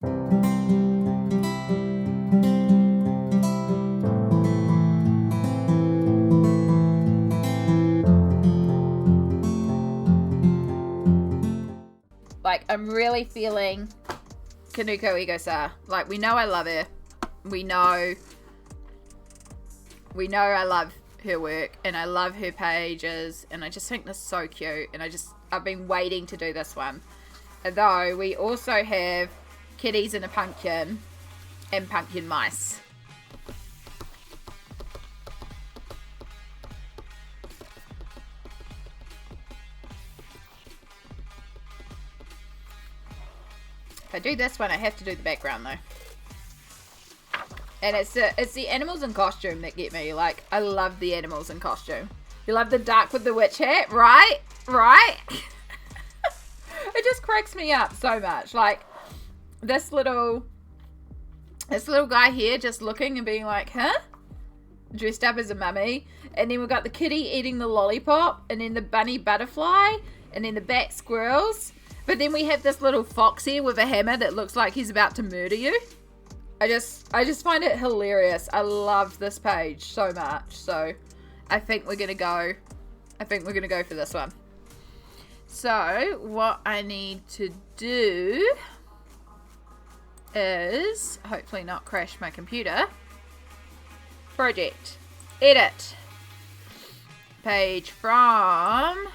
Like, I'm really feeling Kanoko Egusa. Like, we know I love her. We know I love her work, and I love her pages, and I just think this is so cute, and I've been waiting to do this one. Although we also have kitties and a pumpkin and pumpkin mice. If I do this one, I have to do the background though. And it's the animals in costume that get me. Like, I love the animals in costume. You love the duck with the witch hat, right? Right? It just cracks me up so much. Like, this little guy here just looking and being like, huh? Dressed up as a mummy. And then we've got the kitty eating the lollipop. And then the bunny butterfly. And then the bat squirrels. But then we have this little fox here with a hammer that looks like he's about to murder you. I just find it hilarious. I love this page so much. So I think we're gonna go for this one. So what I need to do is hopefully not crash my computer. Project. Edit. Page from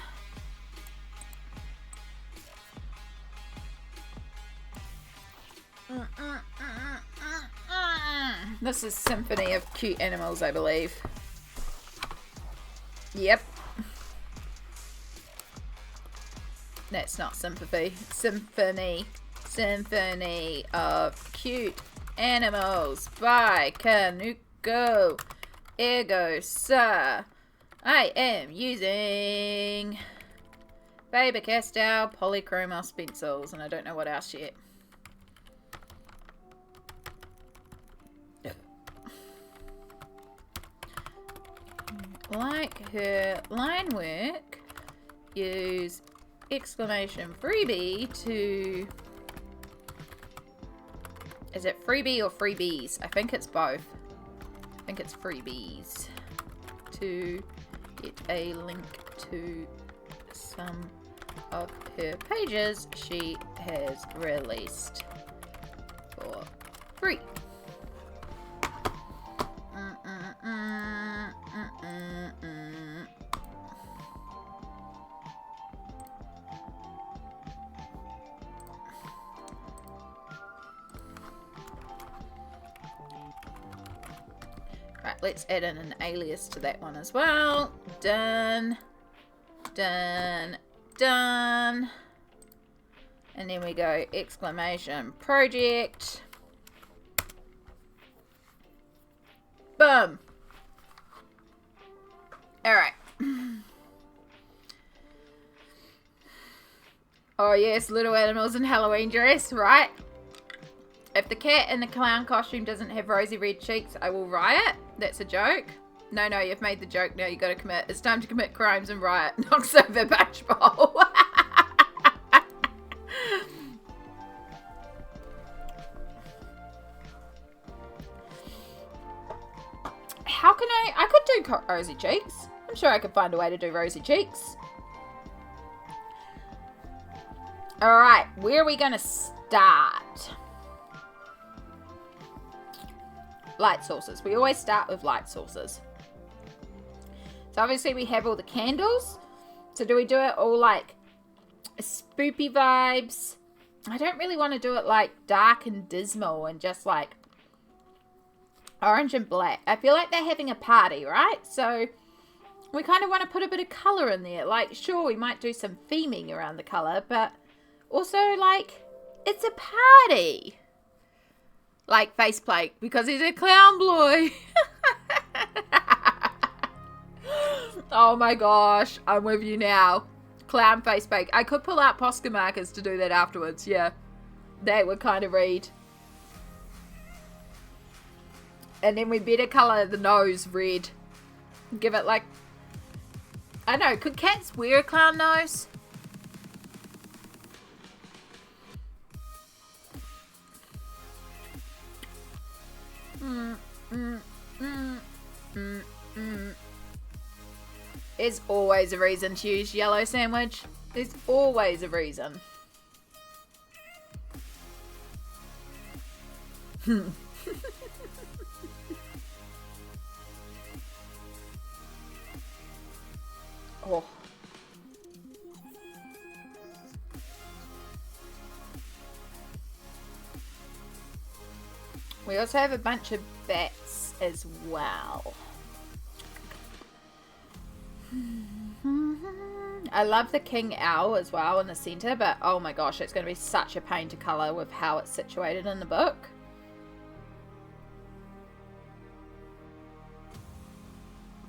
this is Symphony of Cute Animals, I believe. Yep. That's not sympathy. Symphony. Symphony of Cute Animals by Kanoko Egusa. I am using Faber-Castell Polychromos pencils, and I don't know what else yet. Like her line work, use exclamation freebie to... Is it freebie or freebies? I think it's both. I think it's freebies. To get a link to some of her pages she has released for free. Right, let's add in an alias to that one as well. Done. Done. Done. And then we go exclamation project. Boom. Alright. Oh yes, little animals in Halloween dress, right? If the cat in the clown costume doesn't have rosy red cheeks, I will riot. That's a joke. No, you've made the joke. Now you got to commit. It's time to commit crimes and riot. Knocks over punch bowl. How can I could do rosy cheeks. I'm sure I could find a way to do rosy cheeks. Alright, where are we going to start? Light sources. We always start with light sources. So obviously we have all the candles. So do we do it all like spoopy vibes? I don't really want to do it like dark and dismal and just like orange and black. I feel like they're having a party, right? So we kind of want to put a bit of colour in there. Like, sure, we might do some theming around the colour, but also like it's a party. Like faceplate, because he's a clown boy. Oh my gosh, I'm with you now. Clown faceplate. I could pull out Posca markers to do that afterwards, yeah. That would kind of read. And then we better colour the nose red. Give it like... I don't know, could cats wear a clown nose? There's always a reason to use yellow sandwich. There's always a reason. Oh. We also have a bunch of bats as well. I love the king owl as well in the center, but oh my gosh, it's going to be such a pain to color with how it's situated in the book.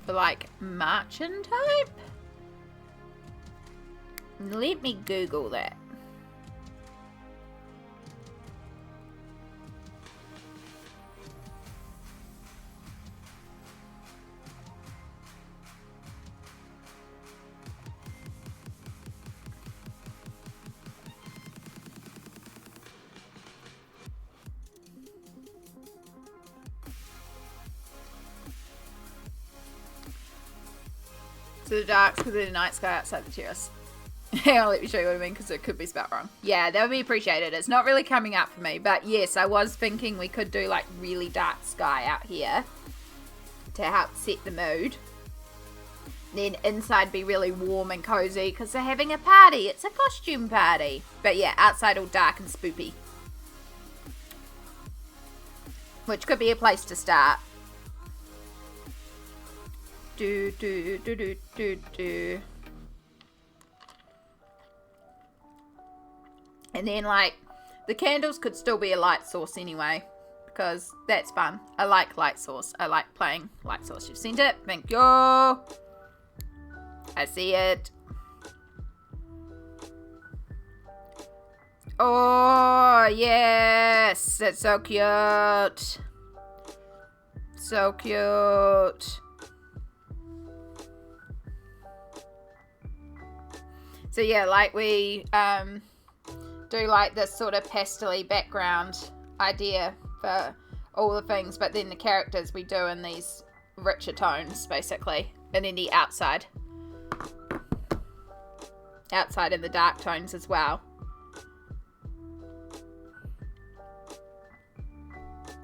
For like marching type? Let me Google that. So the darks because of the night sky outside the terrace. I'll let me show you what I mean because it could be spelled wrong. Yeah, that would be appreciated. It's not really coming up for me, but yes, I was thinking we could do like really dark sky out here to help set the mood. Then inside be really warm and cozy because they're having a party. It's a costume party. But yeah, outside all dark and spoopy. Which could be a place to start. Do do do do do do. And then like the candles could still be a light source anyway, because that's fun. I like light source. I like playing light source. You've seen it. Thank you. I see it. Oh yes, that's so cute. So cute. So yeah, like we do like this sort of pastel-y background idea for all the things, but then the characters we do in these richer tones basically, and then the outside in the dark tones as well.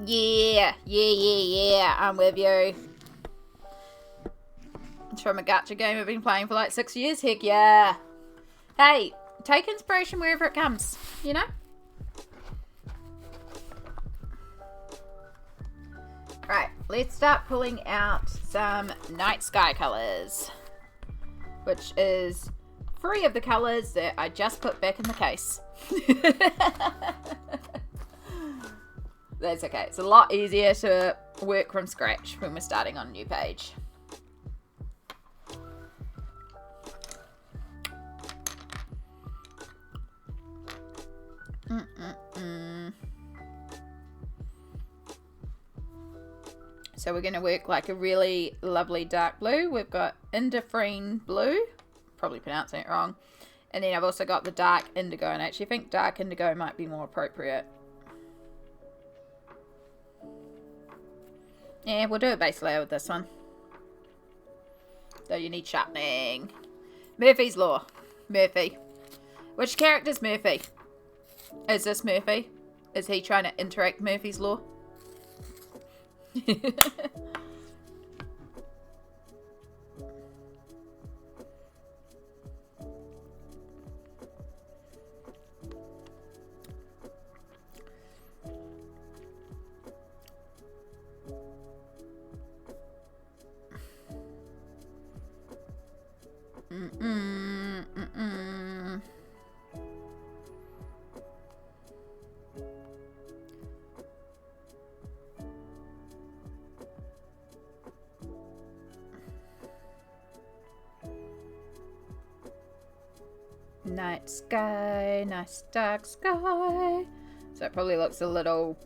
Yeah, I'm with you. It's from a gacha game I've been playing for like 6 years. Heck yeah. Hey, take inspiration wherever it comes, you know? Right, let's start pulling out some night sky colors, which is 3 of the colors that I just put back in the case. That's okay. It's a lot easier to work from scratch when we're starting on a new page. So we're going to work like a really lovely dark blue. We've got Indifferine blue, probably pronouncing it wrong. And then I've also got the dark indigo, and I actually think dark indigo might be more appropriate. Yeah, we'll do a base layer with this one. So you need sharpening. Murphy's Law. Murphy. Which character's Murphy? Is this Murphy? Is he trying to interact Murphy's Law? Night sky, nice dark sky. So it probably looks a little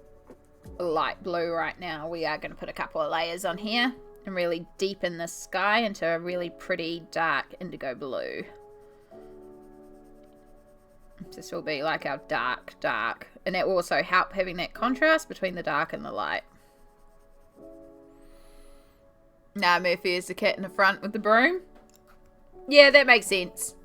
light blue right now. We are going to put a couple of layers on here and really deepen the sky into a really pretty dark indigo blue. This will be like our dark. And it will also help having that contrast between the dark and the light. Now Murphy is the cat in the front with the broom. Yeah, that makes sense.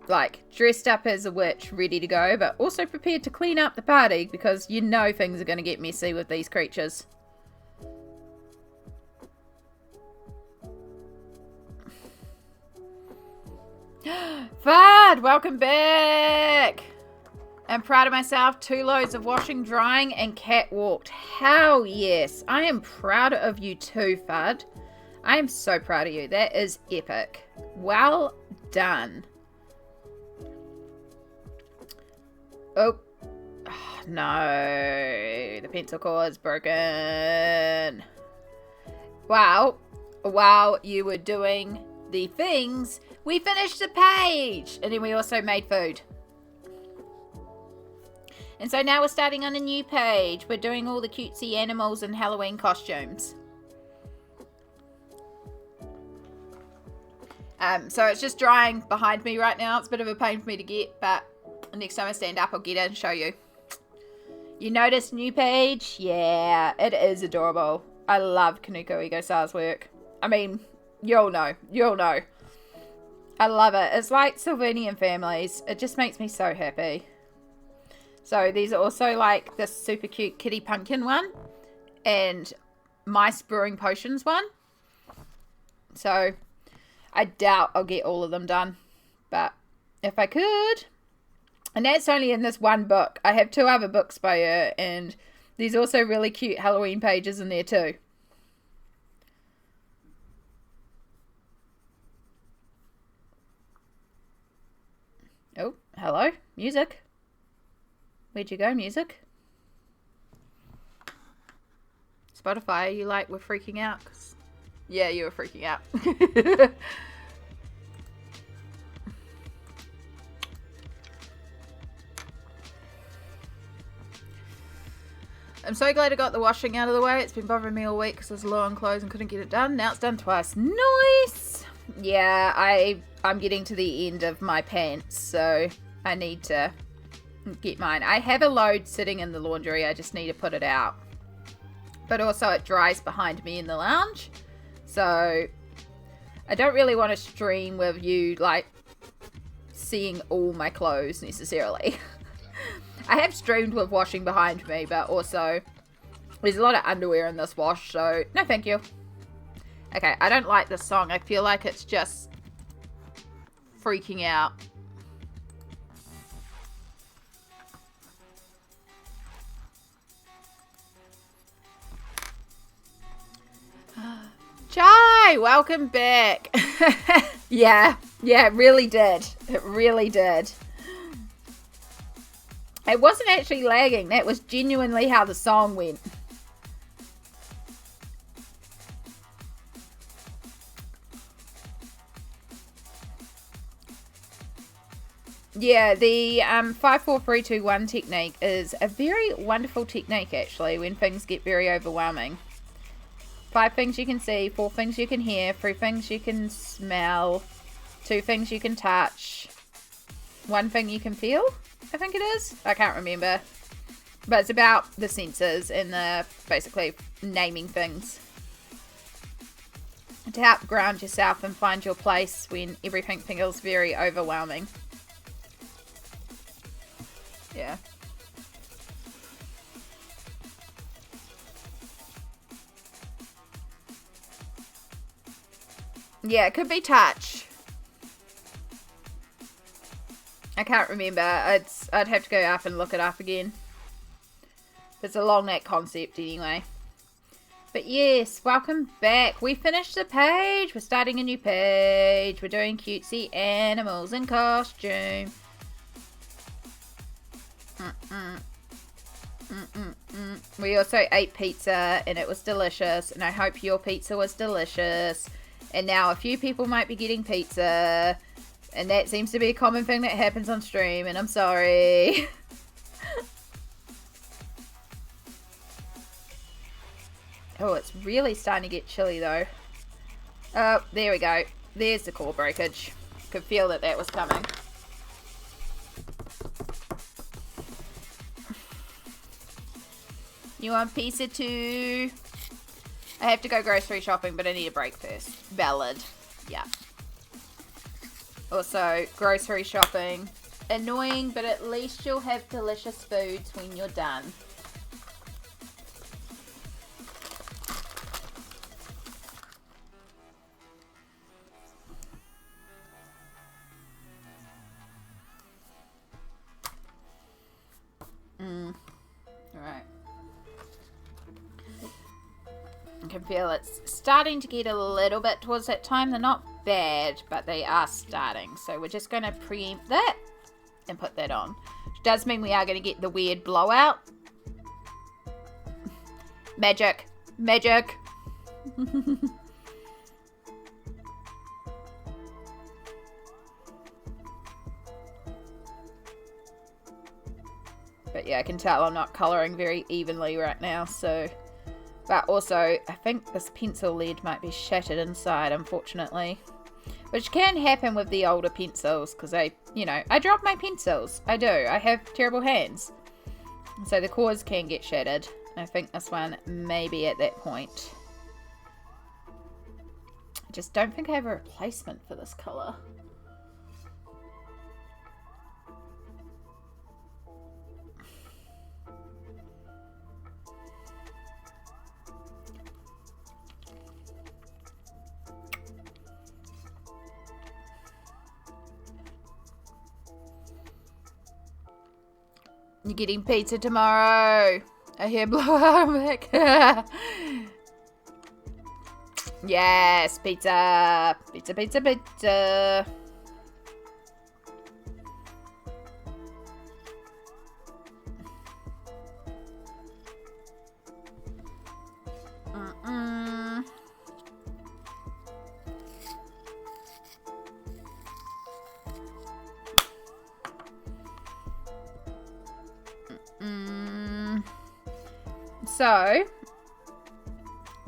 Like, dressed up as a witch, ready to go, but also prepared to clean up the party because you know things are going to get messy with these creatures. Fad, welcome back. I'm proud of myself. 2 loads of washing, drying, and catwalked. Hell yes. I am proud of you too, Fad. I am so proud of you. That is epic. Well done. Oh. Oh no. The pencil cord is broken. Wow. While you were doing the things, we finished the page. And then we also made food. And so now we're starting on a new page. We're doing all the cutesy animals and Halloween costumes. So it's just drying behind me right now. It's a bit of a pain for me to get, but next time I stand up, I'll get it and show you. You noticed new page? Yeah, it is adorable. I love Kanoko Egusa's work. I mean, you'll know. You'll know. I love it. It's like Symphony and families. It just makes me so happy. So these are also like this super cute kitty pumpkin one and mice brewing potions one. So I doubt I'll get all of them done, but if I could. And that's only in this one book. I have 2 other books by her, and there's also really cute Halloween pages in there too. Oh, hello, music. Where'd you go, music? Spotify, you like we're freaking out? Yeah, you were freaking out. I'm so glad I got the washing out of the way. It's been bothering me all week because I was low on clothes and couldn't get it done. Now it's done twice. Nice! Yeah, I'm getting to the end of my pants, so I need to get mine. I have a load sitting in the laundry. I just need to put it out. But also it dries behind me in the lounge. So I don't really want to stream with you like seeing all my clothes necessarily. I have streamed with washing behind me, but also there's a lot of underwear in this wash, so no thank you. Okay, I don't like this song. I feel like it's just freaking out. Chai, welcome back. Yeah, it really did. It really did. It wasn't actually lagging. That was genuinely how the song went. Yeah, the 5-4-3-2-1 technique is a very wonderful technique, actually, when things get very overwhelming. 5 things you can see, 4 things you can hear, 3 things you can smell, 2 things you can touch, 1 thing you can feel, I think it is. I can't remember. But it's about the senses and the basically naming things. To help ground yourself and find your place when everything feels very overwhelming. Yeah. Yeah, it could be touch. I can't remember. I'd have to go up and look it up again. It's along that concept anyway. But yes, welcome back. We finished the page. We're starting a new page. We're doing cutesy animals in costume. We also ate pizza and it was delicious. And I hope your pizza was delicious. And now a few people might be getting pizza. And that seems to be a common thing that happens on stream. And I'm sorry. Oh, it's really starting to get chilly though. Oh, there we go. There's the core breakage. Could feel that was coming. You want pizza too? I have to go grocery shopping, but I need a break first. Valid. Yeah. Also, grocery shopping. Annoying, but at least you'll have delicious foods when you're done. Alright. I can feel it's starting to get a little bit towards that time. They're not bad, but they are starting. So we're just going to preempt that and put that on. Which does mean we are going to get the weird blowout. Magic. Magic. But yeah, I can tell I'm not colouring very evenly right now, so... But also, I think this pencil lead might be shattered inside, unfortunately. Which can happen with the older pencils, because I drop my pencils. I do. I have terrible hands. So the cores can get shattered. I think this one may be at that point. I just don't think I have a replacement for this colour. You're getting pizza tomorrow. I hear blowout back. Yes, pizza. Pizza, pizza, pizza.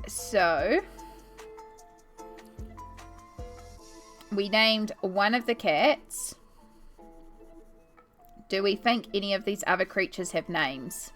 So we named one of the cats. Do we think any of these other creatures have names?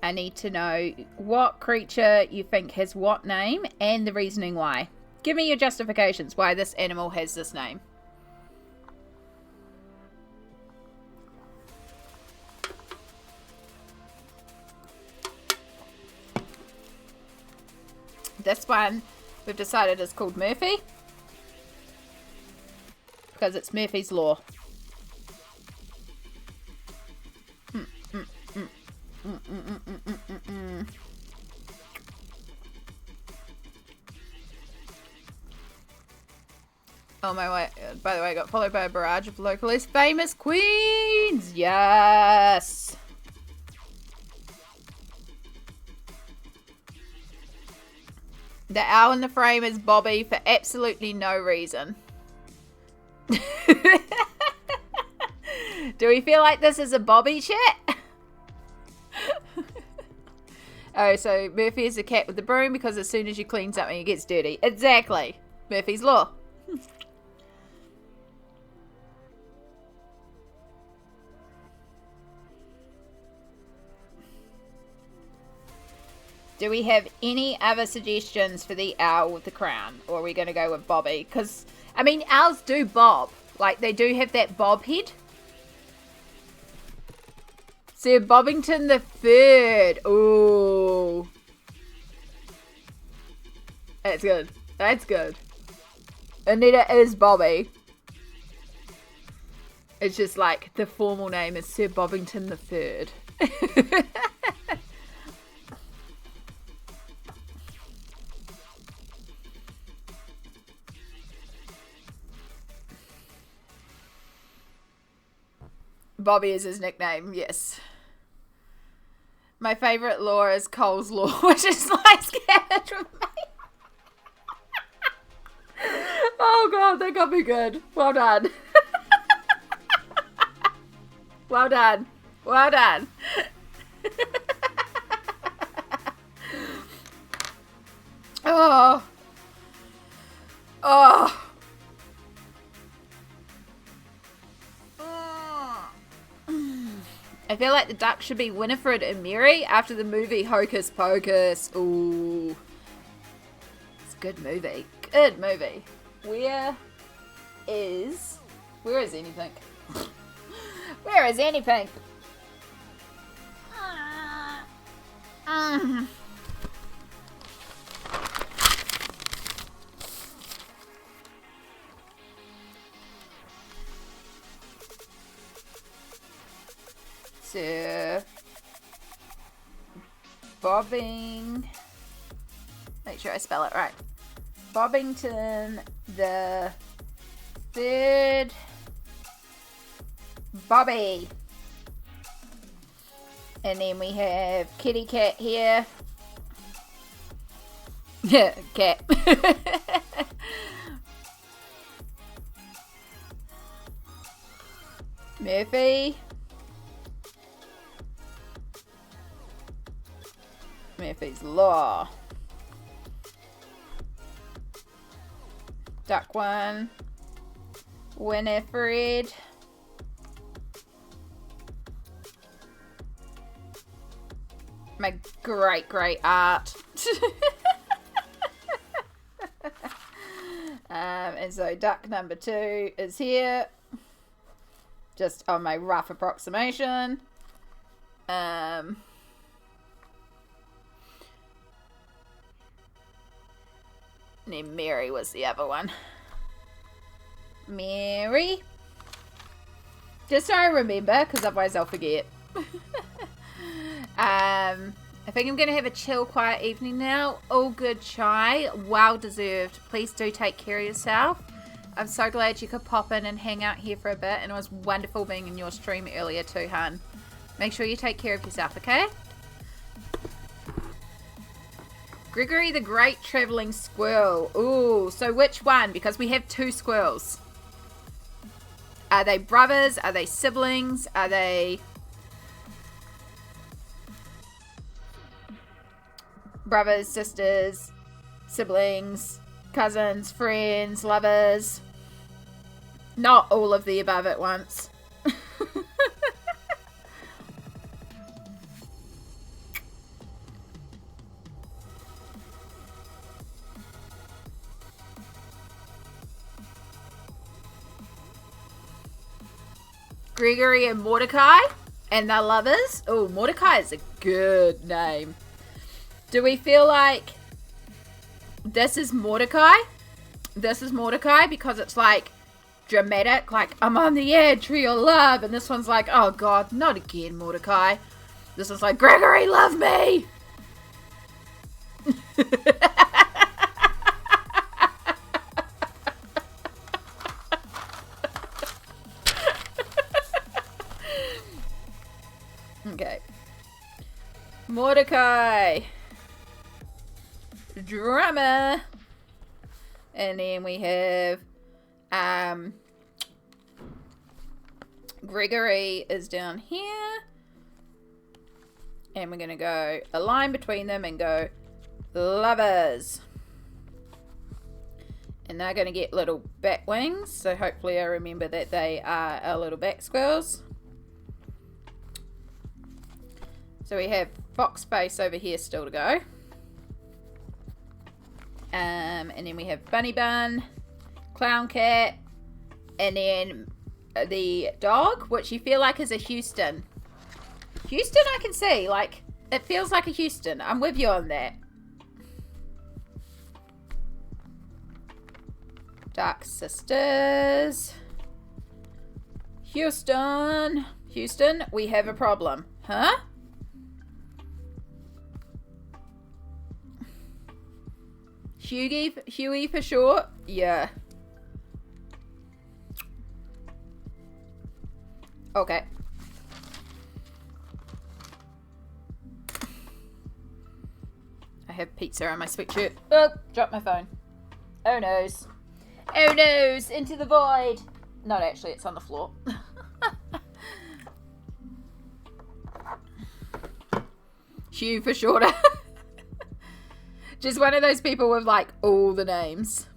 I need to know what creature you think has what name and the reasoning why. Give me your justifications why this animal has this name. This one we've decided is called Murphy because it's Murphy's Law. Oh my way! By the way, I got followed by a barrage of locally famous queens. Yes. The owl in the frame is Bobby for absolutely no reason. Do we feel like this is a Bobby chat? Oh, so Murphy is a cat with the broom because as soon as you clean something, it gets dirty. Exactly. Murphy's Law. Do we have any other suggestions for the owl with the crown? Or are we going to go with Bobby? Because, I mean, owls do bob. Like, they do have that bob head. Sir Bobbington the Third. Ooh. That's good. That's good. Anita is Bobby. It's just like, the formal name is Sir Bobbington the Third. Bobby is his nickname, yes. My favourite law is Cole's Law, which is sliced cabbage with me. Oh god, that got me good. Well done. Well done. Well done. Oh. Oh. I feel like the duck should be Winifred and Mary after the movie Hocus Pocus. Ooh. It's a good movie. Good movie. Where is anything? Where is anything? So, Bobbing. Make sure I spell it right. Bobbington the third. Bobby. And then we have Kitty Cat here. Yeah, cat. Murphy. Murphy's Law. Duck one. Winifred. My great art. And so duck number 2 is here. Just on my rough approximation. And then Mary was the other one. Mary. Just so I remember, because otherwise I'll forget. I think I'm going to have a chill, quiet evening now. All good chai. Well deserved. Please do take care of yourself. I'm so glad you could pop in and hang out here for a bit. And it was wonderful being in your stream earlier too, hun. Make sure you take care of yourself, okay? Gregory the Great Traveling Squirrel. Ooh, so which one? Because we have 2 squirrels. Are they brothers? Are they siblings? Are they brothers, sisters, siblings, cousins, friends, lovers? Not all of the above at once. Gregory and Mordecai and their lovers. Oh, Mordecai is a good name. Do we feel like this is Mordecai? This is Mordecai because it's like dramatic, like I'm on the edge for your love, and this one's like, oh god, not again, Mordecai. This one's like, Gregory, love me. Okay. Mordecai. Drama. And then we have Gregory is down here. And we're going to go a line between them and go lovers. And they're going to get little bat wings. So hopefully I remember that they are our little bat squirrels. So we have fox face over here still to go. And then we have bunny bun, clown cat, and then the dog, which you feel like is a Houston. Houston I can see, like, it feels like a Houston. I'm with you on that. Dark Sisters. Houston. Houston, we have a problem. Huh? Huey for short? Yeah. Okay. I have pizza on my sweatshirt. Oh, dropped my phone. Oh noes. Oh noes, into the void. Not actually, it's on the floor. Hugh for shorter. Just one of those people with like all the names.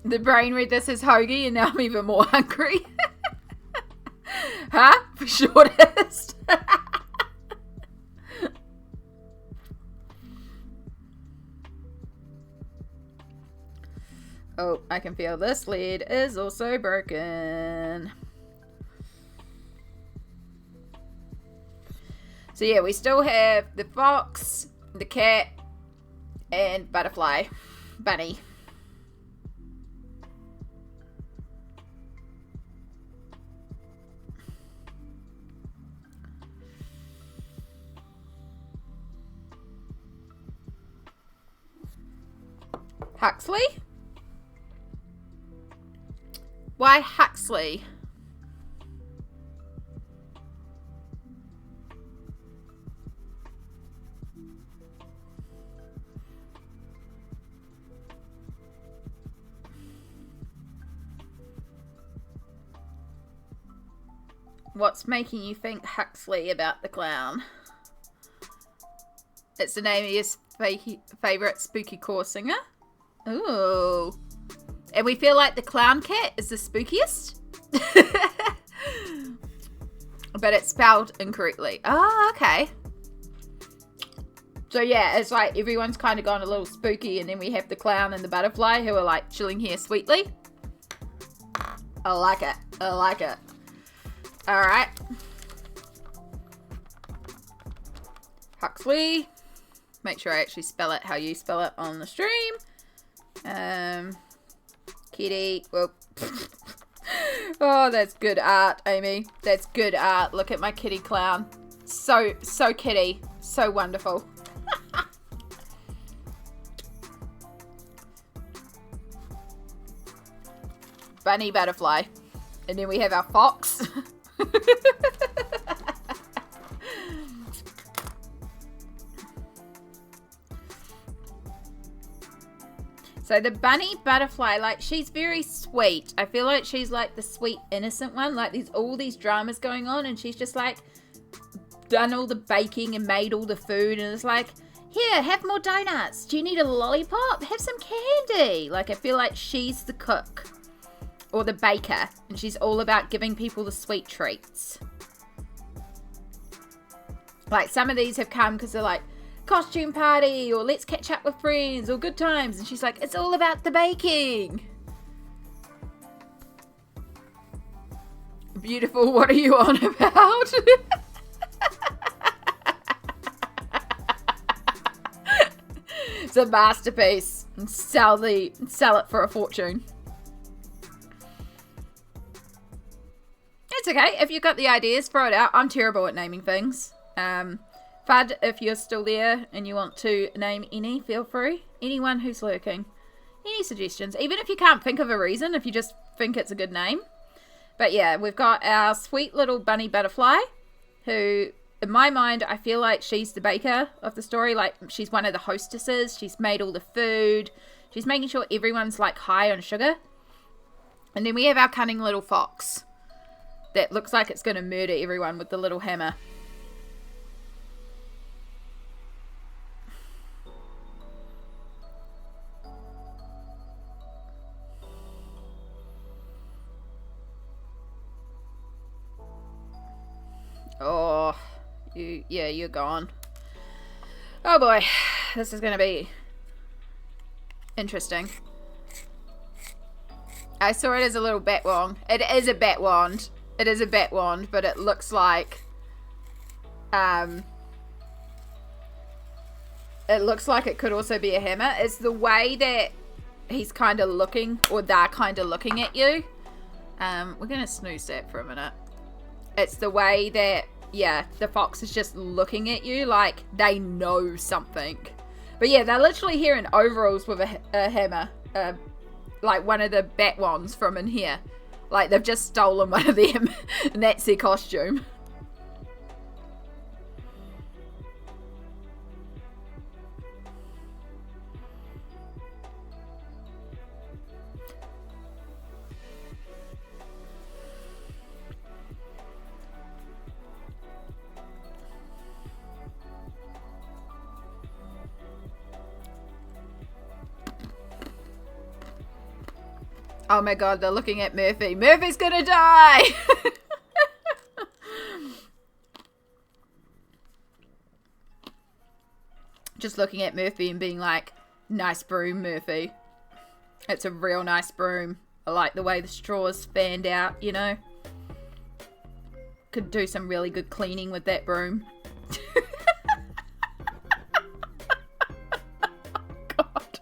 The brain read this as hoagie and now I'm even more hungry. Huh? For shortest. Oh, I can feel this lid is also broken. So yeah, we still have the fox, the cat, and butterfly. Bunny. Huxley? Why Huxley? What's making you think Huxley about the clown? It's the name of his favourite spooky core singer. Ooh. And we feel like the clown cat is the spookiest. But it's spelled incorrectly. Oh, okay. So yeah, it's like everyone's kind of gone a little spooky, and then we have the clown and the butterfly who are like chilling here sweetly. I like it. I like it. Alright. Huxley. Make sure I actually spell it how you spell it on the stream. Kitty. Whoop. Oh, that's good art, Amy. That's good art. Look at my kitty clown. So kitty. So wonderful. Bunny, butterfly. And then we have our fox. So the bunny butterfly, like, she's very sweet. I feel like she's like the sweet innocent one. Like, there's all these dramas going on, and she's just like done all the baking and made all the food, and it's like, here, have more donuts. Do you need a lollipop? Have some candy. Like, I feel like she's the cook or the baker, and she's all about giving people the sweet treats. Like, some of these have come because they're like, costume party, or let's catch up with friends, or good times, and she's like, it's all about the baking. Beautiful, what are you on about? It's a masterpiece. Sell it for a fortune. It's okay, if you've got the ideas, throw it out. I'm terrible at naming things. Fud, if you're still there and you want to name any, feel free. Anyone who's lurking. Any suggestions? Even if you can't think of a reason, if you just think it's a good name. But yeah, we've got our sweet little bunny butterfly, who, in my mind, I feel like she's the baker of the story. Like, she's one of the hostesses. She's made all the food. She's making sure everyone's, like, high on sugar. And then we have our cunning little fox that looks like it's going to murder everyone with the little hammer. Oh, you're gone. Oh boy, this is going to be interesting. I saw it as a little bat wand. It is a bat wand. It is a bat wand, but it looks like, it looks like it could also be a hammer. It's the way that he's kind of looking, or they're kind of looking at you. We're going to snooze that for a minute. It's the way that, yeah, the fox is just looking at you like they know something. But yeah, they're literally here in overalls with a hammer. Like one of the bat wands from in here. Like they've just stolen one of them and that's their costume. Oh my god, they're looking at Murphy. Murphy's gonna die! Just looking at Murphy and being like, nice broom, Murphy. It's a real nice broom. I like the way the straw's fanned out, you know? Could do some really good cleaning with that broom. God.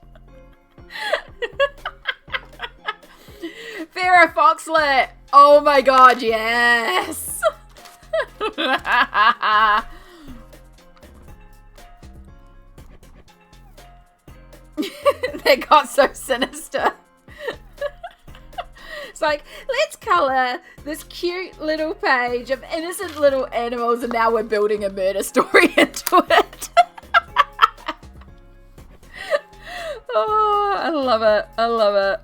Farrah Foxlet! Oh my god, yes! They got so sinister. It's like, let's colour this cute little page of innocent little animals and now we're building a murder story into it. Oh, I love it. I love it.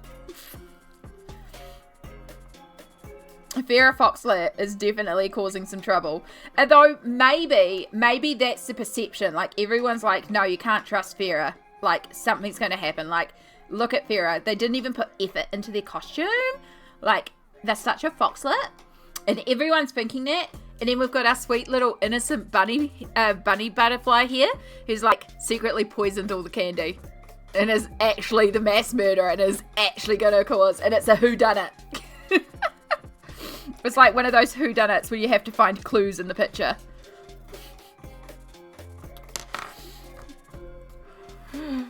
Farrah Foxlet is definitely causing some trouble. Although maybe that's the perception. Like everyone's like, no, you can't trust Farrah. Like something's going to happen. Like look at Farrah. They didn't even put effort into their costume. Like they're such a foxlet. And everyone's thinking that. And then we've got our sweet little innocent bunny butterfly here. Who's like secretly poisoned all the candy. And is actually the mass murderer. And is actually going to cause. And it's a whodunit. It's like one of those whodunits where you have to find clues in the picture.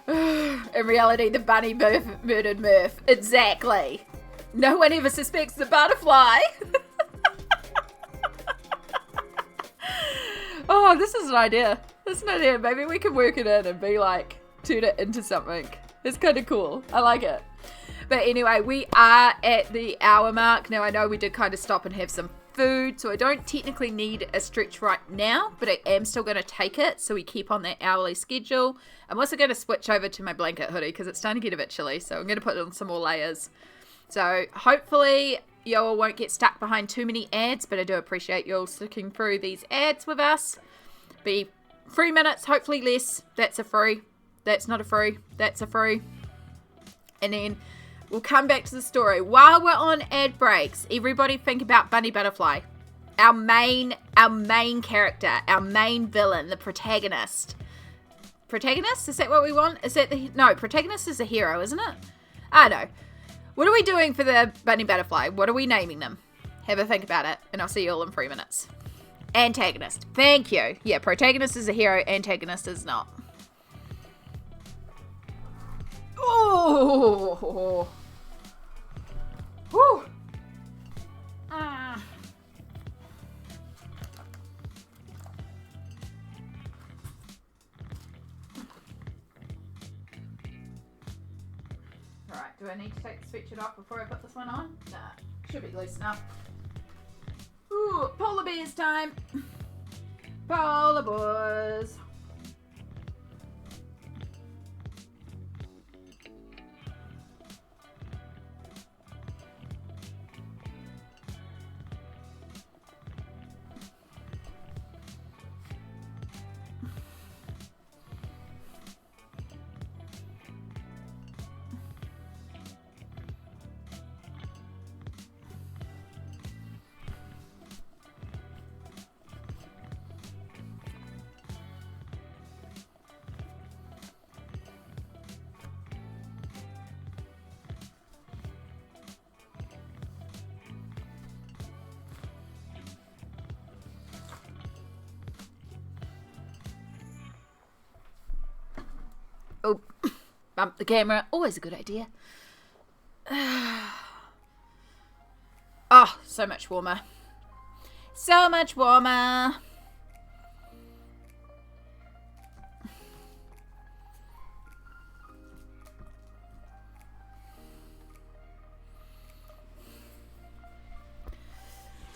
In reality, the bunny murdered Murph. Exactly. No one ever suspects the butterfly. Oh, this is an idea. This is an idea. Maybe we can work it in and be like, turn it into something. It's kind of cool. I like it. But anyway, we are at the hour mark. Now, I know we did kind of stop and have some food, so I don't technically need a stretch right now, but I am still going to take it, so we keep on that hourly schedule. I'm also going to switch over to my blanket hoodie because it's starting to get a bit chilly, so I'm going to put on some more layers. So hopefully you all won't get stuck behind too many ads, but I do appreciate you all sticking through these ads with us. Be 3 minutes, hopefully less. That's a free. That's not a free. That's a free. And then we'll come back to the story. While we're on ad breaks, everybody think about Bunny Butterfly. Our main character, our main villain, the protagonist. Protagonist? Is that what we want? Is that no, protagonist is a hero, isn't it? I don't know. What are we doing for the Bunny Butterfly? What are we naming them? Have a think about it, and I'll see you all in 3 minutes. Antagonist. Thank you. Yeah, protagonist is a hero, antagonist is not. Oh. Whew. Alright, do I need to switch it off before I put this one on? Nah, should be loose enough. Ooh, polar bears time. Polar boys. Oh, bump the camera. Always a good idea. Oh, so much warmer. So much warmer.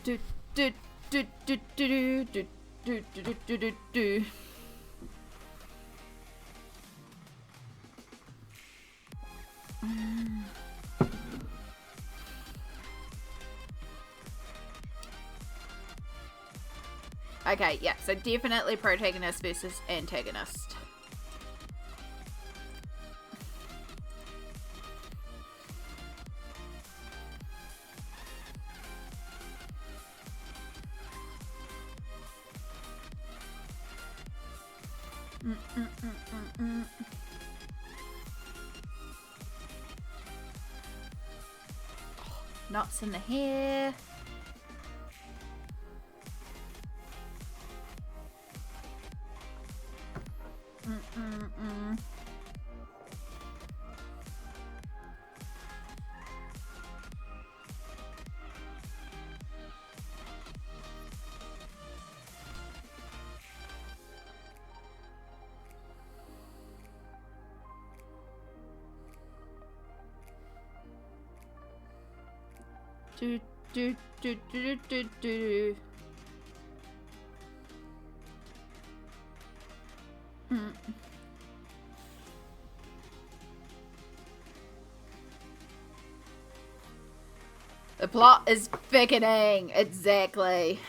Do do do do do do do do do do do. Okay, yeah, so definitely protagonist versus antagonist. Knots in the hair. Do do do do do do. The plot is thickening. Exactly.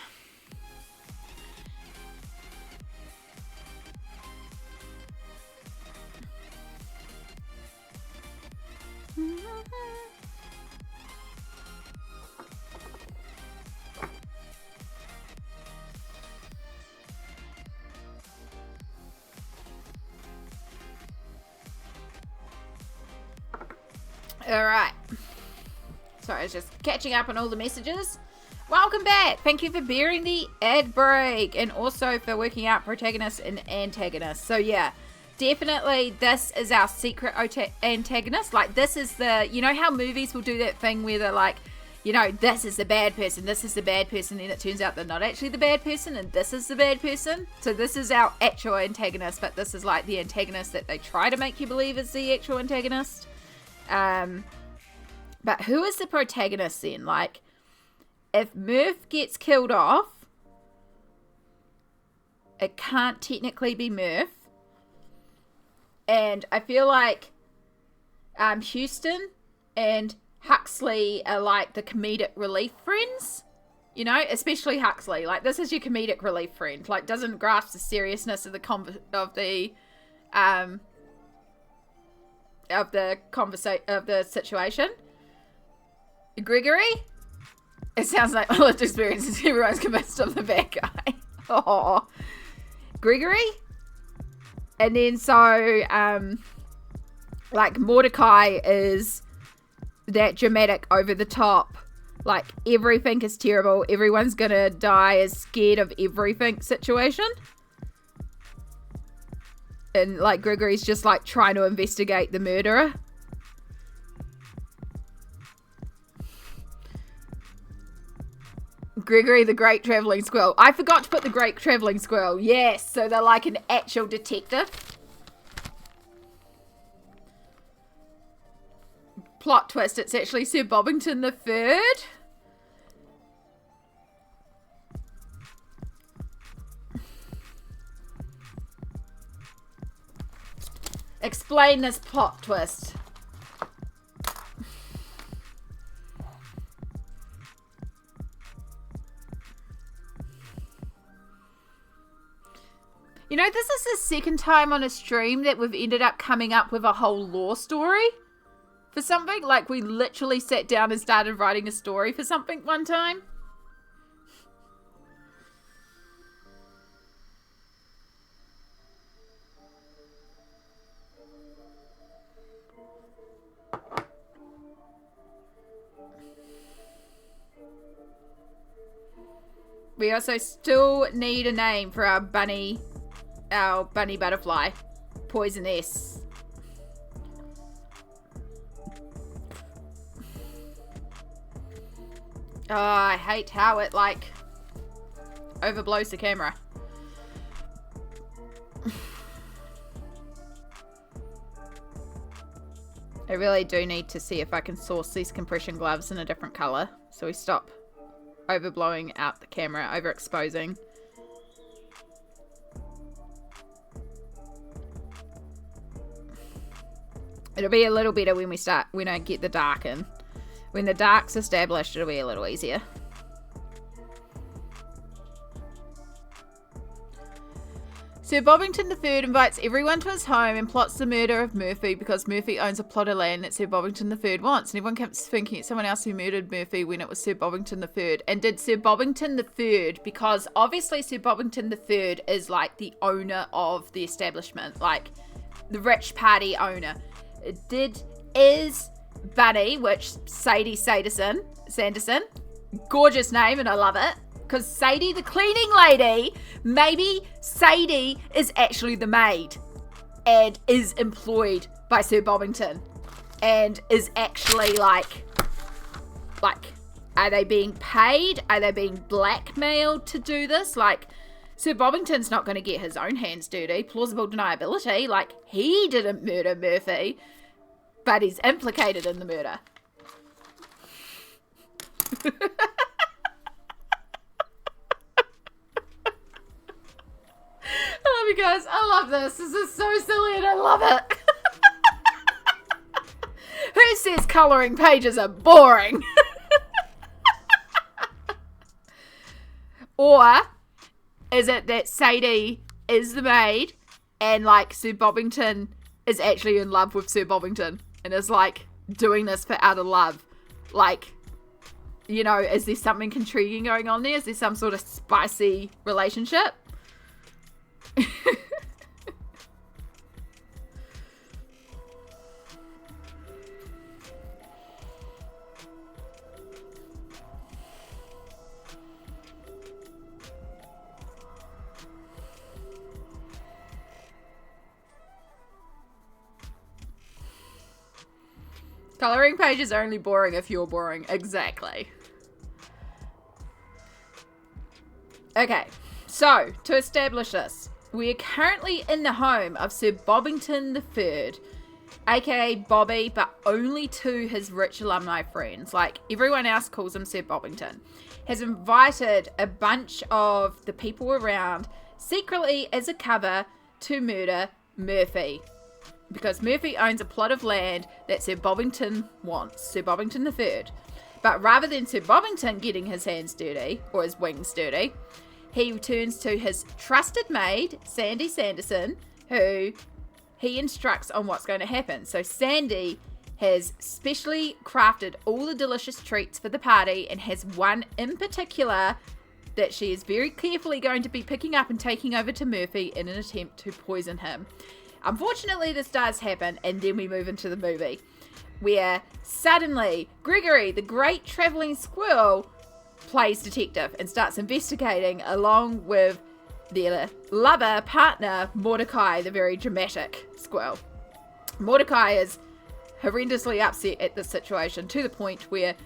Alright. Sorry, I was just catching up on all the messages. Welcome back. Thank you for bearing the ad break and also for working out protagonists and antagonists. So yeah, definitely this is our secret antagonist. Like this is the, you know how movies will do that thing where they're like, you know, this is the bad person, this is the bad person, and it turns out they're not actually the bad person and this is the bad person. So this is our actual antagonist, but this is like the antagonist that they try to make you believe is the actual antagonist. But who is the protagonist then? Like, if Murph gets killed off, it can't technically be Murph. And I feel like Houston and Huxley are like the comedic relief friends. You know, especially Huxley. Like, this is your comedic relief friend. Like, doesn't grasp the seriousness of the situation. Gregory, it sounds like my lived experiences. Everyone's convinced I'm the bad guy. Oh, Gregory, and then so like Mordecai is that dramatic, over the top, like everything is terrible, everyone's gonna die, is scared of everything situation. And like Gregory's just like trying to investigate the murderer. Gregory the Great Traveling Squirrel. I forgot to put the Great Traveling Squirrel. Yes, so they're like an actual detective. Plot twist, it's actually Sir Bobbington the Third. Explain this plot twist. You know, this is the second time on a stream that we've ended up coming up with a whole lore story for something. Like, we literally sat down and started writing a story for something one time. We also still need a name for our bunny butterfly. Poisonous. Oh, I hate how it like overblows the camera. I really do need to see if I can source these compression gloves in a different color so we stop overblowing out the camera, overexposing. It'll be a little better when I get the dark in. When the dark's established, it'll be a little easier. Sir Bobbington III invites everyone to his home and plots the murder of Murphy because Murphy owns a plot of land that Sir Bobbington III wants. And everyone kept thinking it's someone else who murdered Murphy when it was Sir Bobbington III. And did Sir Bobbington III, because obviously Sir Bobbington III is like the owner of the establishment, like the rich party owner. Is Bunny, which Sadie Sanderson, gorgeous name and I love it. Because Sadie, the cleaning lady, maybe Sadie is actually the maid and is employed by Sir Bobbington and is actually like, are they being paid? Are they being blackmailed to do this? Like, Sir Bobbington's not going to get his own hands dirty. Plausible deniability. Like, he didn't murder Murphy, but he's implicated in the murder. I love you guys. I love this. This is so silly and I love it. Who says colouring pages are boring? Or is it that Sadie is the maid and like Sir Bobbington is actually in love with Sir Bobbington and is like doing this for out of love? Like, you know, is there something intriguing going on there? Is there some sort of spicy relationship? Colouring pages are only boring if you're boring. Exactly. Okay, so to establish this, we are currently in the home of Sir Bobbington III, aka Bobby, but only to his rich alumni friends. Like, everyone else calls him Sir Bobbington. Has invited a bunch of the people around secretly as a cover to murder Murphy. Because Murphy owns a plot of land that Sir Bobbington wants, Sir Bobbington III. But rather than Sir Bobbington getting his hands dirty, or his wings dirty, he turns to his trusted maid, Sandy Sanderson, who he instructs on what's going to happen. So Sandy has specially crafted all the delicious treats for the party and has one in particular that she is very carefully going to be picking up and taking over to Murphy in an attempt to poison him. Unfortunately, this does happen, and then we move into the movie, where suddenly Gregory, the great travelling squirrel, plays detective and starts investigating along with their lover, partner, Mordecai, the very dramatic squirrel. Mordecai is horrendously upset at this situation to the point where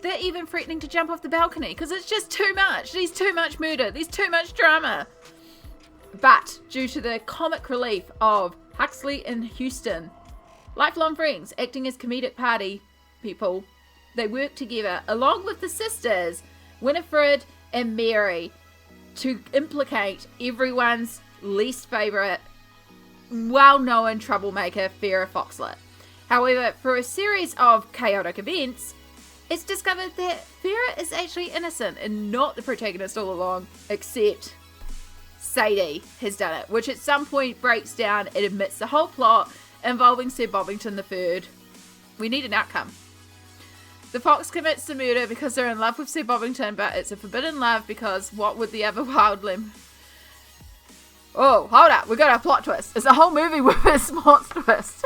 they're even threatening to jump off the balcony because it's just too much. There's too much murder. There's too much drama. But due to the comic relief of Huxley and Houston, lifelong friends acting as comedic party people, they work together along with the sisters Winifred and Mary to implicate everyone's least favourite well-known troublemaker, Farrah Foxlet. However, through a series of chaotic events, it's discovered that Farrah is actually innocent and not the protagonist all along, except Sadie has done it, which at some point breaks down and admits the whole plot involving Sir Bobbington III. We need an outcome. The fox commits the murder because they're in love with Sir Bobbington, but it's a forbidden love because what would the other wild limb... Oh, hold up, we got a plot twist. It's a whole movie with a plot twist.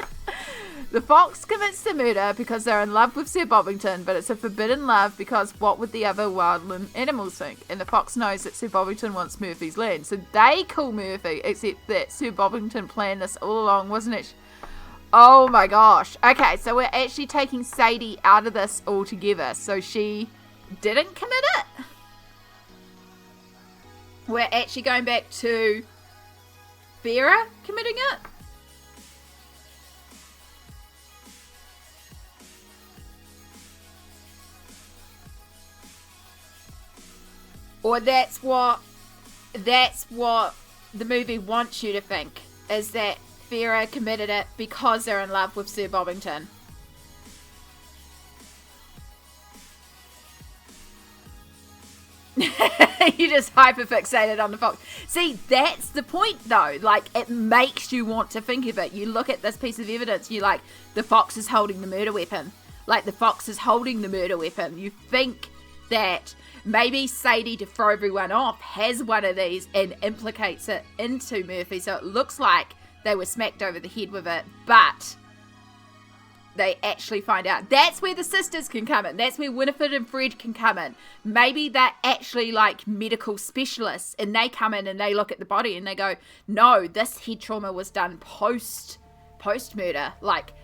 The fox commits the murder because they're in love with Sir Bobbington, but it's a forbidden love because what would the other wild animals think? And the fox knows that Sir Bobbington wants Murphy's land, so they kill Murphy, except that Sir Bobbington planned this all along, wasn't it? Oh my gosh. Okay, so we're actually taking Sadie out of this altogether, so she didn't commit it. We're actually going back to Farrah committing it. Or that's what the movie wants you to think, is that Farrah committed it because they're in love with Sir Bobbington. You just hyperfixated on the fox. See, that's the point though. Like, it makes you want to think of it. You look at this piece of evidence, you're like, the fox is holding the murder weapon. Like, the fox is holding the murder weapon. You think that maybe Sadie, to throw everyone off, has one of these and implicates it into Murphy. So it looks like they were smacked over the head with it, but they actually find out. That's where the sisters can come in. That's where Winifred and Fred can come in. Maybe they're actually like medical specialists, and they come in and they look at the body and they go, no, this head trauma was done post murder. Like,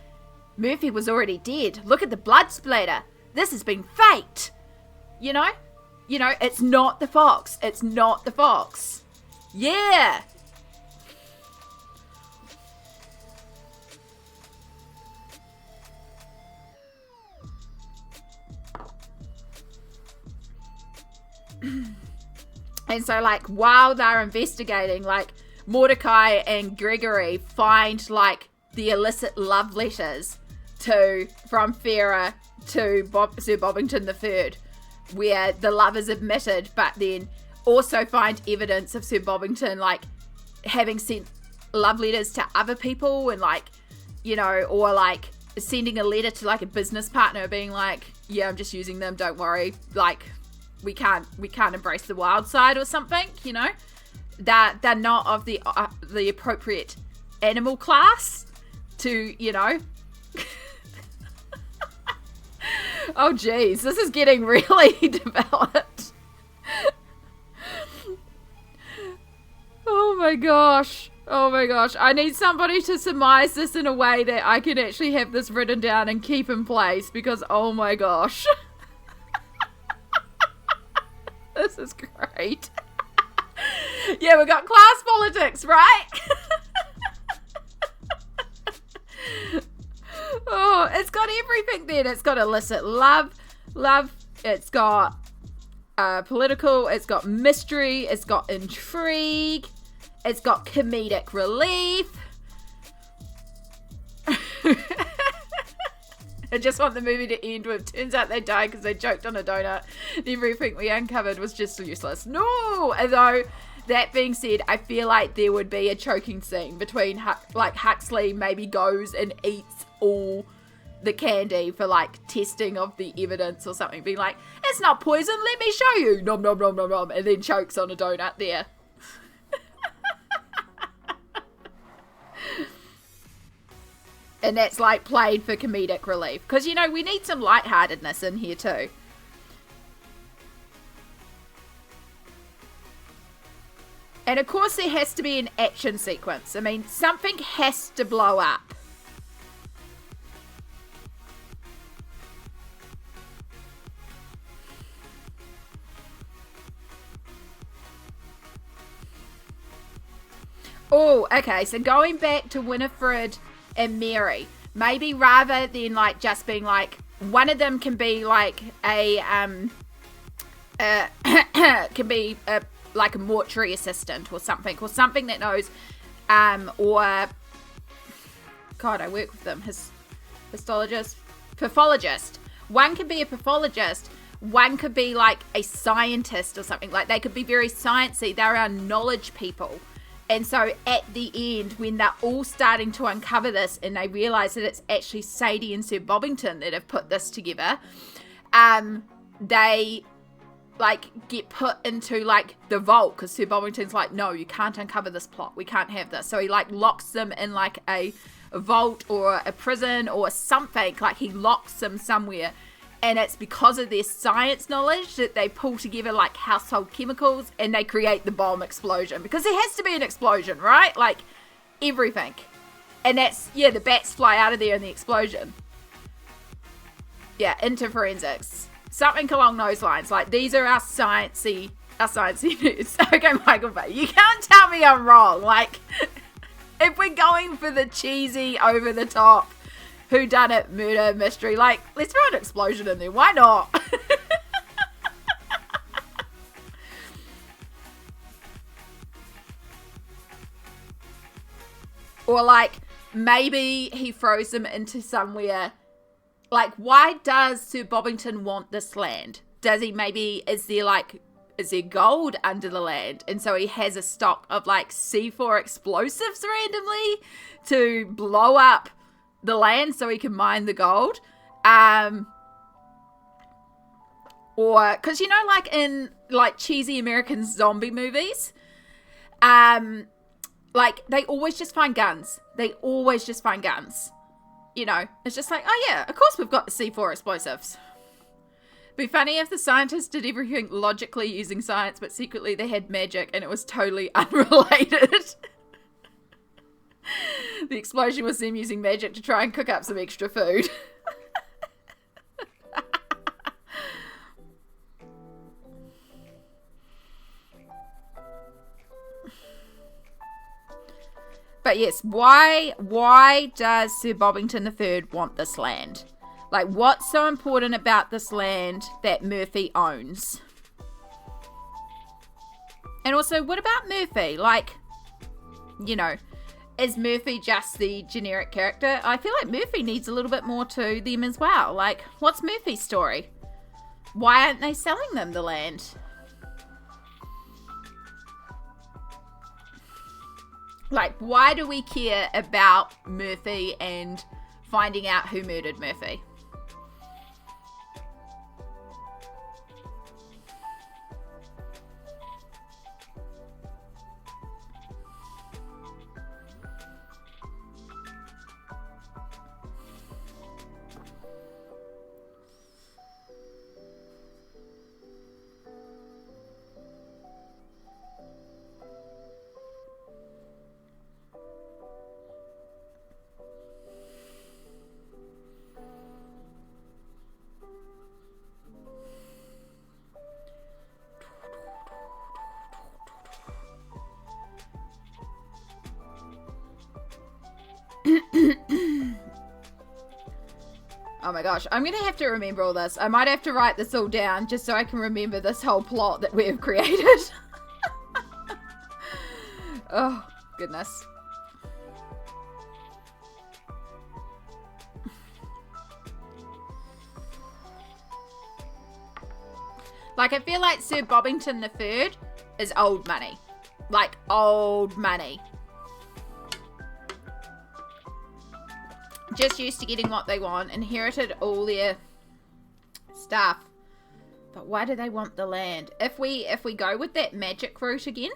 Murphy was already dead. Look at the blood splatter. This has been faked. You know, it's not the fox. It's not the fox. Yeah. And so, like, while they're investigating, like, Mordecai and Gregory find, like, the illicit love letters from Farah to Sir Bobbington III, where the love is admitted, but then also find evidence of Sir Bobbington, like, having sent love letters to other people, and, like, you know, or, like, sending a letter to, like, a business partner being like, yeah, I'm just using them, don't worry, like, we can't embrace the wild side or something, you know, that they're not of the appropriate animal class to, you know. Oh geez, this is getting really developed. Oh my gosh, I need somebody to surmise this in a way that I can actually have this written down and keep in place, because oh my gosh. This is great. Yeah, we got class politics, right? Oh, it's got everything then. It's got illicit love. It's got political. It's got mystery. It's got intrigue. It's got comedic relief. I just want the movie to end with, turns out they died because they choked on a donut. Everything we uncovered was just useless. No! Although, that being said, I feel like there would be a choking scene between, like, Huxley maybe goes and eats all the candy for, like, testing of the evidence or something. Being like, it's not poison, let me show you. Nom nom nom nom nom. And then chokes on a donut there. And that's, like, played for comedic relief. Because, you know, we need some lightheartedness in here, too. And, of course, there has to be an action sequence. I mean, something has to blow up. Oh, okay. So, going back to Winifred and Mary, maybe rather than like just being like, one of them can be like can be like a mortuary assistant or something that knows, or God, I work with them, pathologist. One could be a pathologist, one could be like a scientist or something. Like, they could be very sciencey. They're our knowledge people. And so at the end, when they're all starting to uncover this and they realise that it's actually Sadie and Sir Bobbington that have put this together, they, like, get put into, like, the vault, because Sir Bobbington's like, no, you can't uncover this plot. We can't have this. So he, like, locks them in, like, a vault or a prison or something. Like, he locks them somewhere. And it's because of their science knowledge that they pull together, like, household chemicals and they create the bomb explosion. Because there has to be an explosion, right? Like, everything. And that's, yeah, the bats fly out of there in the explosion. Yeah, into forensics. Something along those lines. Like, these are our sciencey news. Okay, Michael Bay, you can't tell me I'm wrong. Like, if we're going for the cheesy, over the top, whodunit murder mystery, like, let's throw an explosion in there. Why not? Or, like, maybe he throws them into somewhere. Like, why does Sir Bobbington want this land? Does he maybe, is there, like, there gold under the land? And so he has a stock of like C4 explosives randomly to blow up the land so he can mine the gold. Or, because you know, like in like cheesy American zombie movies, like they always just find guns. They always just find guns. You know, it's just like, oh yeah, of course we've got the C4 explosives. Be funny if the scientists did everything logically using science, but secretly they had magic and it was totally unrelated. The explosion was them using magic to try and cook up some extra food. But yes, why does Sir Bobbington III want this land? Like, what's so important about this land that Murphy owns? And also, what about Murphy? Like, you know, is Murphy just the generic character? I feel like Murphy needs a little bit more to them as well. Like, what's Murphy's story? Why aren't they selling them the land? Like, why do we care about Murphy and finding out who murdered Murphy? Oh my gosh, I'm going to have to remember all this. I might have to write this all down just so I can remember this whole plot that we have created. Oh, goodness. Like, I feel like Sir Bobbington III is old money. Like, old money. Just used to getting what they want, inherited all their stuff. But why do they want the land? If we go with that magic route again,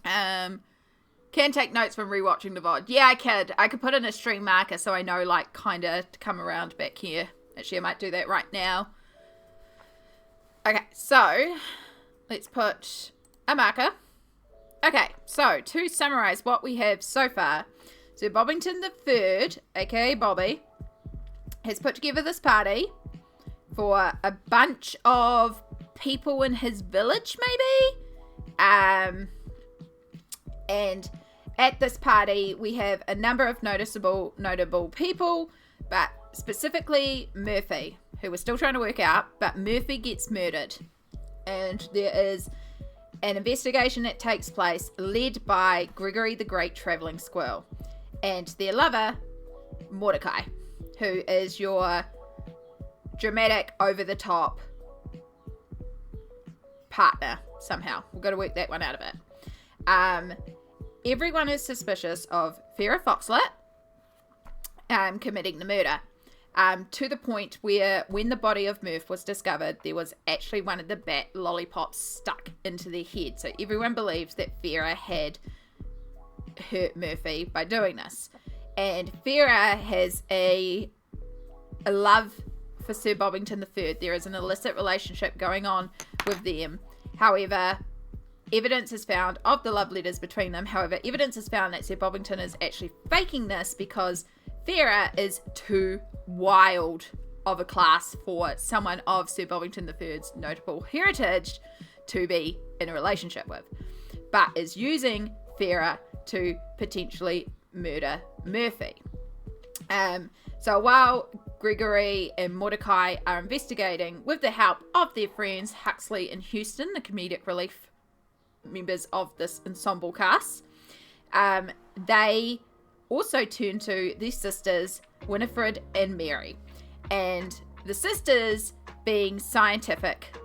can take notes from rewatching the VOD. Yeah, I could put in a stream marker so I know, like, kind of to come around back here. Actually, I might do that right now. Okay, so let's put a marker. Okay, so to summarize what we have so far. So Bobbington III, aka Bobby, has put together this party for a bunch of people in his village, maybe? And at this party, we have a number of notable people, but specifically Murphy, who we're still trying to work out, but Murphy gets murdered. And there is an investigation that takes place led by Gregory the Great Traveling Squirrel and their lover, Mordecai, who is your dramatic, over-the-top partner, somehow. We've got to work that one out of it. Everyone is suspicious of Farrah Foxlet committing the murder, to the point where when the body of Murph was discovered, there was actually one of the bat lollipops stuck into their head. So everyone believes that Farrah had hurt Murphy by doing this. And Farrah has a love for Sir Bobbington III. There is an illicit relationship going on with them. However, evidence is found of the love letters between them. However, evidence is found that Sir Bobbington is actually faking this because Farrah is too wild of a class for someone of Sir Bobbington III's notable heritage to be in a relationship with, but is using Farrah to potentially murder Murphy. So while Gregory and Mordecai are investigating with the help of their friends Huxley and Houston, the comedic relief members of this ensemble cast, they also turn to their sisters Winifred and Mary. And the sisters, being scientific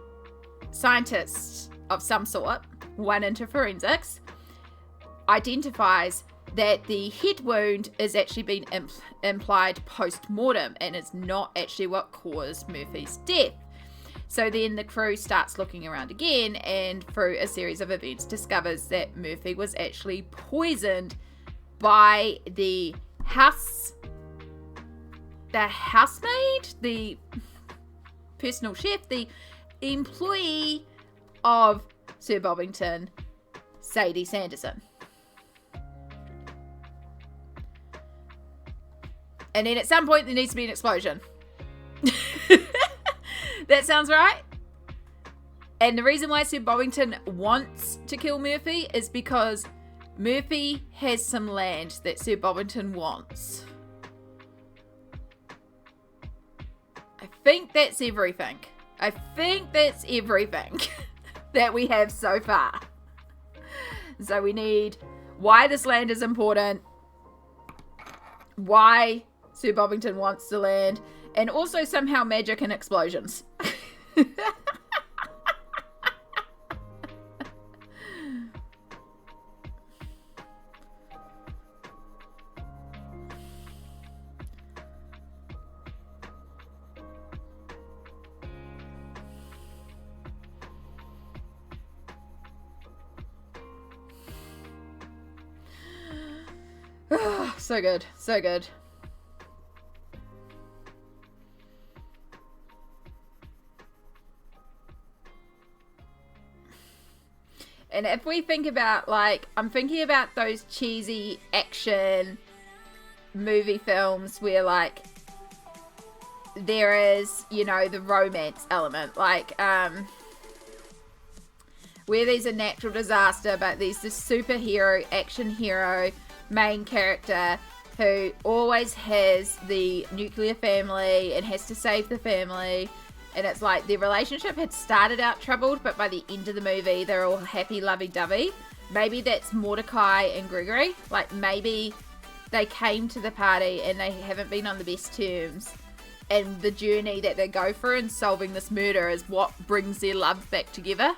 scientist of some sort, one into forensics, identifies that the head wound is actually been implied post-mortem and is not actually what caused Murphy's death. So then the crew starts looking around again, and through a series of events discovers that Murphy was actually poisoned by the housemaid, the personal chef, the employee of Sir Bobbington, Sadie Sanderson. And then at some point there needs to be an explosion. That sounds right. And the reason why Sir Bobbington wants to kill Murphy is because Murphy has some land that Sir Bobbington wants. I think that's everything. That we have so far. So we need why this land is important, why Sir Bobbington wants the land, and also somehow magic and explosions. So good, so good. And if we think about, like, I'm thinking about those cheesy action movie films where, like, there is, you know, the romance element. Like, where there's a natural disaster, but there's this superhero, action hero, main character who always has the nuclear family and has to save the family. And it's like their relationship had started out troubled, but by the end of the movie, they're all happy, lovey-dovey. Maybe that's Mordecai and Gregory. Like, maybe they came to the party and they haven't been on the best terms. And the journey that they go through in solving this murder is what brings their love back together.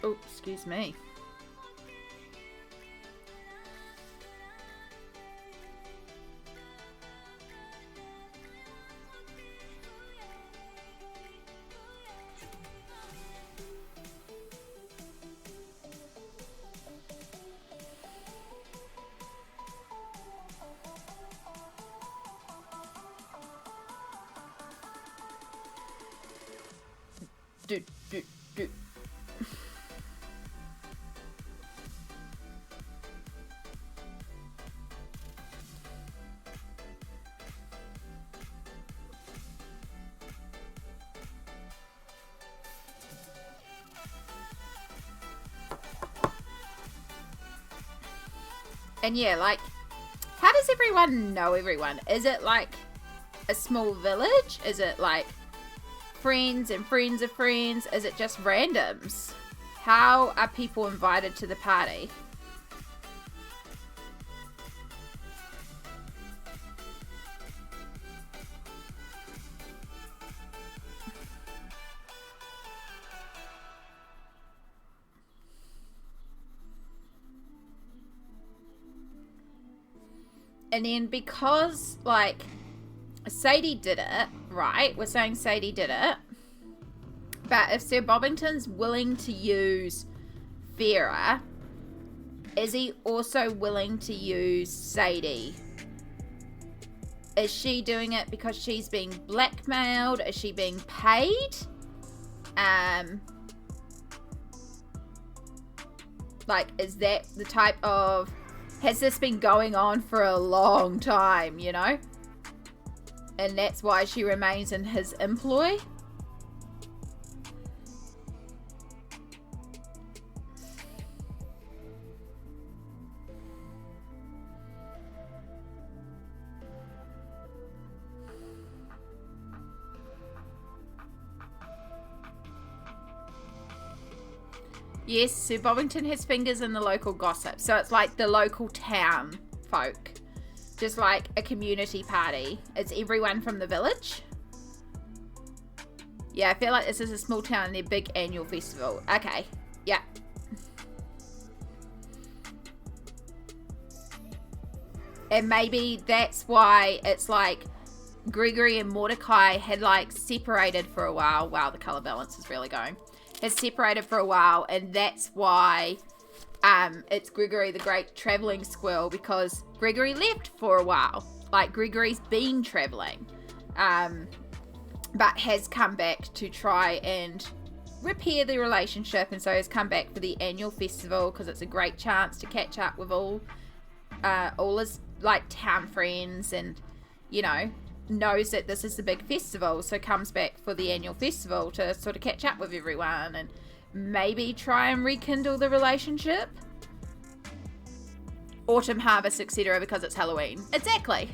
Oh, excuse me. Do. And yeah, like, how does everyone know everyone? Is it like a small village? Is it like friends and friends of friends? Is it just randoms? How are people invited to the party? And then because, like, Sadie did it, right? We're saying Sadie did it. But if Sir Bobbington's willing to use Vera, is he also willing to use Sadie? Is she doing it because she's being blackmailed? Is she being paid? Like, is that the type of... Has this been going on for a long time, you know? And that's why she remains in his employ? Yes, Sir Bobbington has fingers in the local gossip. So it's like the local town folk. Just like a community party. It's everyone from the village. Yeah, I feel like this is a small town and their big annual festival. Okay, yeah. And maybe that's why it's like Gregory and Mordecai had like separated for a while. Wow, the color balance is really going. Has separated for a while, and that's why it's Gregory the Great Traveling Squirrel, because Gregory left for a while. Like, Gregory's been traveling, but has come back to try and repair the relationship, and so has come back for the annual festival because it's a great chance to catch up with all his like town friends, and you know, knows that this is the big festival, so comes back for the annual festival to sort of catch up with everyone and maybe try and rekindle the relationship. Autumn harvest, etc., because it's Halloween. Exactly.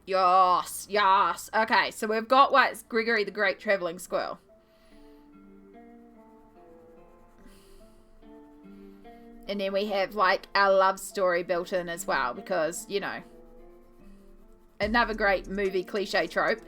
Yes, yes. Okay, so we've got what's Gregory the Great Traveling Squirrel. And then we have, like, our love story built in as well, because, you know, another great movie cliche trope.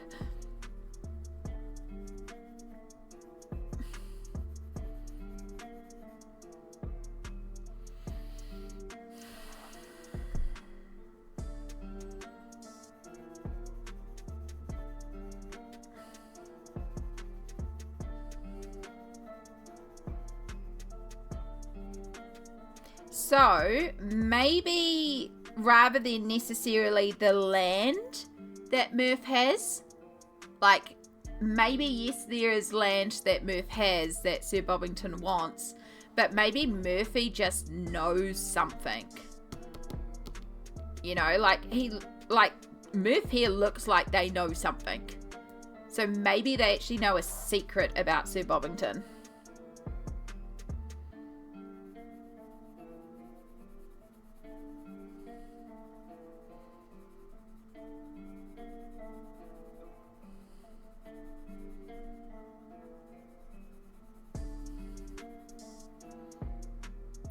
So, maybe rather than necessarily the land that Murph has, like, maybe yes, there is land that Murph has that Sir Bobbington wants, but maybe Murphy just knows something. You know, like, Murph here looks like they know something. So maybe they actually know a secret about Sir Bobbington.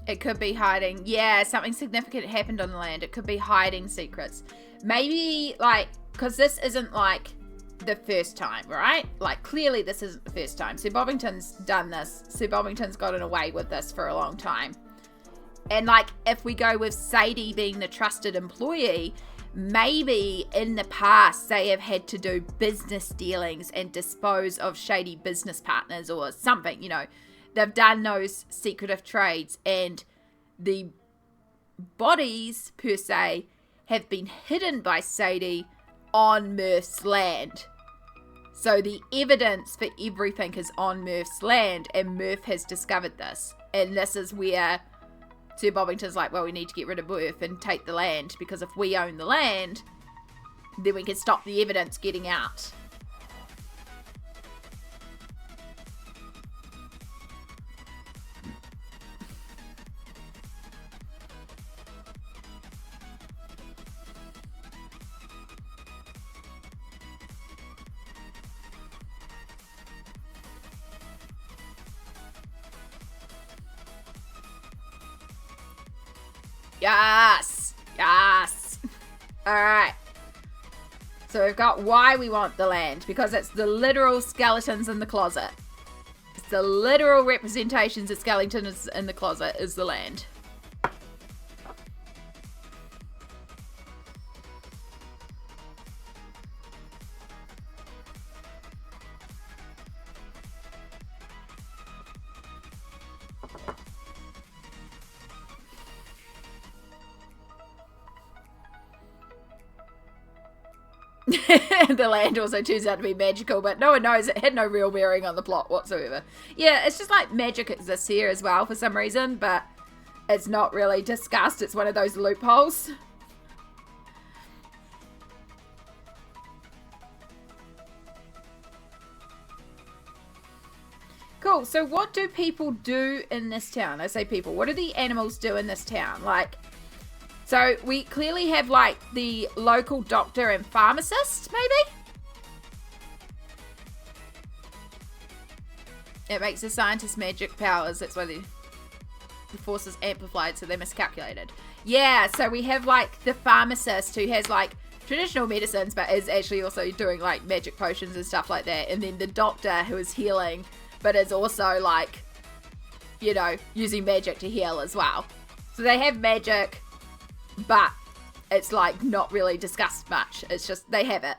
It could be hiding. Yeah, something significant happened on the land. It could be hiding secrets. Maybe, like, because this isn't, like, the first time, right? Like, clearly this isn't the first time. Sir Bobbington's done this. Sir Bobbington's gotten away with this for a long time. And, like, if we go with Sadie being the trusted employee, maybe in the past they have had to do business dealings and dispose of shady business partners or something, you know. They've done those secretive trades, and the bodies, per se, have been hidden by Sadie on Murph's land. So the evidence for everything is on Murph's land, and Murph has discovered this. And this is where Sir Bobbington's like, well, we need to get rid of Murph and take the land, because if we own the land, then we can stop the evidence getting out. Yes! Yes! Alright. So we've got why we want the land. Because it's the literal skeletons in the closet. It's the literal representations of skeletons in the closet is the land. The land also turns out to be magical, but no one knows. It had no real bearing on the plot whatsoever. Yeah, it's just like magic exists here as well for some reason, but it's not really discussed. It's one of those loopholes. Cool, so what do people do in this town? I say people, what do the animals do in this town? Like, So we clearly have like the local doctor and pharmacist, maybe? It makes the scientist magic powers. That's why the force is amplified, so they miscalculated. Yeah, so we have like the pharmacist who has like traditional medicines, but is actually also doing like magic potions and stuff like that. And then the doctor who is healing, but is also like, you know, using magic to heal as well. So they have magic, but it's like not really discussed much. It's just they have it.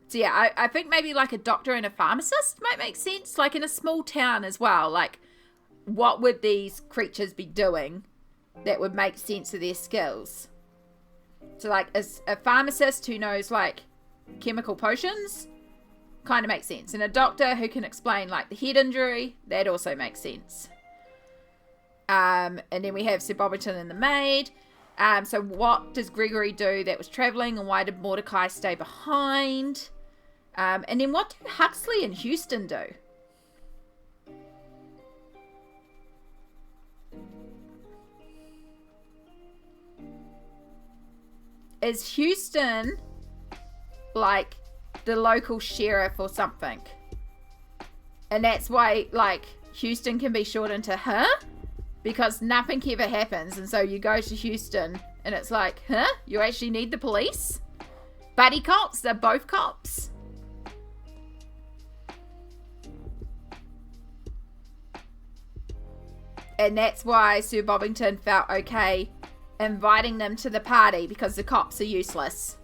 So yeah, I think maybe like a doctor and a pharmacist might make sense. Like in a small town as well. Like what would these creatures be doing that would make sense of their skills? So like a pharmacist who knows like chemical potions kind of makes sense. And a doctor who can explain like the head injury, that also makes sense. And then we have Sir Bobbington and the maid. So what does Gregory do that was traveling, and why did Mordecai stay behind? And then what do Huxley and Houston do? Is Houston like the local sheriff or something? And that's why like Houston can be shortened to huh? Because nothing ever happens, and so you go to Houston and it's like, huh? You actually need the police? Buddy cops? They're both cops. And that's why Sir Bobbington felt okay inviting them to the party, because the cops are useless.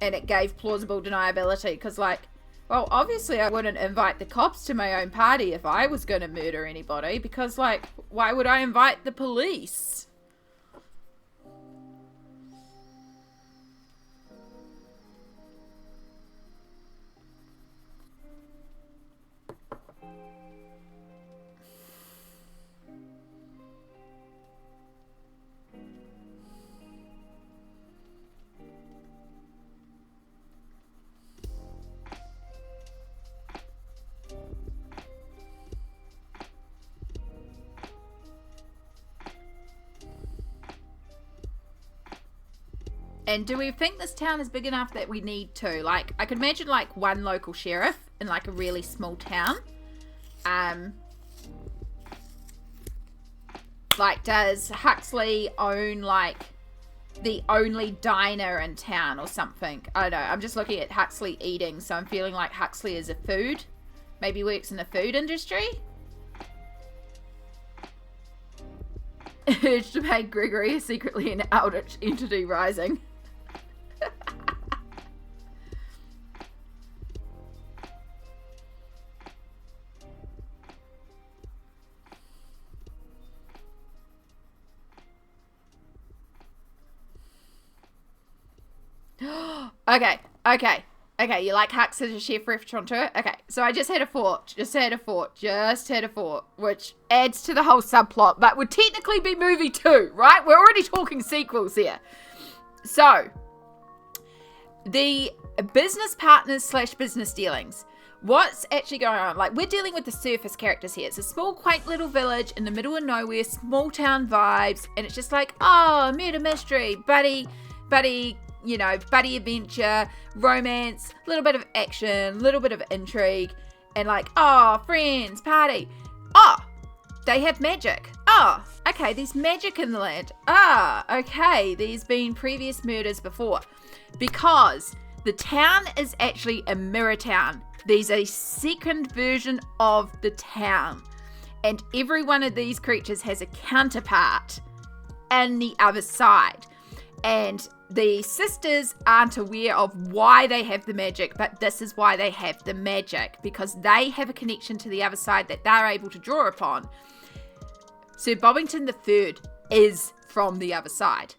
And it gave plausible deniability, because like, well, obviously I wouldn't invite the cops to my own party if I was going to murder anybody, because like, why would I invite the police? And do we think this town is big enough that we need to? Like, I could imagine, like, one local sheriff in, like, a really small town. Like, does Huxley own, like, the only diner in town or something? I don't know. I'm just looking at Huxley eating, so I'm feeling like Huxley is a food. Maybe works in the food industry. Urge to make Gregory secretly an eldritch entity rising. Okay, you like Hux as a chef restaurateur? Okay, so I just had a thought, which adds to the whole subplot, but would technically be movie 2, right? We're already talking sequels here. So, the business partners / business dealings. What's actually going on? Like, we're dealing with the surface characters here. It's a small, quaint little village in the middle of nowhere, small town vibes, and it's just like, oh, murder mystery, buddy, you know, buddy adventure, romance, a little bit of action, a little bit of intrigue, and like, oh, friends, party. Oh, they have magic. Oh, okay, there's magic in the land. Ah, okay, there's been previous murders before. Because the town is actually a mirror town. There's a second version of the town. And every one of these creatures has a counterpart in the other side. And the sisters aren't aware of why they have the magic, but this is why they have the magic, because they have a connection to the other side that they're able to draw upon. Sir Bobbington III is from the other side,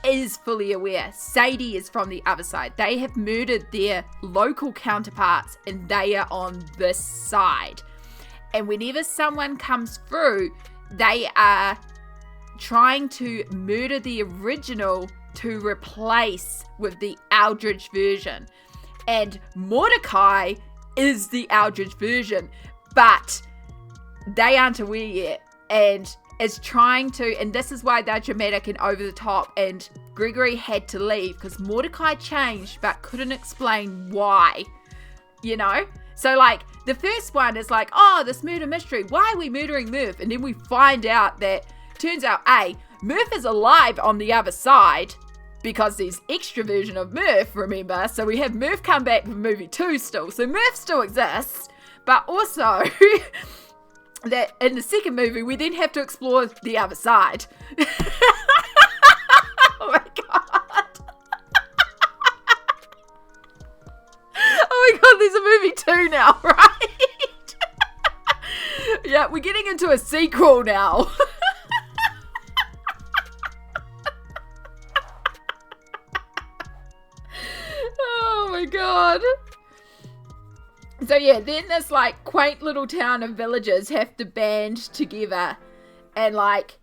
is fully aware. Sadie is from the other side. They have murdered their local counterparts and they are on this side. And whenever someone comes through, they are trying to murder the original to replace with the Eldritch version. And Mordecai is the Eldritch version, but they aren't aware yet, and is trying to, and this is why they're dramatic and over the top, and Gregory had to leave because Mordecai changed but couldn't explain why, you know? So like the first one is like, oh, this murder mystery, why are we murdering Murph? And then we find out that turns out Murph is alive on the other side because there's extra version of Murph, remember? So we have Murph come back for movie 2 still, so Murph still exists, but also that in the second movie we then have to explore the other side. Oh my god. Oh my god, there's a movie 2 now, right? Yeah, we're getting into a sequel now. Oh my god. So yeah, then this like quaint little town of villagers have to band together and like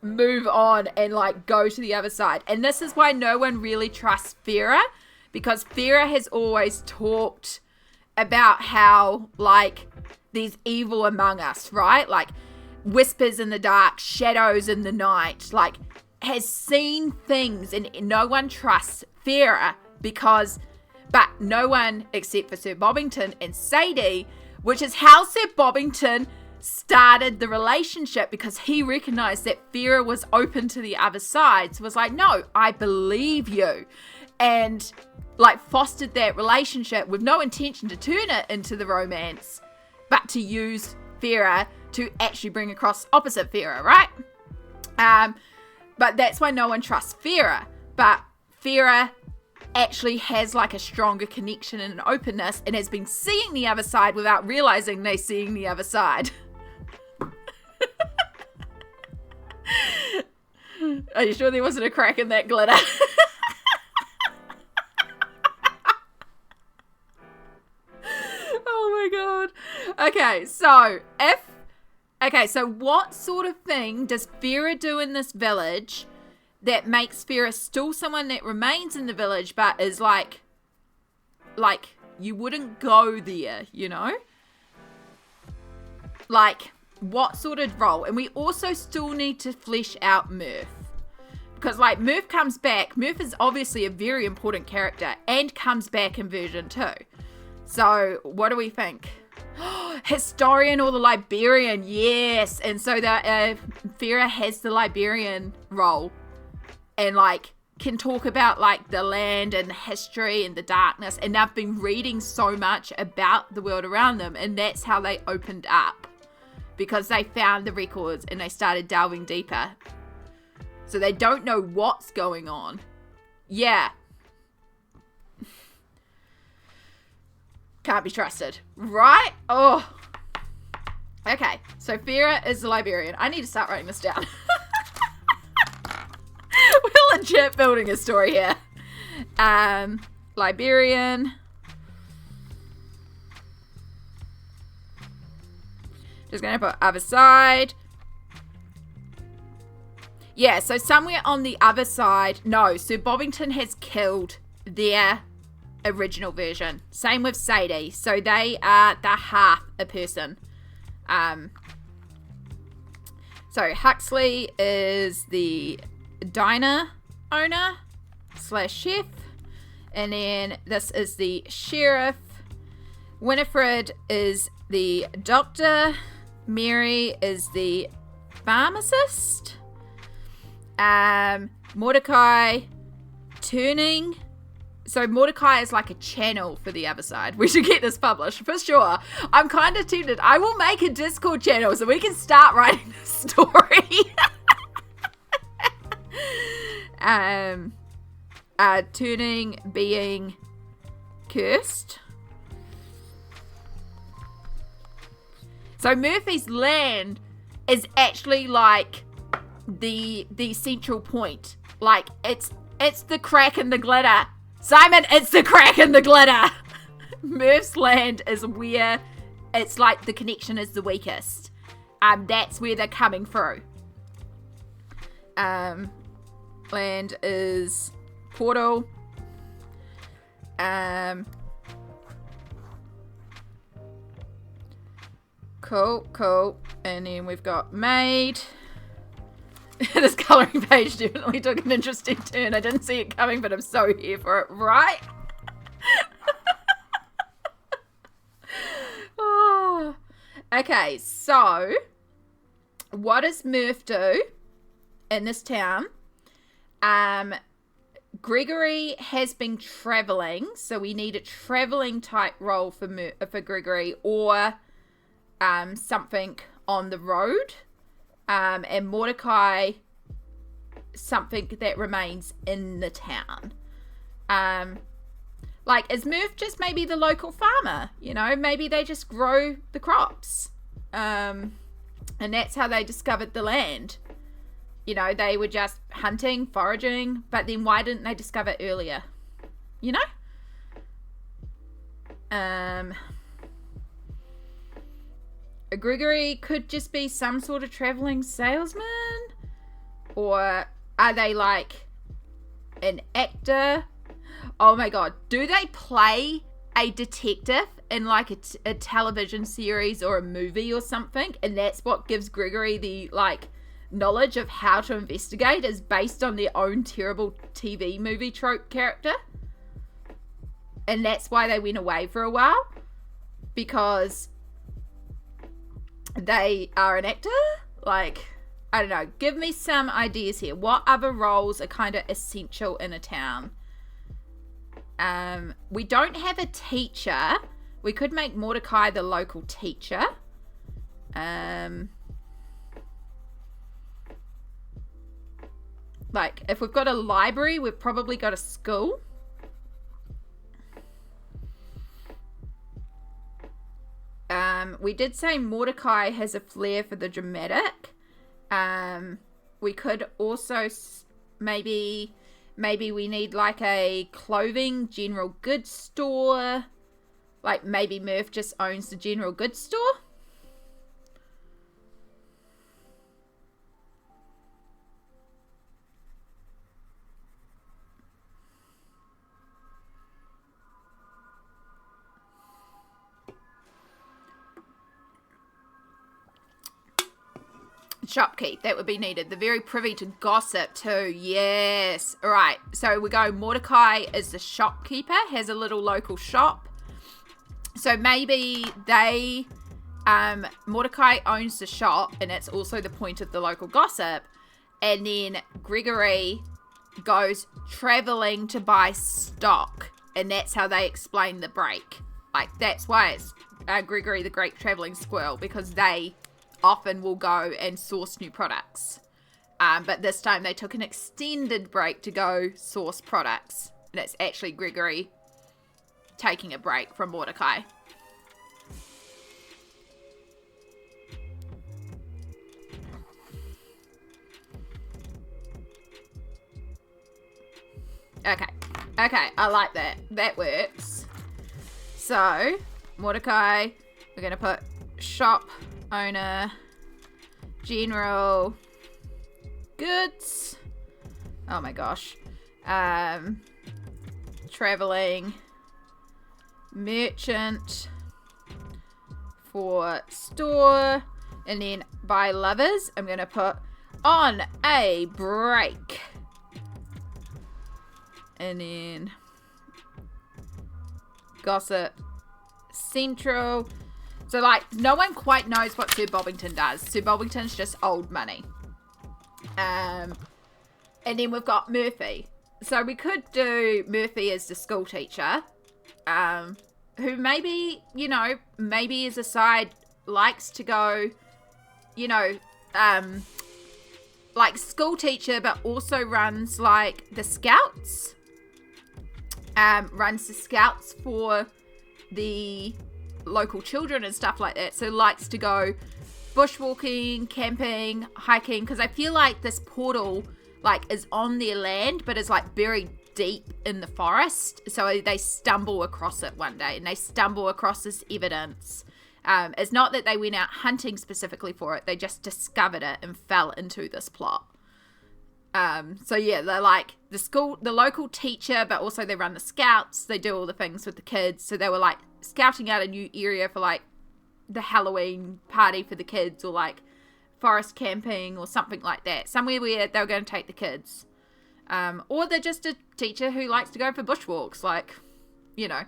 move on and like go to the other side. And this is why no one really trusts Farah, because Farah has always talked about how like there's evil among us, right? Like whispers in the dark, shadows in the night, like has seen things, and no one trusts Farah because, but no one except for Sir Bobbington and Sadie, which is how Sir Bobbington started the relationship, because he recognized that Farah was open to the other side. So was like, no, I believe you. And like fostered that relationship with no intention to turn it into the romance, but to use Farah to actually bring across opposite Farah, right? But that's why no one trusts Farah. But Farah actually has like a stronger connection and an openness and has been seeing the other side without realizing they're seeing the other side. Are you sure there wasn't a crack in that glitter? Oh my god. Okay, so what sort of thing does Farah do in this village that makes Farah still someone that remains in the village but is like you wouldn't go there, you know? Like, what sort of role? And we also still need to flesh out Murph. Because, like, Murph comes back. Murph is obviously a very important character and comes back in version 2. So, what do we think? Historian or the librarian, yes. And so Farah has the librarian role and, like, can talk about, like, the land and the history and the darkness. And they've been reading so much about the world around them. And that's how they opened up. Because they found the records and they started delving deeper. So they don't know what's going on. Yeah. Can't be trusted. Right? Oh. Okay. So Farah is the librarian. I need to start writing this down. We're legit building a story here. Librarian. Just going to put other side. Yeah, so somewhere on the other side. No, Sir Bobbington has killed their original version. Same with Sadie. So they are the half a person. So Huxley is the diner owner / chef. And then this is the sheriff. Winifred is the doctor. Mary is the pharmacist. Mordecai turning. So Mordecai is like a channel for the other side. We should get this published for sure. I'm kind of tempted. I will make a Discord channel so we can start writing this story. Turning being cursed. So Murphy's land is actually like the central point. Like it's the crack in the glitter. Simon, it's the crack in the glitter. Murph's land is where it's like the connection is the weakest. That's where they're coming through. Land is portal. Cool. And then we've got made. This colouring page definitely took an interesting turn. I didn't see it coming, but I'm so here for it, right? Oh. Okay, so what does Murph do in this town? Gregory has been traveling, so we need a traveling type role for Gregory, or something on the road. And Mordecai, something that remains in the town. Like, is Murph just maybe the local farmer? You know, maybe they just grow the crops. And that's how they discovered the land. You know, they were just hunting, foraging, but then why didn't they discover it earlier? You know? Gregory could just be some sort of traveling salesman, or are they like an actor? Oh my god, do they play a detective in like a television series or a movie or something, and that's what gives Gregory the like knowledge of how to investigate, is based on their own terrible TV movie trope character? And that's why they went away for a while, because they are an actor? Like, I don't know. Give me some ideas here. What other roles are kind of essential in a town? We don't have a teacher. We could make Mordecai the local teacher. Like, if we've got a library, we've probably got a school. We did say Mordecai has a flair for the dramatic. We could also maybe we need like a clothing general goods store. Like maybe Murph just owns the general goods store. Shopkeep, that would be needed. They're very privy to gossip too. Yes. All right. So we go Mordecai is the shopkeeper, has a little local shop. So maybe they, Mordecai owns the shop, and it's also the point of the local gossip. And then Gregory goes traveling to buy stock, and that's how they explain the break. Like, that's why it's Gregory the Great Traveling Squirrel, because they often will go and source new products. But this time they took an extended break to go source products. And it's actually Gregory taking a break from Mordecai. Okay, I like that. That works. So, Mordecai, we're going to put shop owner, general goods. Oh my gosh. Traveling merchant for store. And then by lovers, I'm going to put on a break. And then gossip central. So, like, no one quite knows what Sir Bobbington does. Sir Bobbington's just old money. And then we've got Murphy. So we could do Murphy as the school teacher. Who maybe, you know, maybe as a side likes to go, you know, like school teacher, but also runs like the scouts. Runs the scouts for the local children and stuff like that. So likes to go bushwalking, camping, hiking, because I feel like this portal like is on their land, but is like buried deep in the forest. So they stumble across it one day, and they stumble across this evidence. It's not that they went out hunting specifically for it. They just discovered it and fell into this plot. So yeah, they're like the local teacher, but also they run the scouts. They do all the things with the kids. So they were like scouting out a new area for like the Halloween party for the kids, or like forest camping or something like that. Somewhere where they're going to take the kids. Or they're just a teacher who likes to go for bushwalks. Like, you know,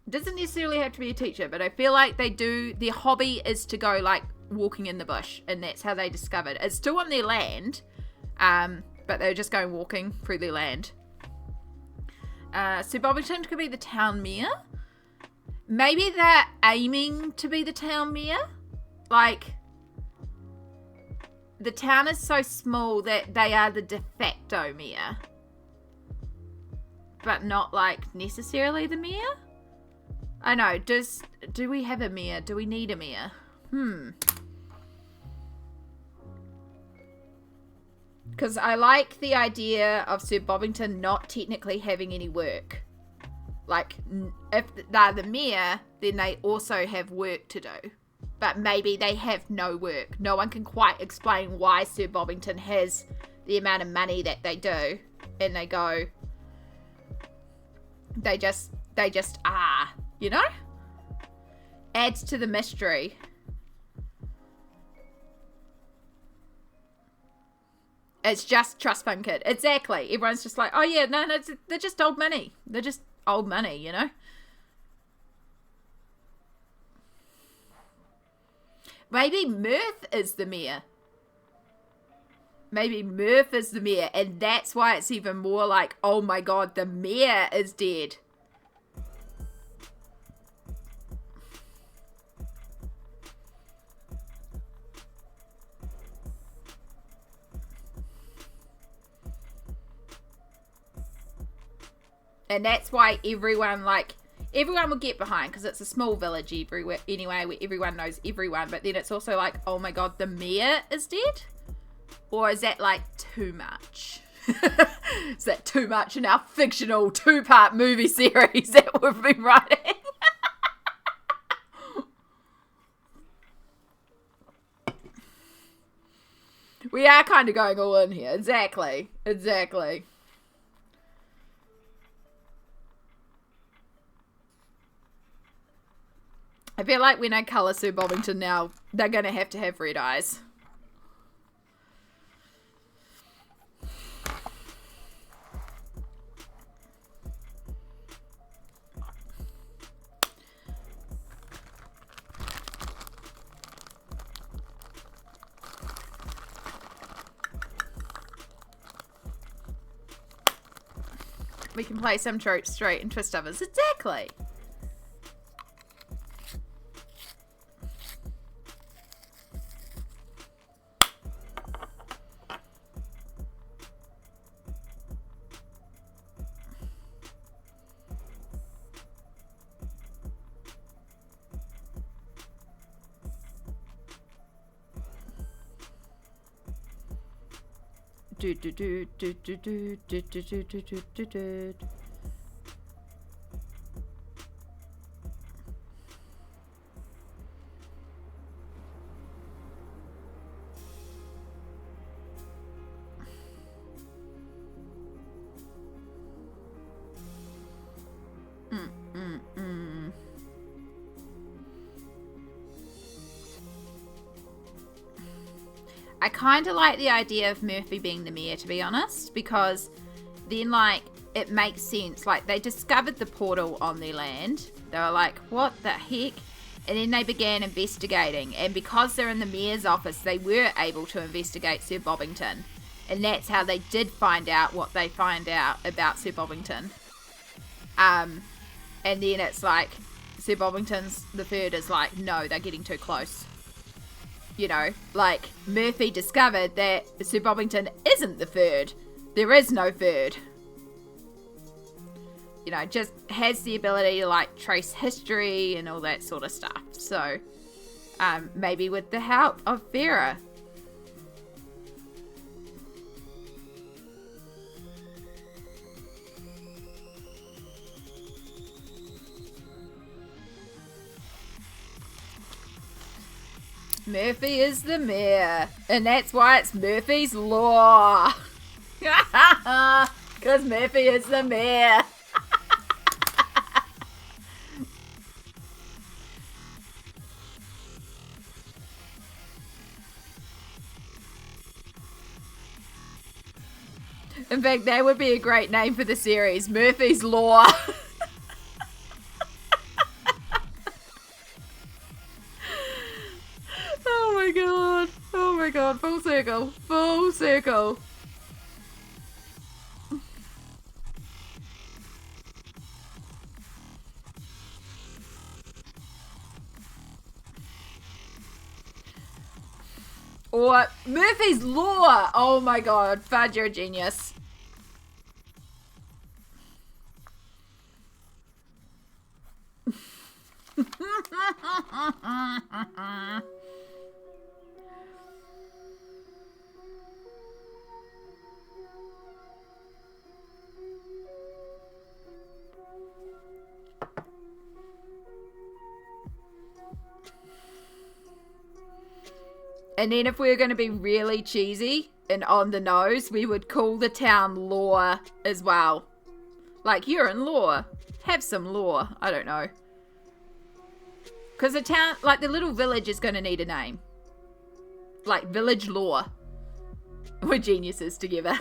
doesn't necessarily have to be a teacher, but I feel like they do, their hobby is to go like walking in the bush, and that's how they discovered. It's still on their land, but they're just going walking through their land. Sir Bobbington could be the town mayor. Maybe they're aiming to be the town mayor. Like, the town is so small that they are the de facto mayor, but not like necessarily the mayor. I know. Do we have a mayor? Do we need a mayor? Because I like the idea of Sir Bobbington not technically having any work. Like, if they're the mayor, then they also have work to do. But maybe they have no work. No one can quite explain why Sir Bobbington has the amount of money that they do. And they go, they just are, you know? Adds to the mystery. It's just trust fund kid. Exactly. Everyone's just like, oh yeah, no, they're just old money. They're just old money, you know? Maybe Murph is the mayor. Maybe Murph is the mayor, and that's why it's even more like, oh my god, the mayor is dead. And that's why everyone would get behind, because it's a small village everywhere anyway, where everyone knows everyone. But then it's also like, oh my god, the mayor is dead? Or is that like too much? Is that too much in our fictional 2-part movie series that we've been writing? We are kind of going all in here. Exactly. I feel like when I colour Sir Bobbington now, they're going to have red eyes. We can play some tropes straight and twist others. Exactly. I kind of like the idea of Murphy being the mayor, to be honest, because then, like, it makes sense. Like, they discovered the portal on their land. They were like, what the heck? And then they began investigating. And because they're in the mayor's office, they were able to investigate Sir Bobbington. And that's how they did find out what they find out about Sir Bobbington. And then it's like, Sir Bobbington's the third is like, no, they're getting too close. You know, like, Murphy discovered that Sir Bobbington isn't the third. There is no third. You know, just has the ability to, like, trace history and all that sort of stuff. So, maybe with the help of Vera. Murphy is the mayor, and that's why it's Murphy's Law. Because Murphy is the mayor. In fact, that would be a great name for the series, Murphy's Law. Oh my god. Oh my god. Full circle. Full circle. Or Murphy's Law. Oh my god. Fudge, you're a genius. And then if we were going to be really cheesy and on the nose, we would call the town Law as well. Like, you're in Law. Have some Law. I don't know. Because the town, like the little village is going to need a name. Like Village Law. We're geniuses together.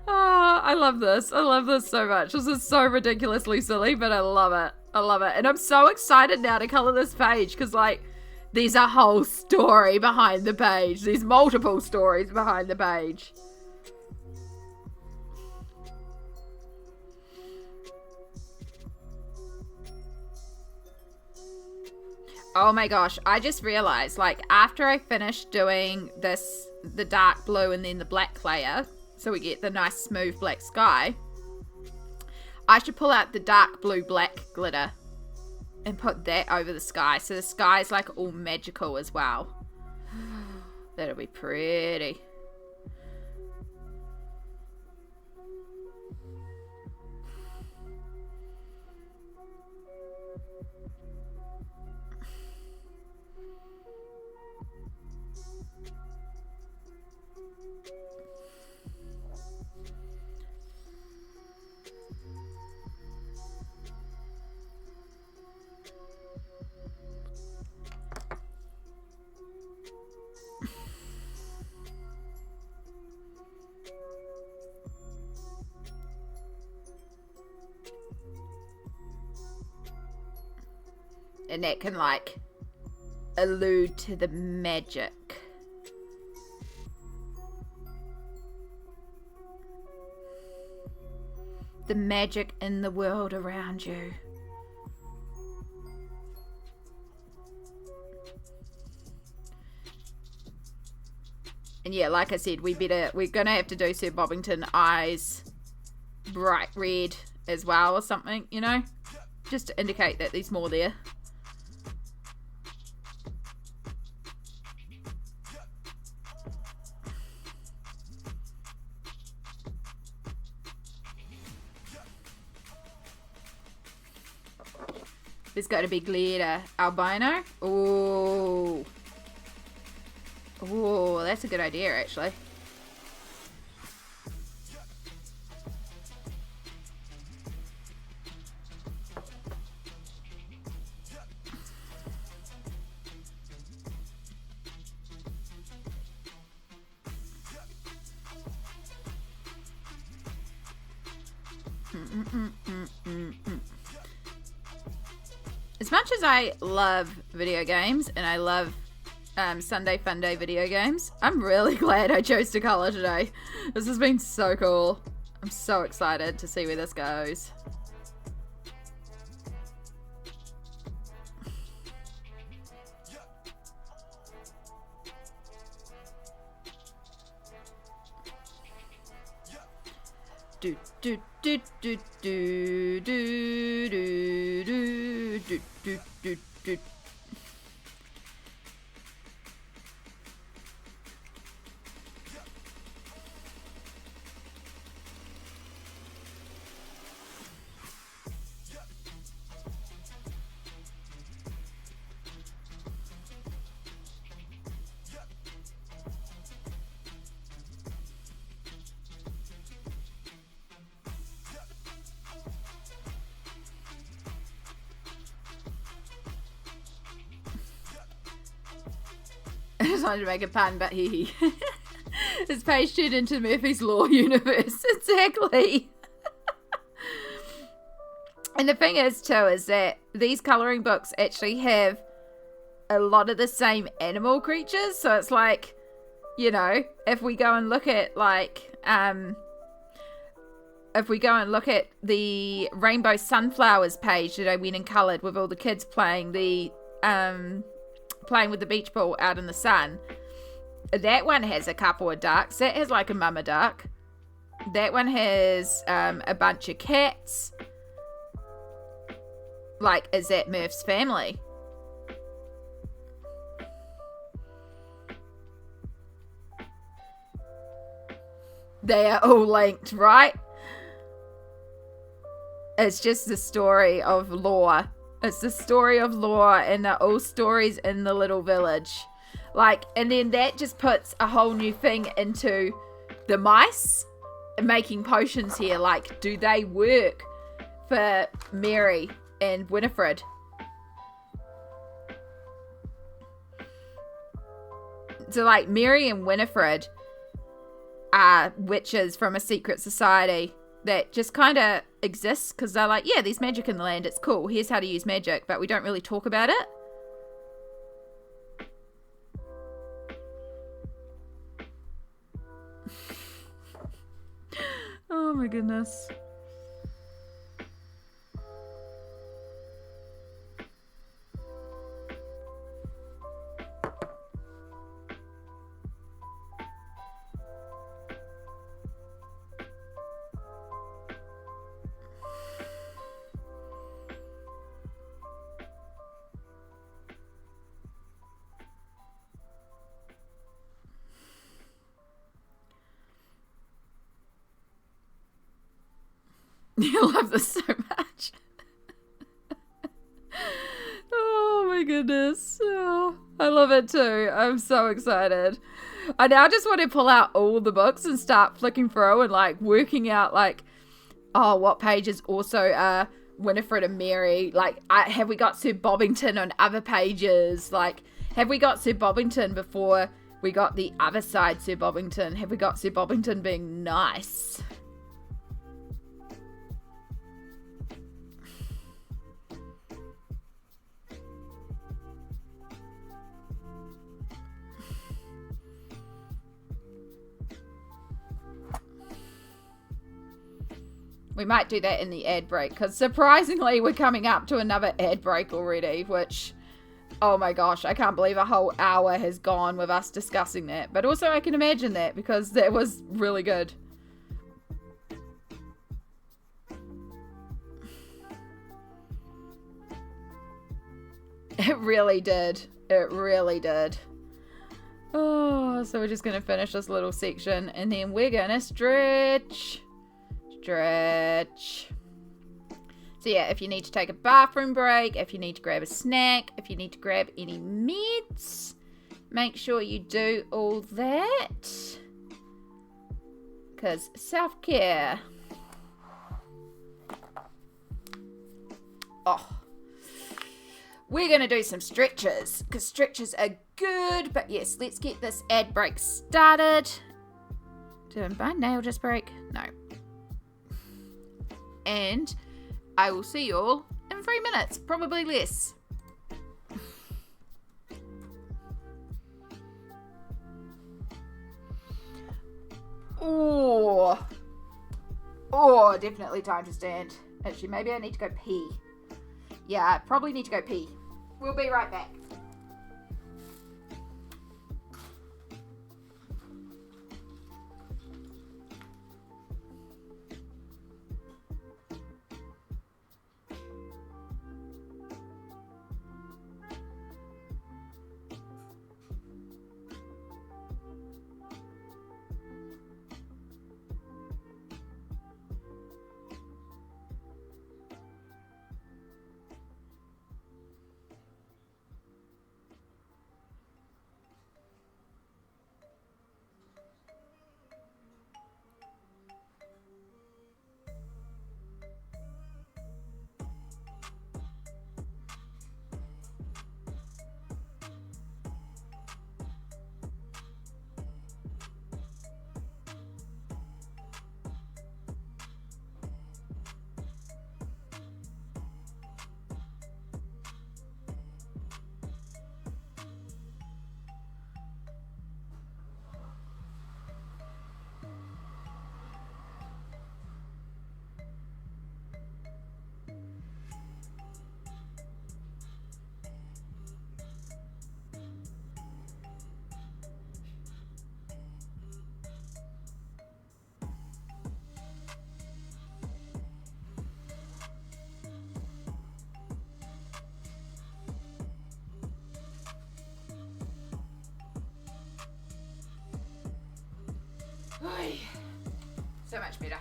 Oh, I love this. I love this so much. This is so ridiculously silly, but I love it. I love it. And I'm so excited now to color this page because, like, there's a whole story behind the page. There's multiple stories behind the page. Oh my gosh, I just realized, like, after I finished doing this, the dark blue and then the black layer, so we get the nice smooth black sky, I should pull out the dark blue black glitter and put that over the sky, so the sky is like all magical as well. That'll be pretty. And that can, like, allude to the magic. The magic in the world around you. And yeah, like I said, we're gonna have to do Sir Bobbington eyes bright red as well or something, you know? Just to indicate that there's more there. There's got to be glitter. Albino? Ooh. Ooh, that's a good idea, actually. As much as I love video games and I love Sunday Fun Day video games, I'm really glad I chose to color today. This has been so cool. I'm so excited to see where this goes. Do do do do do do do do do do do do. I just wanted to make a pun, but hee hee. His page turned into Murphy's Law universe. Exactly. And the thing is, too, is that these colouring books actually have a lot of the same animal creatures. So it's like, you know, if we go and look at, like, if we go and look at the Rainbow Sunflowers page that I went and coloured with all the kids playing the, playing with the beach ball out in the sun, that one has a couple of ducks. That has, like, a mama duck. That one has a bunch of cats. Like, is that Murph's family? They are all linked, right? It's just the story of lore. It's the story of lore, and they're all stories in the little village. Like, and then that just puts a whole new thing into the mice making potions here. Like, do they work for Mary and Winifred? So, like, Mary and Winifred are witches from a secret society that just kind of exists because they're like, yeah, there's magic in the land, it's cool, here's how to use magic, but we don't really talk about it. Oh my goodness. You love this so much. Oh my goodness. Oh, I love it too. I'm so excited. I now just want to pull out all the books and start flicking through and like working out like, oh, what pages also Winifred and Mary. Like, have we got Sir Bobbington on other pages? Like, have we got Sir Bobbington before we got the other side Sir Bobbington? Have we got Sir Bobbington being nice? We might do that in the ad break, because surprisingly we're coming up to another ad break already, which, oh my gosh, I can't believe a whole hour has gone with us discussing that. But also I can imagine that, because that was really good. It really did. It really did. Oh, so we're just going to finish this little section, and then we're going to stretch. Stretch. So yeah, if you need to take a bathroom break, if you need to grab a snack, if you need to grab any meds, make sure you do all that. Because self-care. Oh. We're going to do some stretches, because stretches are good. But yes, let's get this ad break started. Did my nail just break? No. And I will see you all in 3 minutes, probably less. Oh, definitely time to stand. Actually, maybe I need to go pee. Yeah, I probably need to go pee. We'll be right back. So much better.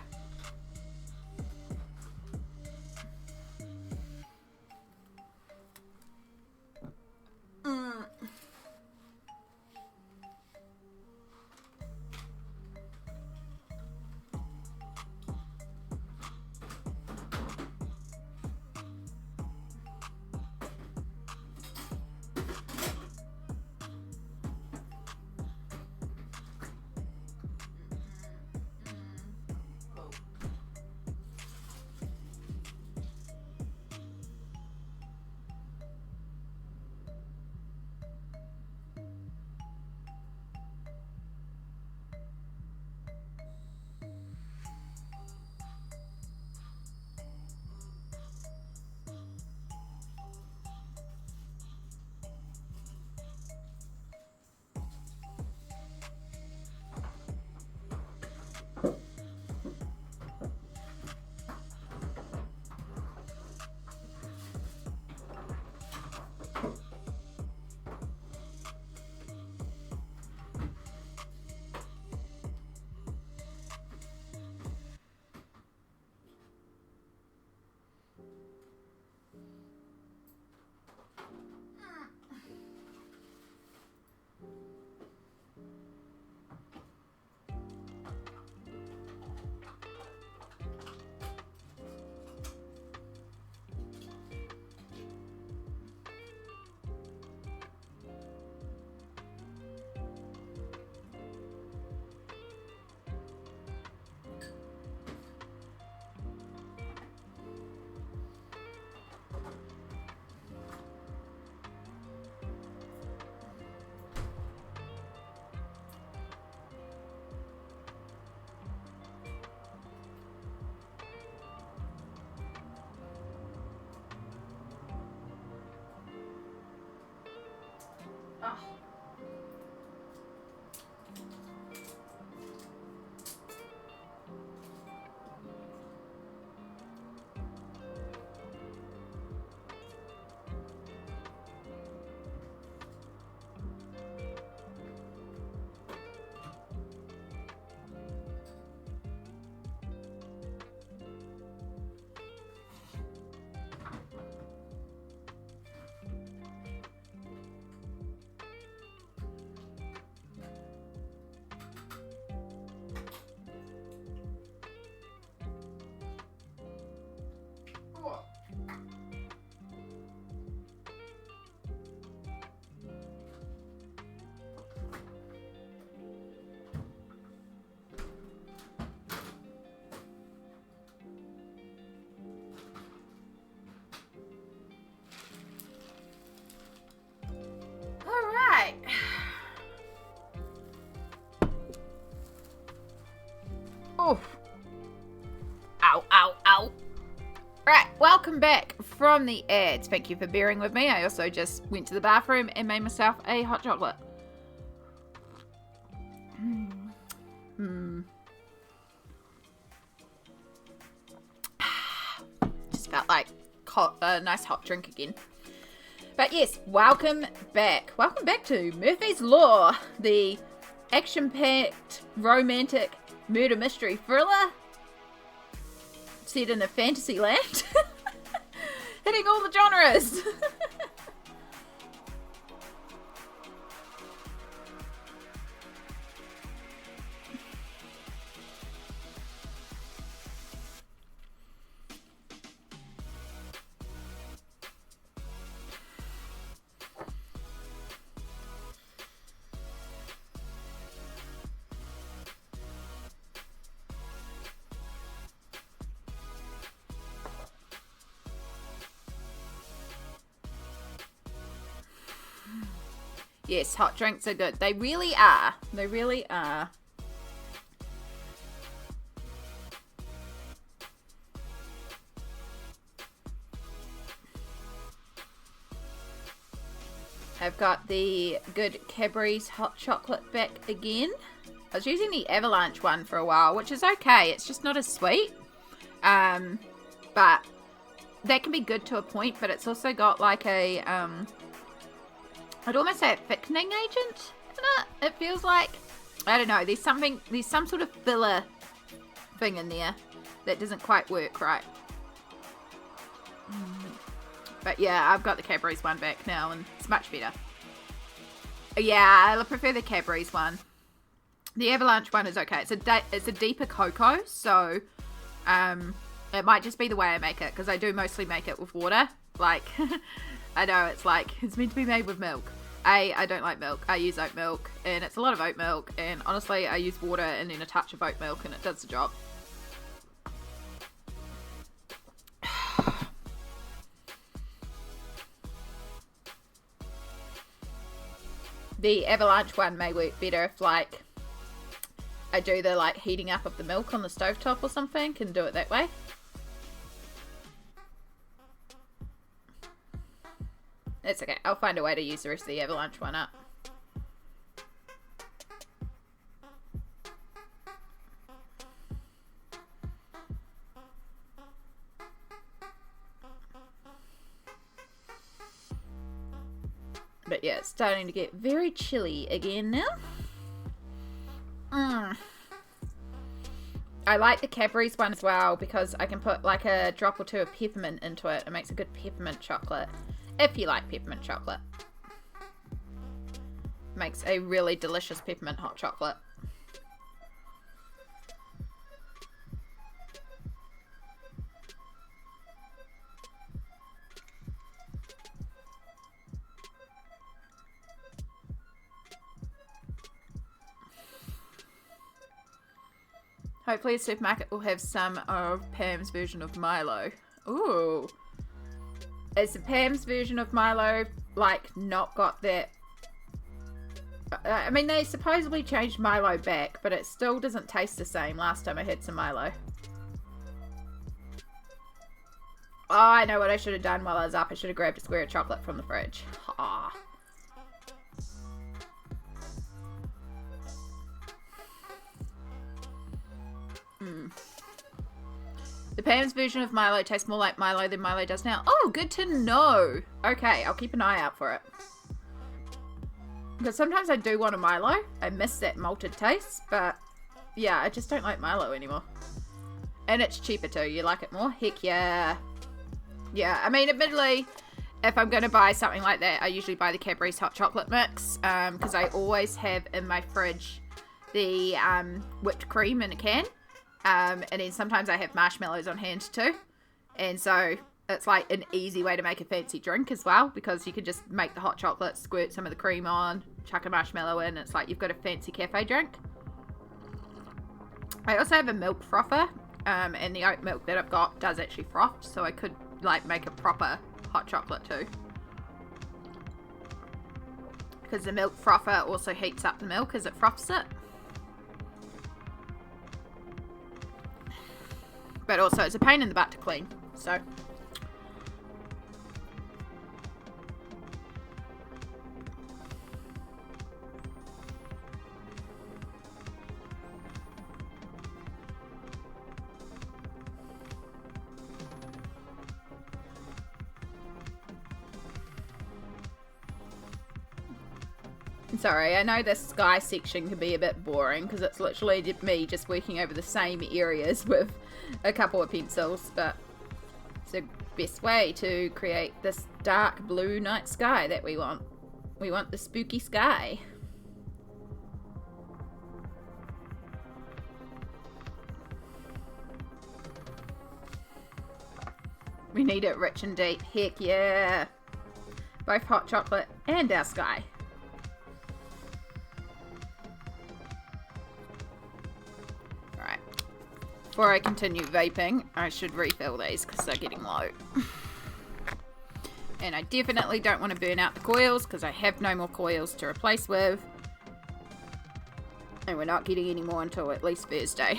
Oh. Ow, ow, ow. Right, welcome back from the ads. Thank you for bearing with me. I also just went to the bathroom and made myself a hot chocolate. Just felt like a nice hot drink again. But yes, welcome back. Welcome back to Murphy's Law, the action-packed, romantic murder mystery thriller set in a fantasy land. Hitting all the genres. Yes, hot drinks are good. They really are. They really are. I've got the good Cadbury's hot chocolate back again. I was using the Avalanche one for a while, which is okay. It's just not as sweet. But that can be good to a point, but it's also got like a, I'd almost say a thickening agent in it. It feels like, I don't know. There's some sort of filler thing in there that doesn't quite work right. But yeah, I've got the Cadbury's one back now, and it's much better. Yeah, I prefer the Cadbury's one. The Avalanche one is okay. It's a deeper cocoa, so it might just be the way I make it, because I do mostly make it with water. Like, I know it's meant to be made with milk. I don't like milk. I use oat milk, and it's a lot of oat milk, and honestly, I use water and then a touch of oat milk, and it does the job. The Avalanche one may work better if, like, I do the, like, heating up of the milk on the stovetop or something, and do it that way. It's okay. I'll find a way to use the rest of the Avalanche one up. But yeah, it's starting to get very chilly again now. I like the Cadbury's one as well because I can put like a drop or two of peppermint into it. It makes a good peppermint chocolate. If you like peppermint chocolate. Makes a really delicious peppermint hot chocolate. Hopefully a supermarket will have some of Pam's version of Milo. Ooh. Is the Pam's version of Milo, like, not got that... I mean, they supposedly changed Milo back, but it still doesn't taste the same last time I had some Milo. Oh, I know what I should have done while I was up. I should have grabbed a square of chocolate from the fridge. Ah. The Pam's version of Milo tastes more like Milo than Milo does now. Oh, good to know. Okay, I'll keep an eye out for it. Because sometimes I do want a Milo. I miss that malted taste, but yeah, I just don't like Milo anymore. And it's cheaper too. You like it more? Heck yeah. Yeah, I mean, admittedly, if I'm going to buy something like that, I usually buy the Cadbury's hot chocolate mix. Because I always have in my fridge the whipped cream in a can. And then sometimes I have marshmallows on hand too. And so it's like an easy way to make a fancy drink as well. Because you can just make the hot chocolate, squirt some of the cream on, chuck a marshmallow in. It's like you've got a fancy cafe drink. I also have a milk frother. And the oat milk that I've got does actually froth. So I could like make a proper hot chocolate too. Because the milk frother also heats up the milk as it froths it. But also it's a pain in the butt to clean, so. Sorry, I know this sky section can be a bit boring because it's literally me just working over the same areas with a couple of pencils, but it's the best way to create this dark blue night sky that we want. We want the spooky sky. We need it rich and deep. Heck yeah. Both hot chocolate and our sky. Before I continue vaping, I should refill these because they're getting low. And I definitely don't want to burn out the coils because I have no more coils to replace with. And we're not getting any more until at least Thursday.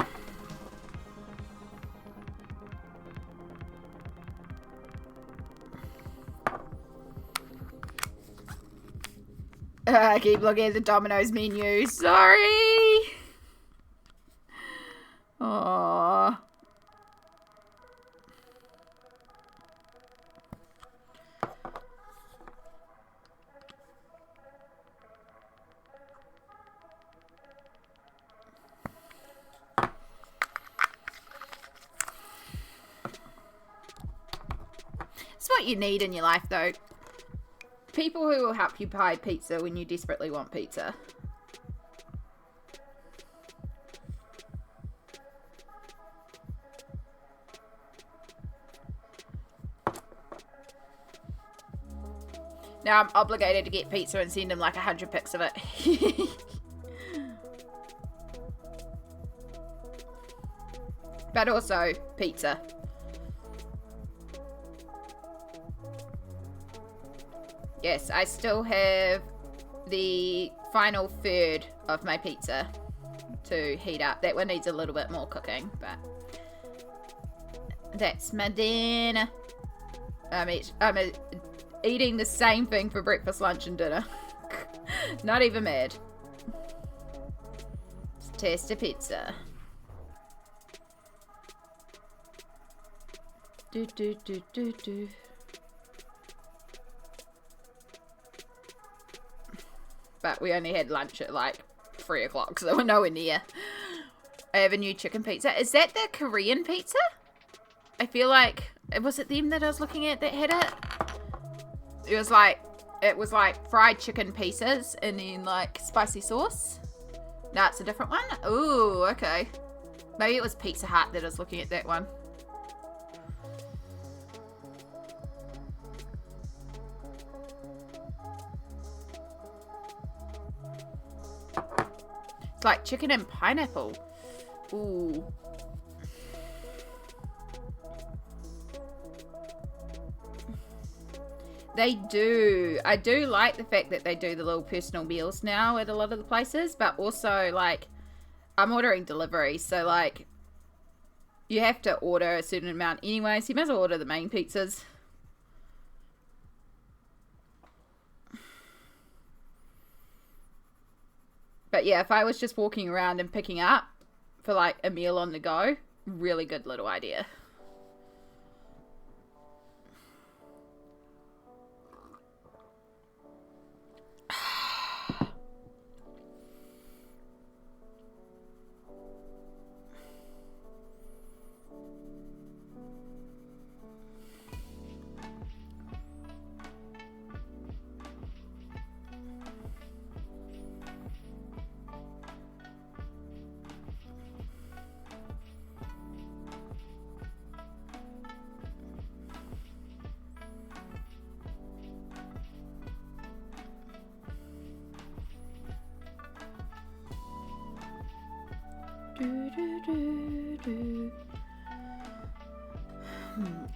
I keep looking at the Domino's menu. Sorry! Aww. what you need in your life, though. People who will help you buy pizza when you desperately want pizza. Now I'm obligated to get pizza and send them like 100 pics of it. But also pizza. Yes, I still have the final third of my pizza to heat up. That one needs a little bit more cooking, but that's my dinner. I'm eating the same thing for breakfast, lunch, and dinner. Not even mad. Let's taste a pizza. Do do do do do. But we only had lunch at like 3 o'clock, so we're nowhere near. I have a new chicken pizza. Is that the Korean pizza? I feel like, was it them that I was looking at that had it? It was like fried chicken pieces and then like spicy sauce. No, it's a different one. Ooh, okay. Maybe it was Pizza Hut that I was looking at that one. It's like chicken and pineapple. Ooh. They do. I do like the fact that they do the little personal meals now at a lot of the places, but also like I'm ordering delivery, so like you have to order a certain amount anyway, so you might as well order the main pizzas. But yeah, if I was just walking around and picking up for like a meal on the go, really good little idea.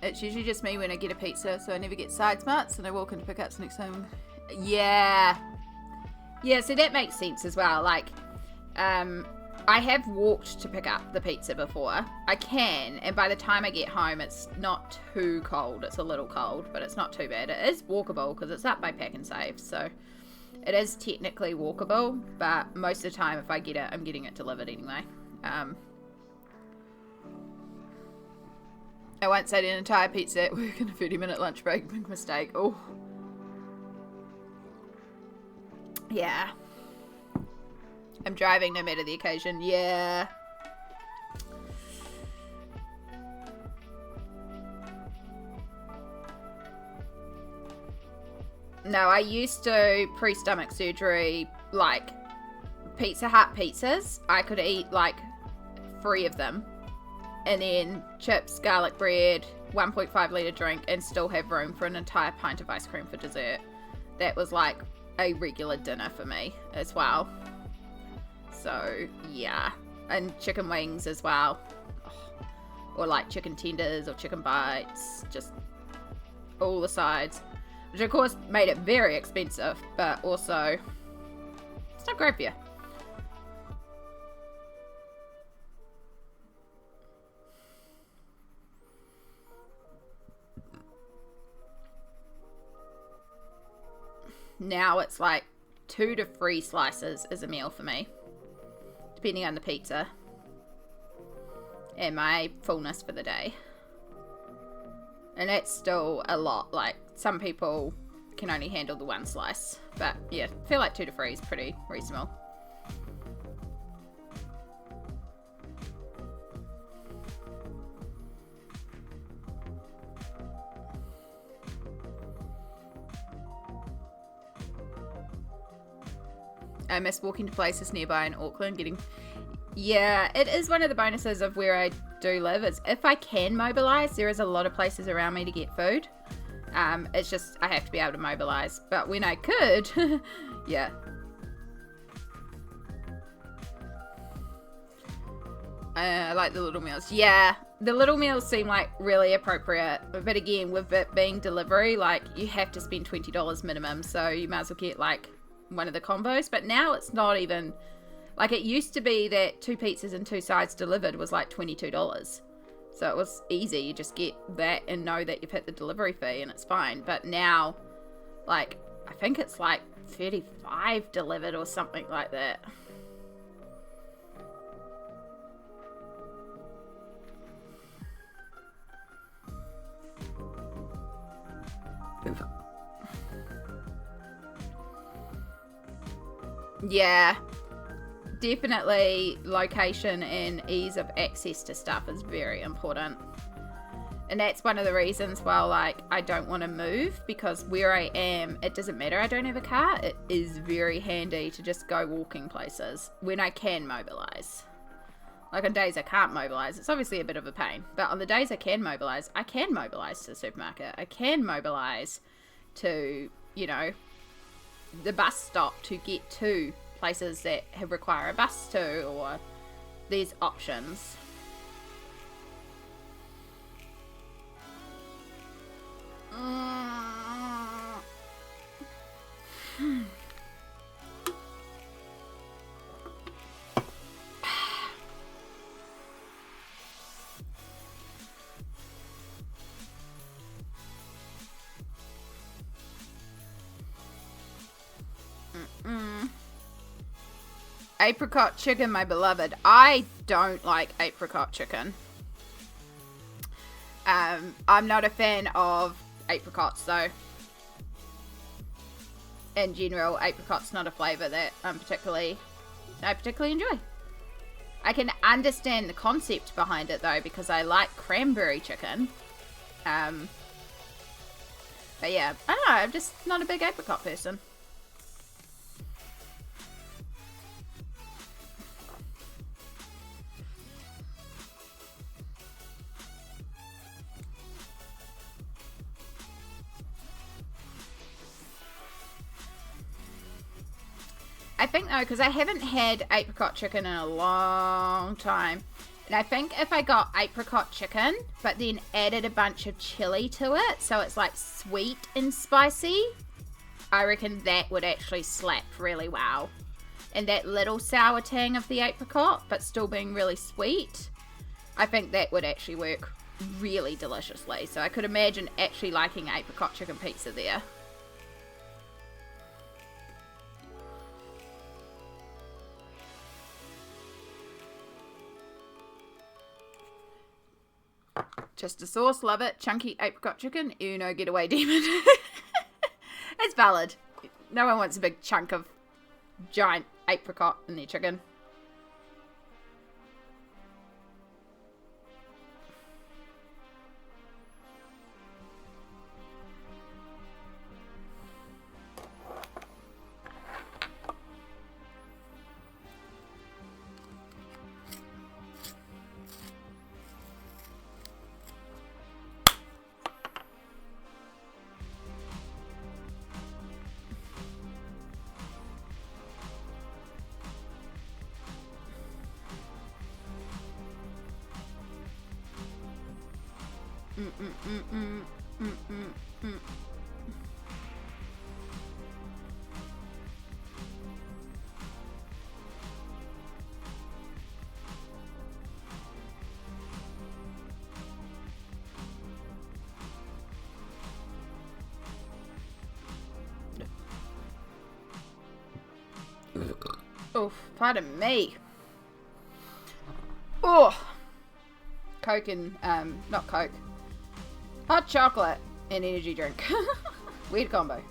It's usually just me when I get a pizza, so I never get side smarts and I walk into pickups next time. Yeah, so that makes sense as well. Like I have walked to pick up the pizza before. I can, and by the time I get home it's not too cold. It's a little cold, but it's not too bad. It is walkable because it's up by Pack and Save, so it is technically walkable, but most of the time if I get it, I'm getting it delivered anyway. I once ate an entire pizza at work in a 30-minute lunch break. Big mistake. Oh. Yeah. I'm driving no matter the occasion. Yeah. No, I used to, pre-stomach surgery, like, Pizza Hut pizzas. I could eat, like, 3 of them. And then chips, garlic bread, 1.5 litre drink, and still have room for an entire pint of ice cream for dessert. That was like a regular dinner for me as well. So, yeah. And chicken wings as well. Oh. Or like chicken tenders or chicken bites. Just all the sides. Which of course made it very expensive, but also it's not great for you. Now it's like 2 to 3 slices is a meal for me, depending on the pizza and my fullness for the day. And that's still a lot. Like, some people can only handle the 1 slice, but yeah, I feel like 2 to 3 is pretty reasonable. I miss walking to places nearby in Auckland, getting... Yeah, it is one of the bonuses of where I do live, is if I can mobilise, there is a lot of places around me to get food. It's just, I have to be able to mobilise. But when I could, yeah. I like the little meals. Yeah, the little meals seem like really appropriate. But again, with it being delivery, like, you have to spend $20 minimum. So you might as well get, like, one of the combos. But now it's not even... Like, it used to be that 2 pizzas and 2 sides delivered was like $22. So it was easy. You just get that and know that you've hit the delivery fee and it's fine. But now, like, I think it's like 35 delivered or something like that. Yeah. Definitely location and ease of access to stuff is very important. And that's one of the reasons why, like, I don't want to move, because where I am, it doesn't matter I don't have a car. It is very handy to just go walking places when I can mobilise. Like, on days I can't mobilise, it's obviously a bit of a pain. But on the days I can mobilise to the supermarket. I can mobilise to, you know, the bus stop to get to places that require a bus to, or these options. Apricot chicken, my beloved. I don't like apricot chicken. I'm not a fan of apricots, though. In general, apricot's not a flavour that I particularly enjoy. I can understand the concept behind it, though, because I like cranberry chicken. But yeah, I don't know, I'm just not a big apricot person. I think, though, because I haven't had apricot chicken in a long time. And I think if I got apricot chicken, but then added a bunch of chili to it, so it's like sweet and spicy, I reckon that would actually slap really well. And that little sour tang of the apricot, but still being really sweet, I think that would actually work really deliciously. So I could imagine actually liking apricot chicken pizza there. Just a sauce, love it. Chunky apricot chicken, Uno getaway demon. It's valid. No one wants a big chunk of giant apricot in their chicken. Oh, pardon me. Oh, Coke and not Coke, hot chocolate and energy drink. Weird combo.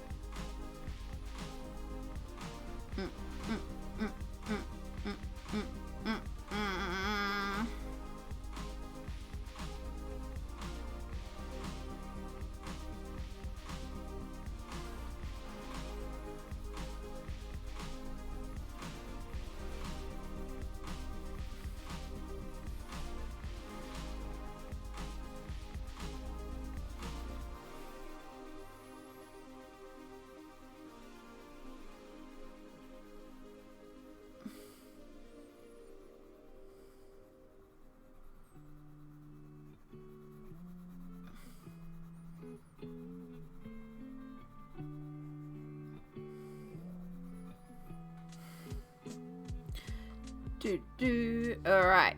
Alright.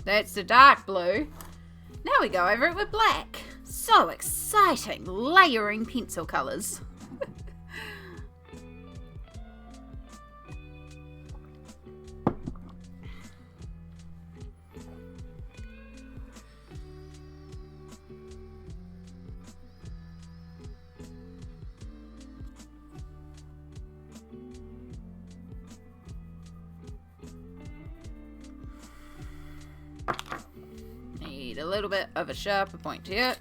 That's the dark blue. Now we go over it with black. So exciting. Layering pencil colours. Need a little bit of a sharper point here.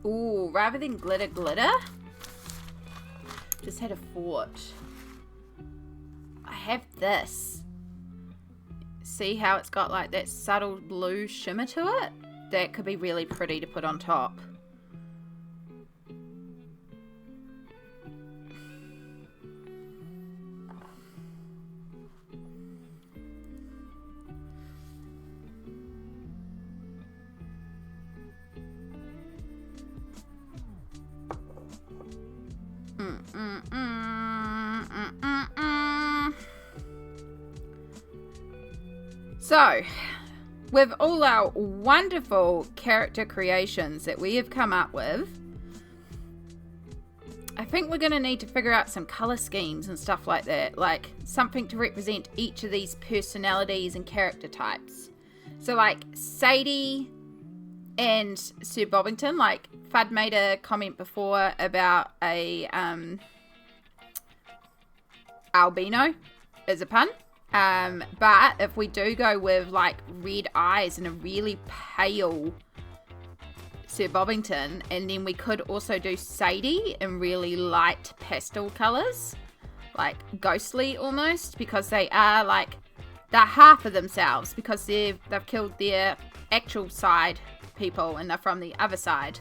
Ooh, rather than glitter, just had a thought. I have this. See how it's got like that subtle blue shimmer to it? That could be really pretty to put on top. So, with all our wonderful character creations that we have come up with, I think we're going to need to figure out some color schemes and stuff like that, like something to represent each of these personalities and character types. So like Sadie and Sir Bobbington, like Fudd made a comment before about a albino as a pun. But if we do go with like red eyes and a really pale Sir Bobbington, and then we could also do Sadie in really light pastel colours, like ghostly almost, because they are like, they're half of themselves because they've killed their actual side people and they're from the other side.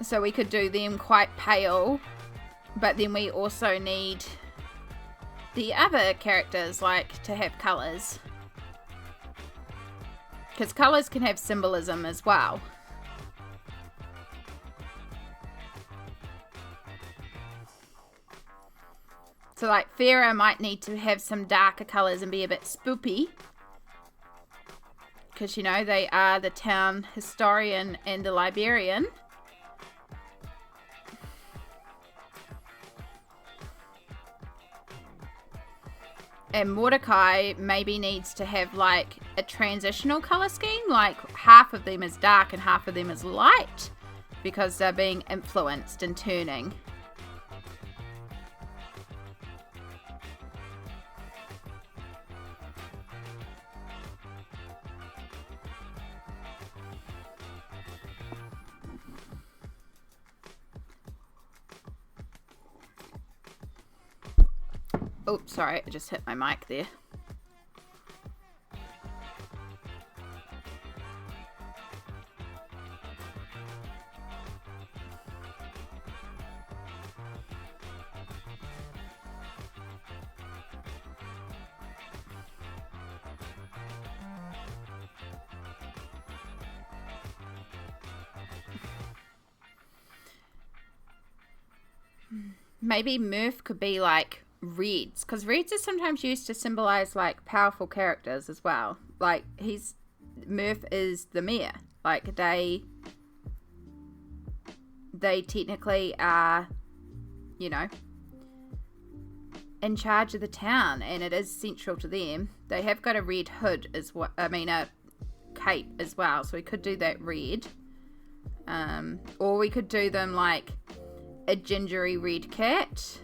So we could do them quite pale, but then we also need the other characters like to have colours, because colours can have symbolism as well. So like Farah might need to have some darker colours and be a bit spoopy, because you know they are the town historian and the librarian. And Mordecai maybe needs to have like a transitional color scheme, like half of them is dark and half of them is light, because they're being influenced and turning. Oh, sorry, I just hit my mic there. Maybe Murph could be like reds, because reds are sometimes used to symbolize like powerful characters as well. Like Murph is the mayor, like they technically are, you know, in charge of the town, and it is central to them. They have got a red hood as well, I mean a cape as well, so we could do that red, or we could do them like a gingery red cat.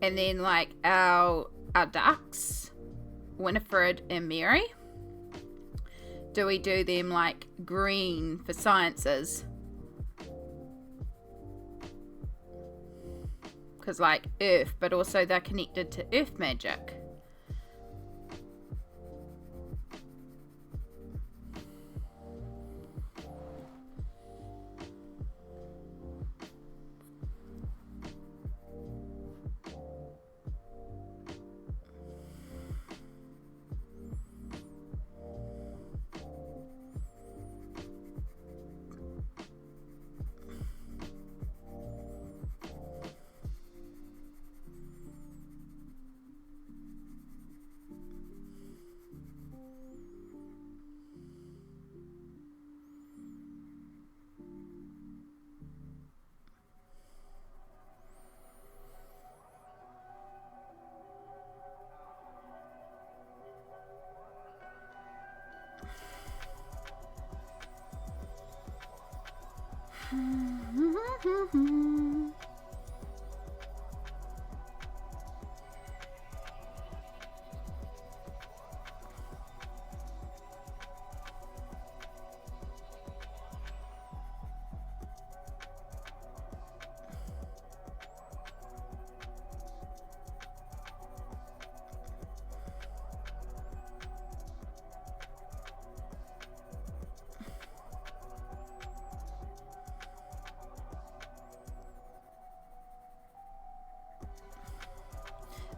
And then like our ducks, Winifred and Mary, do we do them like green for sciences? Because like earth, but also they're connected to earth magic.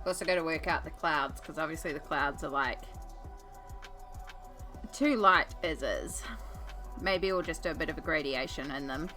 Also got to work out the clouds, because obviously the clouds are like too light as is. Maybe we'll just do a bit of a gradation in them.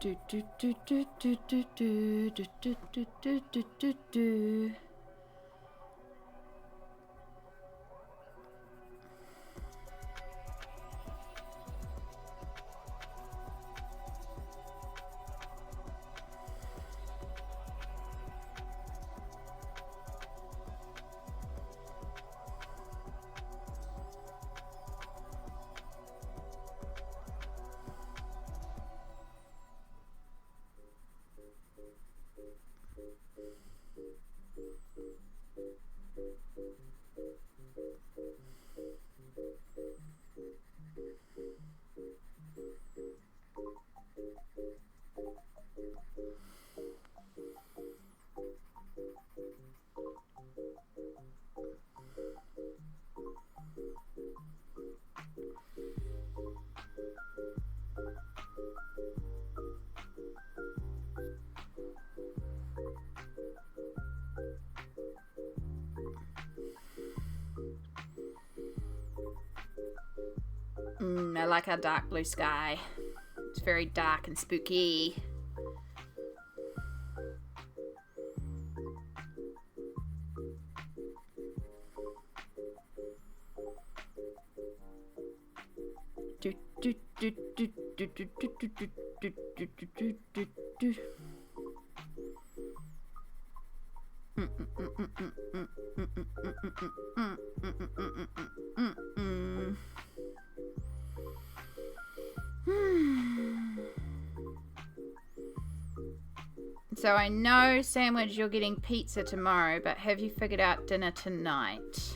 Do do do do do do do do do do do do do do. I like our dark blue sky. It's very dark and spooky. Do do do do do do do do do do do do do. So I know, Sandwich, you're getting pizza tomorrow, but have you figured out dinner tonight?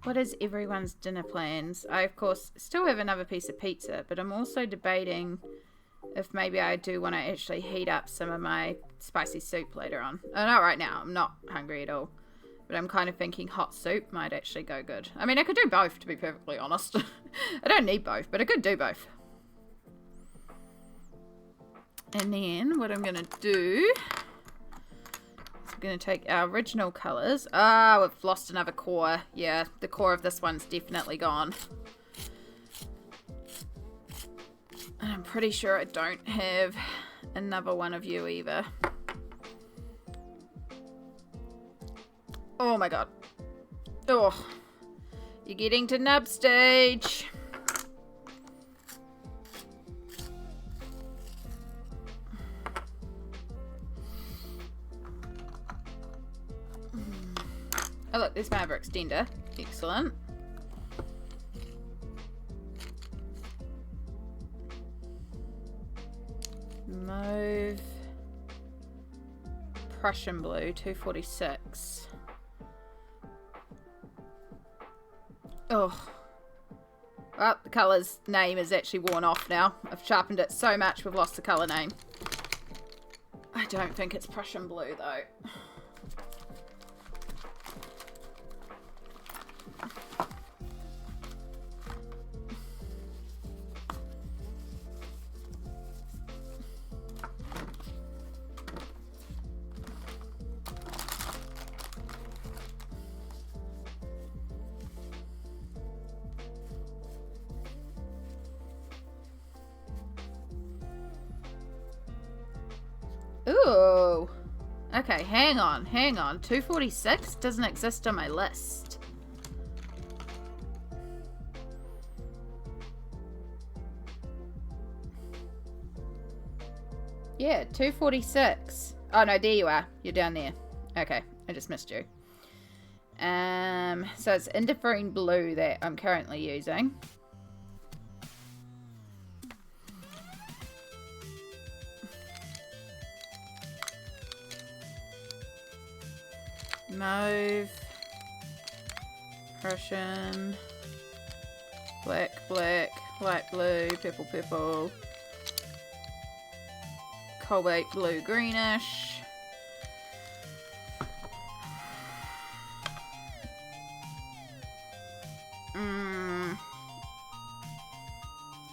What is everyone's dinner plans? I, of course, still have another piece of pizza, but I'm also debating if maybe I do want to actually heat up some of my spicy soup later on. Oh, not right now. I'm not hungry at all. But I'm kind of thinking hot soup might actually go good. I mean, I could do both, to be perfectly honest. I don't need both, but I could do both. And then what I'm going to do is I'm going to take our original colours. Ah, we've lost another core. Yeah, the core of this one's definitely gone. And I'm pretty sure I don't have another one of you either. Oh my god. Oh. You're getting to nub stage. Oh look, there's my other extender. Excellent. Mauve. Prussian blue, 246. Oh. Well, the colour's name is actually worn off now. I've sharpened it so much we've lost the colour name. I don't think it's Prussian blue though. Ooh. Okay, hang on. 246 doesn't exist on my list. Yeah, 246. Oh no, there you are. You're down there. Okay, I just missed you. So it's indifferent blue that I'm currently using. Mauve, Prussian, black, light blue, purple, cobalt blue, greenish.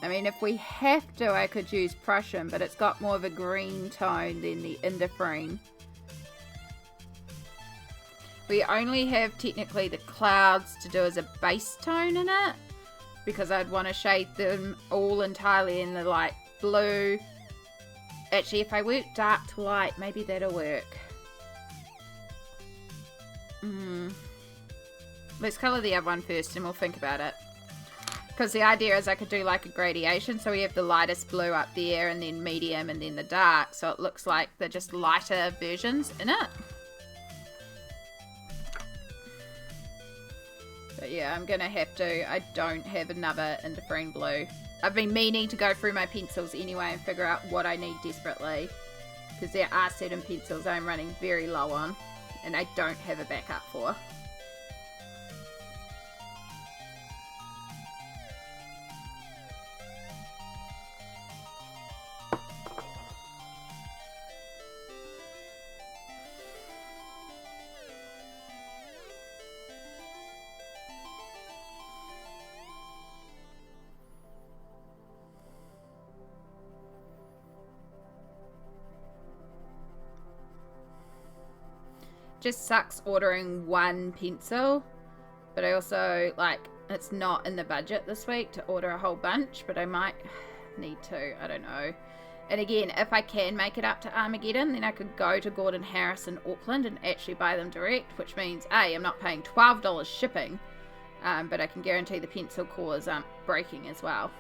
I mean, if we have to, I could use Prussian, but it's got more of a green tone than the indifferent. We only have technically the clouds to do as a base tone in it, because I'd want to shade them all entirely in the light blue. Actually, if I work dark to light, maybe that'll work. Let's colour the other one first and we'll think about it. Because the idea is I could do like a gradation, so we have the lightest blue up there and then medium and then the dark, so it looks like they're just lighter versions in it. But yeah, I'm going to have to. I don't have another indifferent blue. I've been meaning to go through my pencils anyway and figure out what I need desperately. Because there are certain pencils I'm running very low on. And I don't have a backup for. Just sucks ordering one pencil, but I also it's not in the budget this week to order a whole bunch, but I might need to. I don't know. And again, if I can make it up to Armageddon, then I could go to Gordon Harris in Auckland and actually buy them direct, which means I'm not paying $12 shipping, but I can guarantee the pencil cores aren't breaking as well.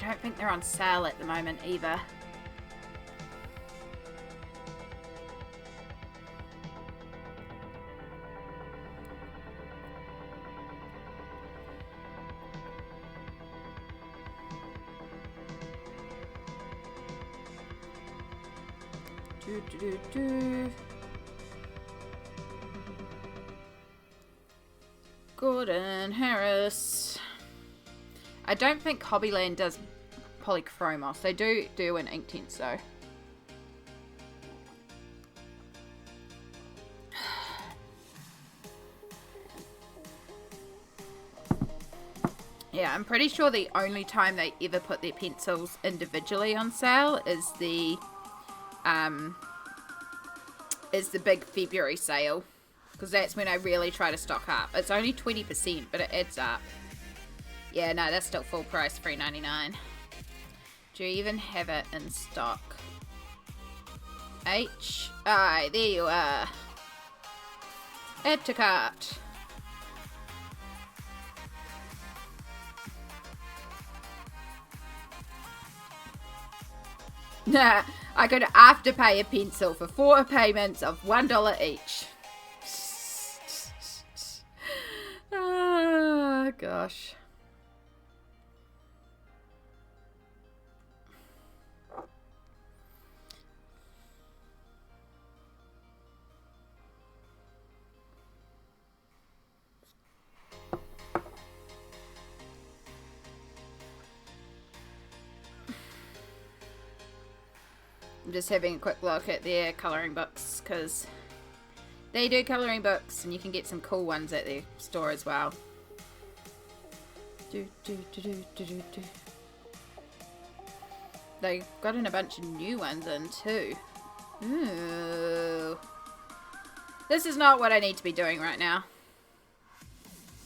don't think they're on sale at the moment either. Gordon Harris. I don't think Hobbyland does Polychromos. They do an ink tint though. Yeah, I'm pretty sure the only time they ever put their pencils individually on sale is the big February sale, because that's when I really try to stock up. It's only 20%, but it adds up. Yeah, no, that's still full price, $3.99. Do you even have it in stock? There you are. Add to cart. Nah, I could afterpay a pencil for 4 payments of $1 each. Oh, gosh. I'm just having a quick look at their colouring books, because they do colouring books and you can get some cool ones at their store as well. They got in a bunch of new ones in too. Ooh. This is not what I need to be doing right now.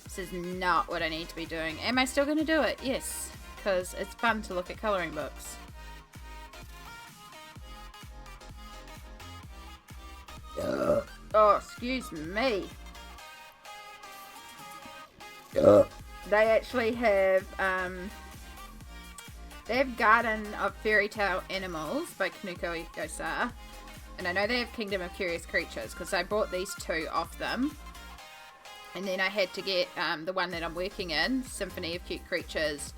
This is not what I need to be doing. Am I still going to do it? Yes, because it's fun to look at colouring books. Oh, excuse me. They actually have Garden of Fairy Tale Animals by Kanoko Egusa, and I know they have Kingdom of Curious Creatures because I bought these 2 off them, and then I had to get the one that I'm working in, Symphony of Cute Creatures,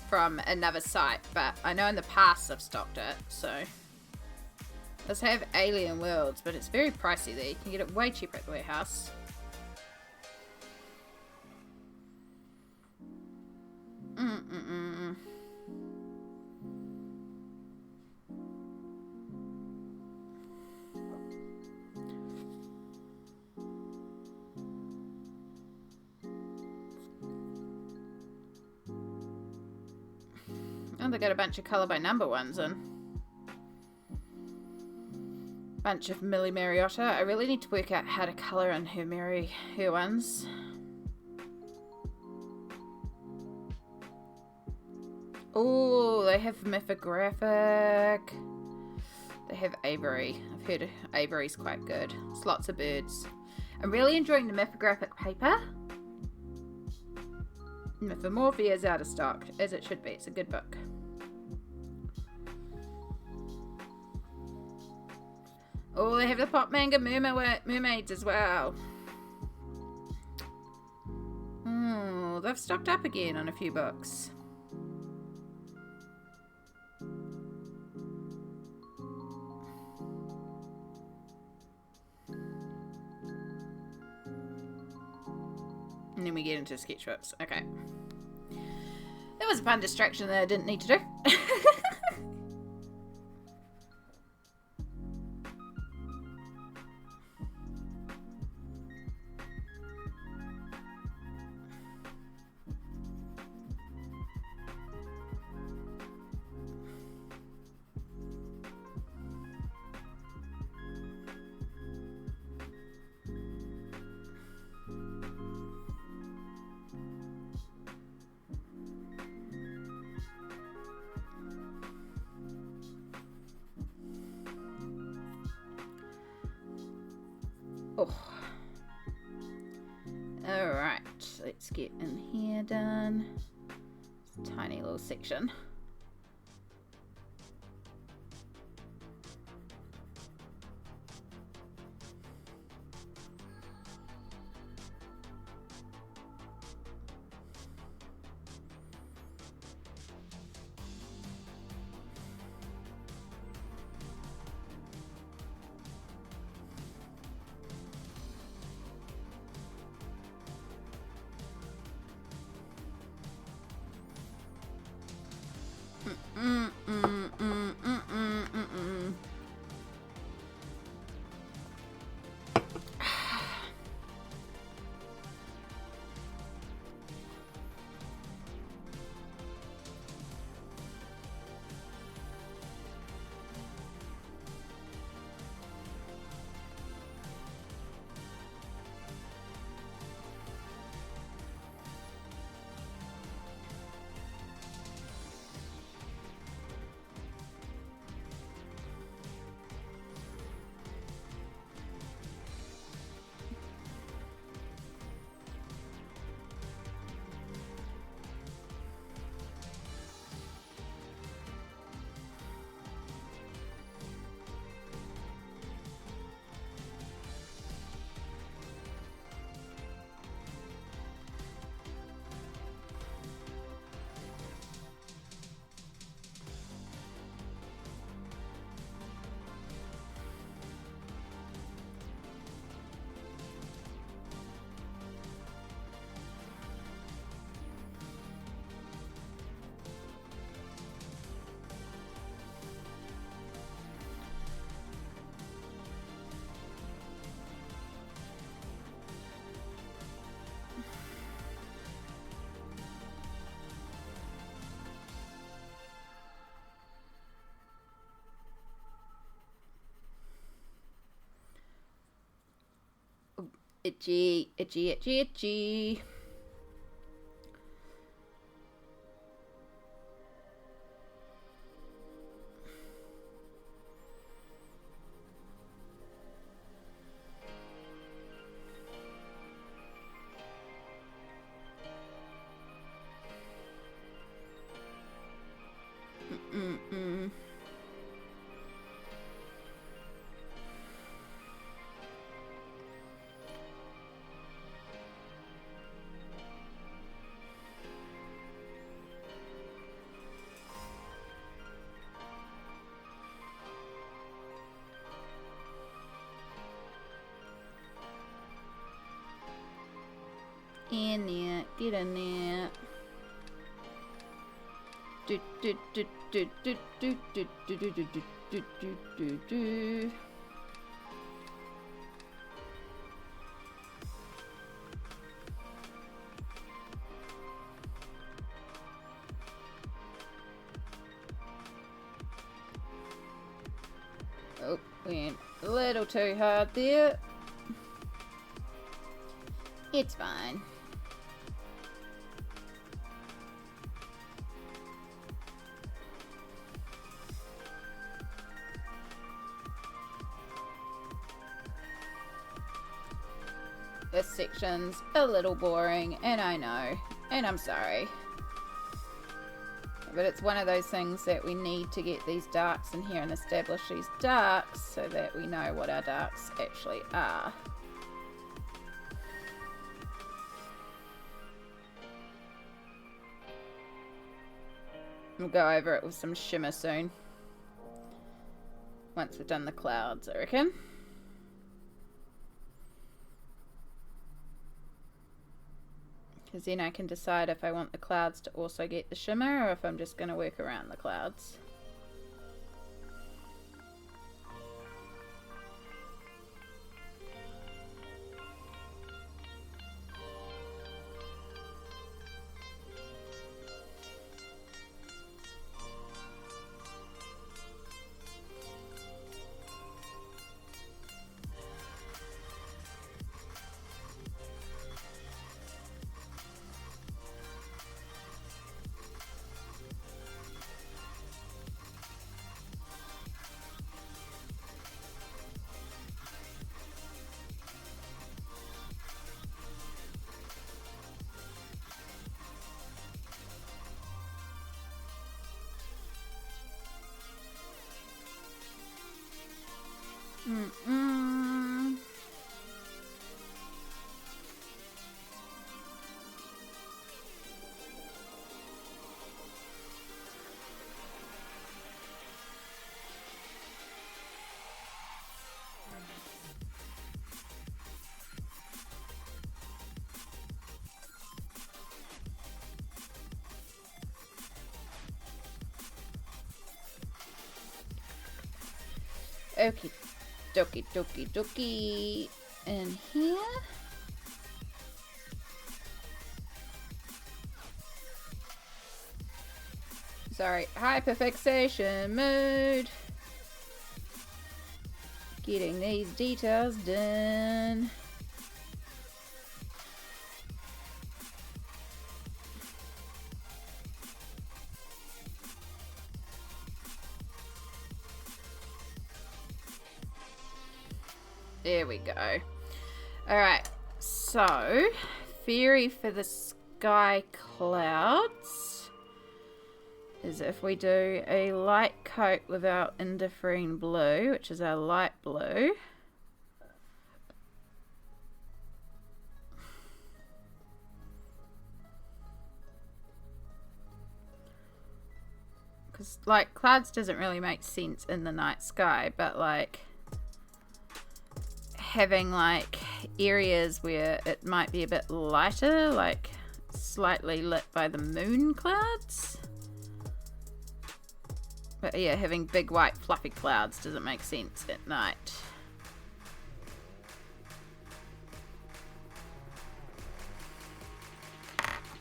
from another site, but I know in the past I've stocked it, so. Does have Alien Worlds, but it's very pricey there. You can get it way cheaper at the warehouse. Oh, they got a bunch of colour by number ones in. Bunch of Millie Mariotta. I really need to work out how to colour in her ones. Oh, they have Mythographic. They have Avery. I've heard Avery's quite good. It's lots of birds. I'm really enjoying the Mythographic paper. Mythomorphia is out of stock, as it should be. It's a good book. Oh, they have the Pop Manga Mermaids as well. Oh, they've stocked up again on a few books. And then we get into sketchbooks. Okay. That was a fun distraction that I didn't need to do. Alright, let's get in here done. Tiny little section. Itchy, itchy, itchy, itchy. In there, get in there. Do do do do do do do do do do do do do do. Oh, went a little too hard there. It's fine. This section's a little boring, and I know, and I'm sorry. But it's one of those things that we need to get these darks in here and establish these darks so that we know what our darks actually are. We'll go over it with some shimmer soon. Once we've done the clouds, I reckon. Because then I can decide if I want the clouds to also get the shimmer or if I'm just going to work around the clouds. Okay, dokie, dokie, dokie. In here. Sorry, hyperfixation mode. Getting these details done. There we go. Alright, so theory for the sky clouds is if we do a light coat with our indifferent blue, which is our light blue, because like clouds doesn't really make sense in the night sky, but like having like areas where it might be a bit lighter, like slightly lit by the moon clouds. But yeah, having big white fluffy clouds doesn't make sense at night.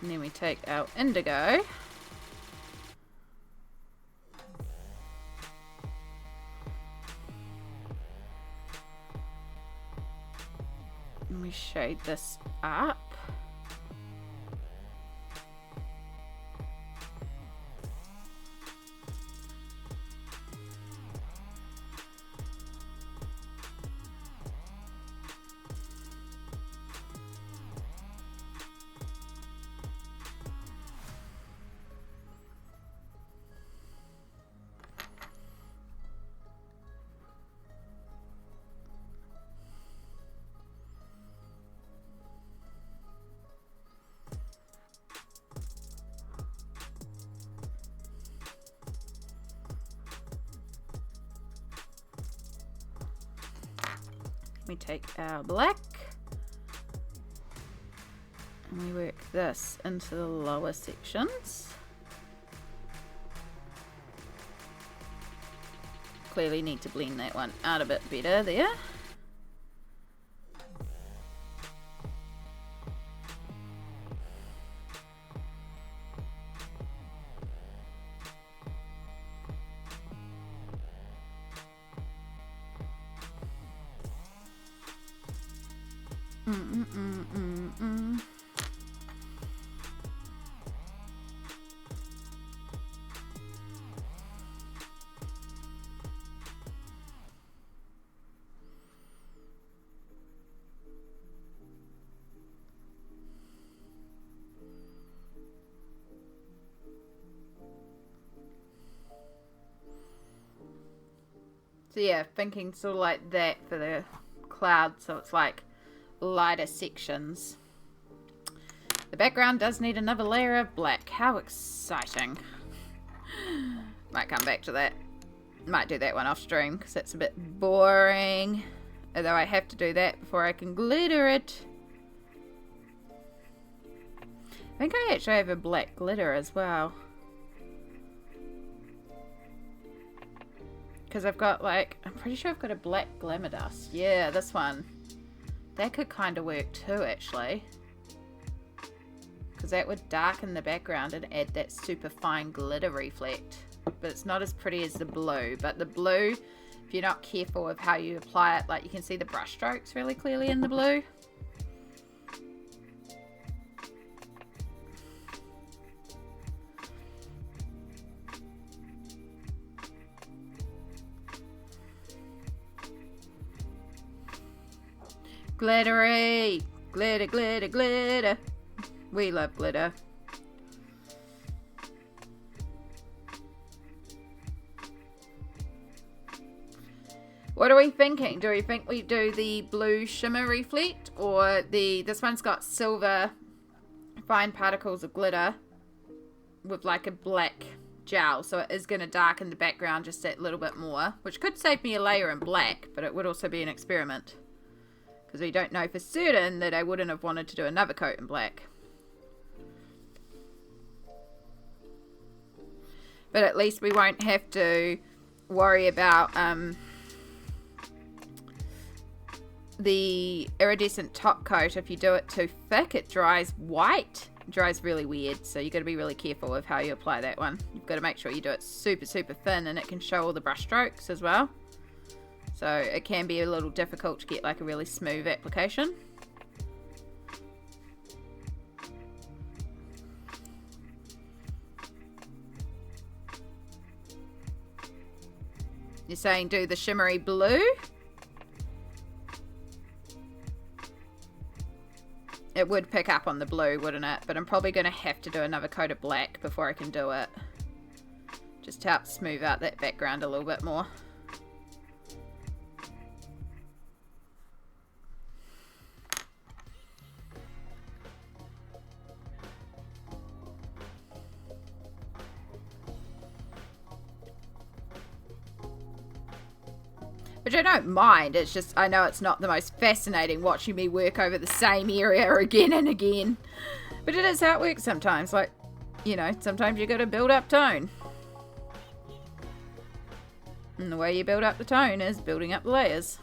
And then we take our indigo. And we me shade this up. We take our black and we work this into the lower sections. Clearly need to blend that one out a bit better there. So yeah, thinking sort of like that for the cloud, so it's like lighter sections. The background does need another layer of black. How exciting. Might come back to that. Might do that one off stream because that's a bit boring. Although I have to do that before I can glitter it. I think I actually have a black glitter as well. Because I've got like, I'm pretty sure I've got a black glamour dust. Yeah, this one. That could kind of work too, actually. Because that would darken the background and add that super fine glitter reflect. But it's not as pretty as the blue. But the blue, if you're not careful with how you apply it, like you can see the brush strokes really clearly in the blue. Glittery! Glitter, glitter, glitter. We love glitter. What are we thinking? Do we think we do the blue shimmer reflect or this one's got silver fine particles of glitter with like a black gel, so it is going to darken the background just that little bit more, which could save me a layer in black, but it would also be an experiment. Because we don't know for certain that I wouldn't have wanted to do another coat in black. But at least we won't have to worry about the iridescent top coat. If you do it too thick, it dries white. It dries really weird. So you've got to be really careful with how you apply that one. You've got to make sure you do it super, super thin and it can show all the brush strokes as well. So it can be a little difficult to get like a really smooth application. You're saying do the shimmery blue? It would pick up on the blue, wouldn't it? But I'm probably going to have to do another coat of black before I can do it. Just to help smooth out that background a little bit more. Which I don't mind, it's just I know it's not the most fascinating watching me work over the same area again and again. But it is how it works sometimes, like, you know, sometimes you gotta build up tone. And the way you build up the tone is building up the layers.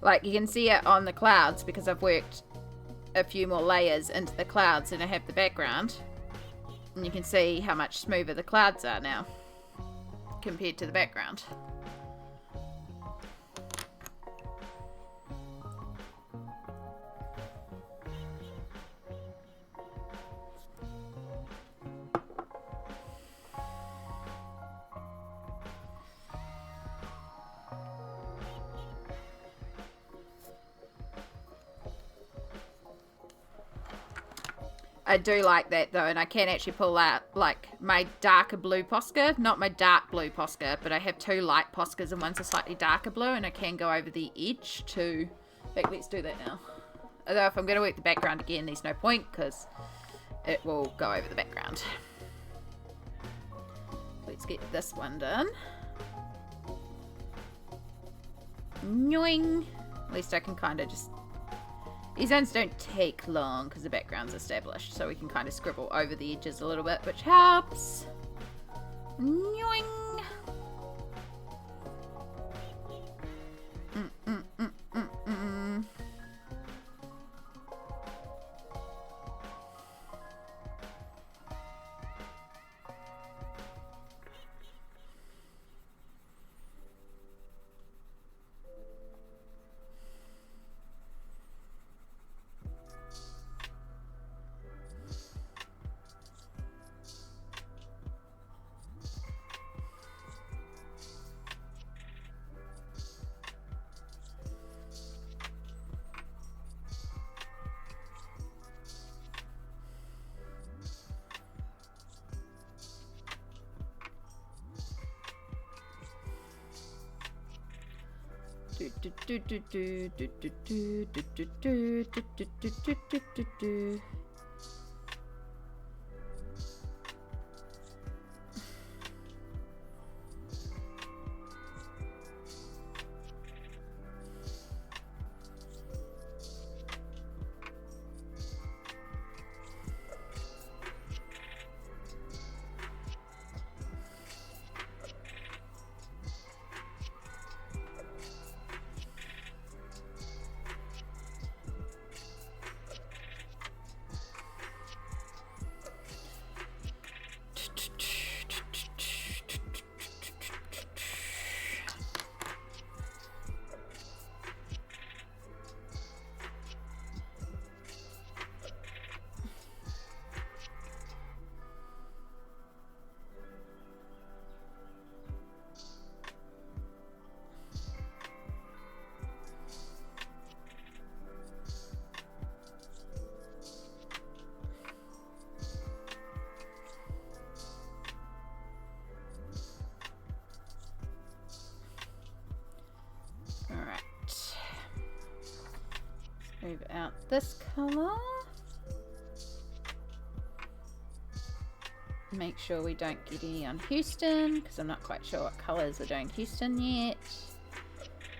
Like you can see it on the clouds because I've worked a few more layers into the clouds and I have the background. And you can see how much smoother the clouds are now compared to the background. I do like that though, and I can actually pull out like my darker blue Posca, not my dark blue Posca, but I have two light Poscas and one's a slightly darker blue, and I can go over the edge to, in fact, let's do that now. Although if I'm going to work the background again, there's no point because it will go over the background. Let's get this one done. Nyoing. At least I can kind of just... These ones don't take long because the background's established, so we can kind of scribble over the edges a little bit, which helps. Nyoing. Move out this color. Make sure we don't get any on Houston, because I'm not quite sure what colors are doing Houston yet.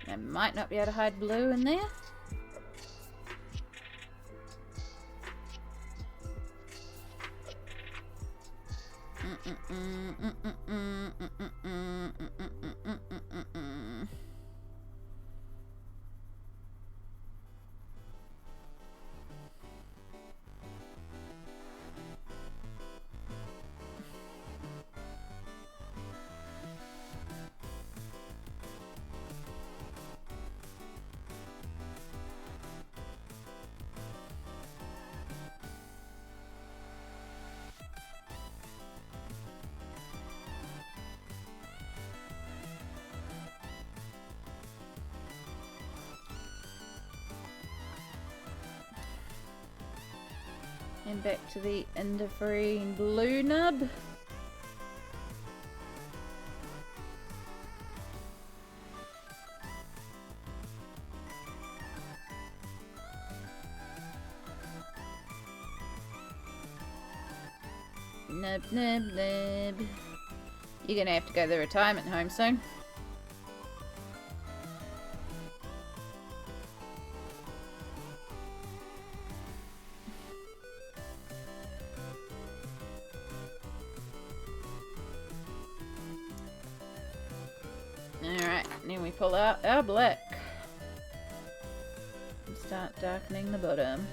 I might not be able to hide blue in there. And back to the Indifferine blue nub. Nub, nub, nub. You're gonna have to go to the retirement home soon. Alright, then we pull out our black and start darkening the bottom.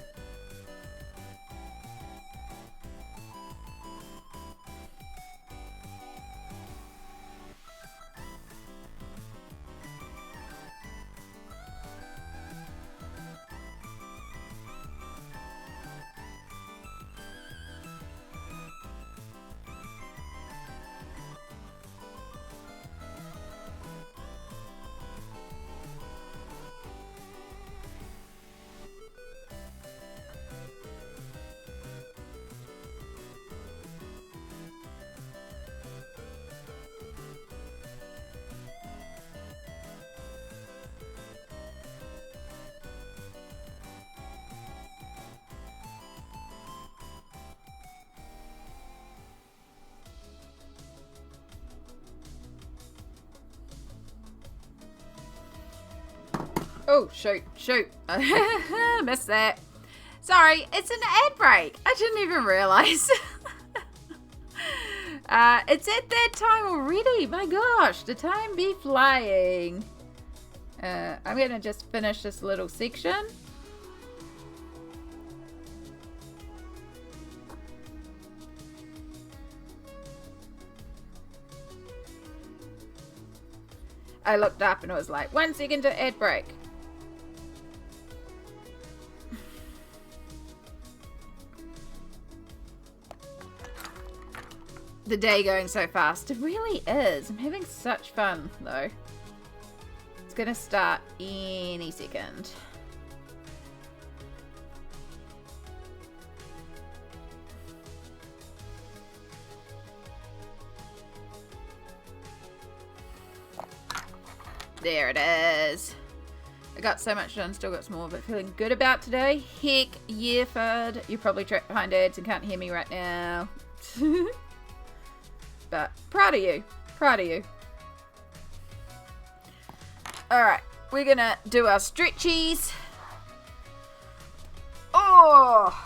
Oh, shoot. Missed that. Sorry, it's an ad break. I didn't even realize. It's at that time already. My gosh, the time be flying. I'm going to just finish this little section. I looked up and it was like 1 second to ad break. The day going so fast. It really is. I'm having such fun though. It's gonna start any second. There it is. I got so much done, still got some more, but feeling good about today. Heck yeah, Fud. You're probably trapped behind ads and can't hear me right now. But proud of you. Proud of you. Alright, we're gonna do our stretchies. Oh!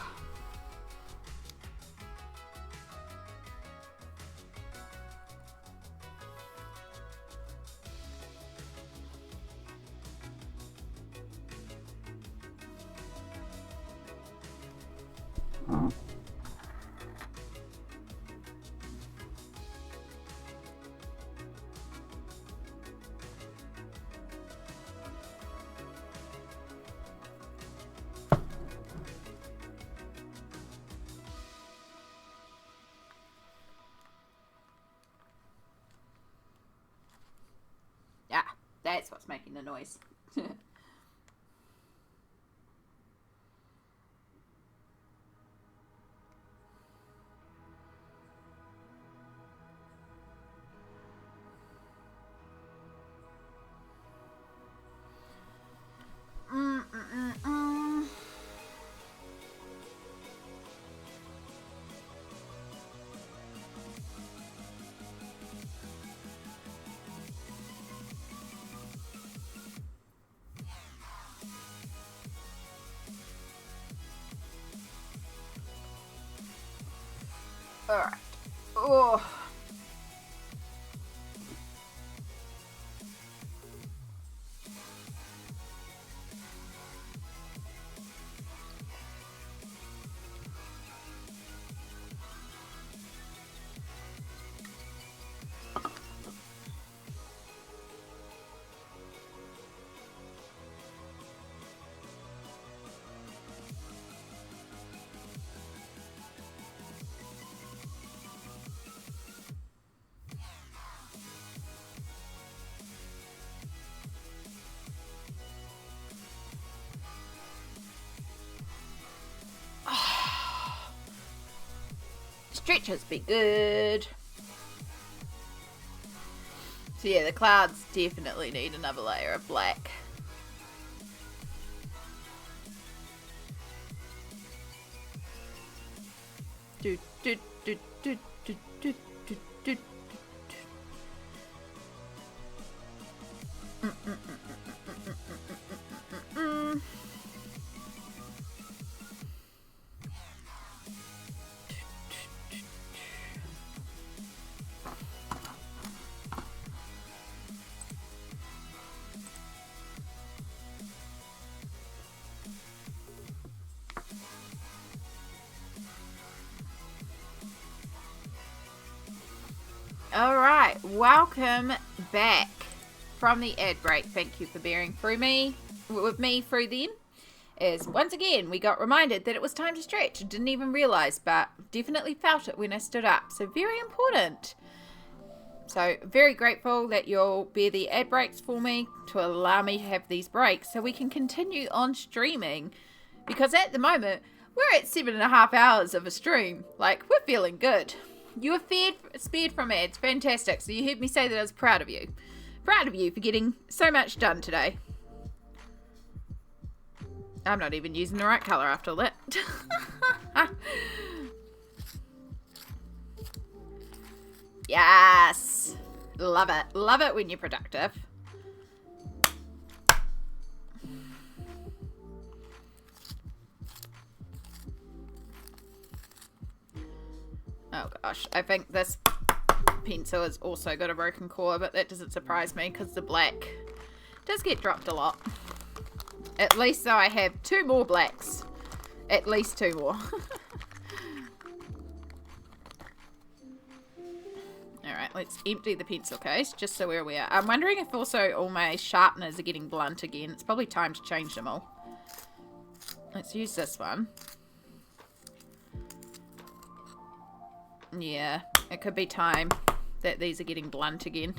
Ah, that's what's making the noise. Alright. Oh. Stretches be good. So yeah, the clouds definitely need another layer of black. Do, do, do, do, do, do, do, do. All right, welcome back from the ad break. Thank you for bearing with me through then. As once again, we got reminded that it was time to stretch. Didn't even realize, but definitely felt it when I stood up. So very important. So very grateful that you'll bear the ad breaks for me to allow me to have these breaks so we can continue on streaming. Because at the moment, we're at 7.5 hours of a stream. Like, we're feeling good. You were spared from ads. Fantastic. So you heard me say that I was proud of you. Proud of you for getting so much done today. I'm not even using the right colour after all that. Yes. Love it. Love it when you're productive. Oh gosh, I think this pencil has also got a broken core, but that doesn't surprise me because the black does get dropped a lot. At least though I have 2 more blacks. At least 2 more. Alright, let's empty the pencil case just so we're aware. I'm wondering if also all my sharpeners are getting blunt again. It's probably time to change them all. Let's use this one. Yeah, it could be time that these are getting blunt again.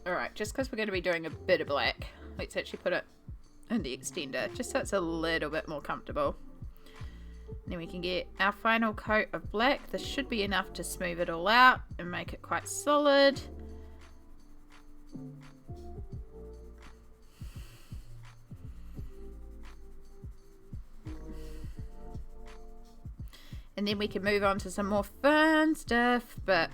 Alright, just because we're going to be doing a bit of black, let's actually put it in the extender, just so it's a little bit more comfortable. And then we can get our final coat of black. This should be enough to smooth it all out and make it quite solid. And then we can move on to some more fun stuff, but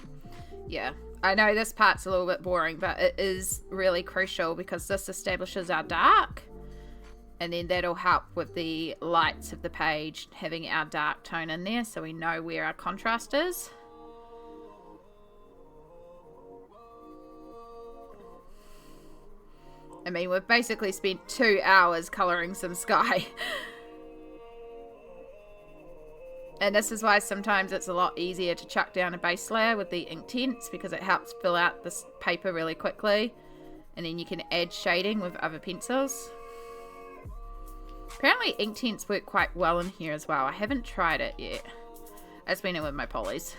yeah. I know this part's a little bit boring, but it is really crucial because this establishes our dark. And then that'll help with the lights of the page, having our dark tone in there so we know where our contrast is. I mean, we've basically spent 2 hours colouring some sky. And this is why sometimes it's a lot easier to chuck down a base layer with the Inktense, because it helps fill out this paper really quickly. And then you can add shading with other pencils. Apparently Inktense work quite well in here as well. I haven't tried it yet. I've been in with my polys.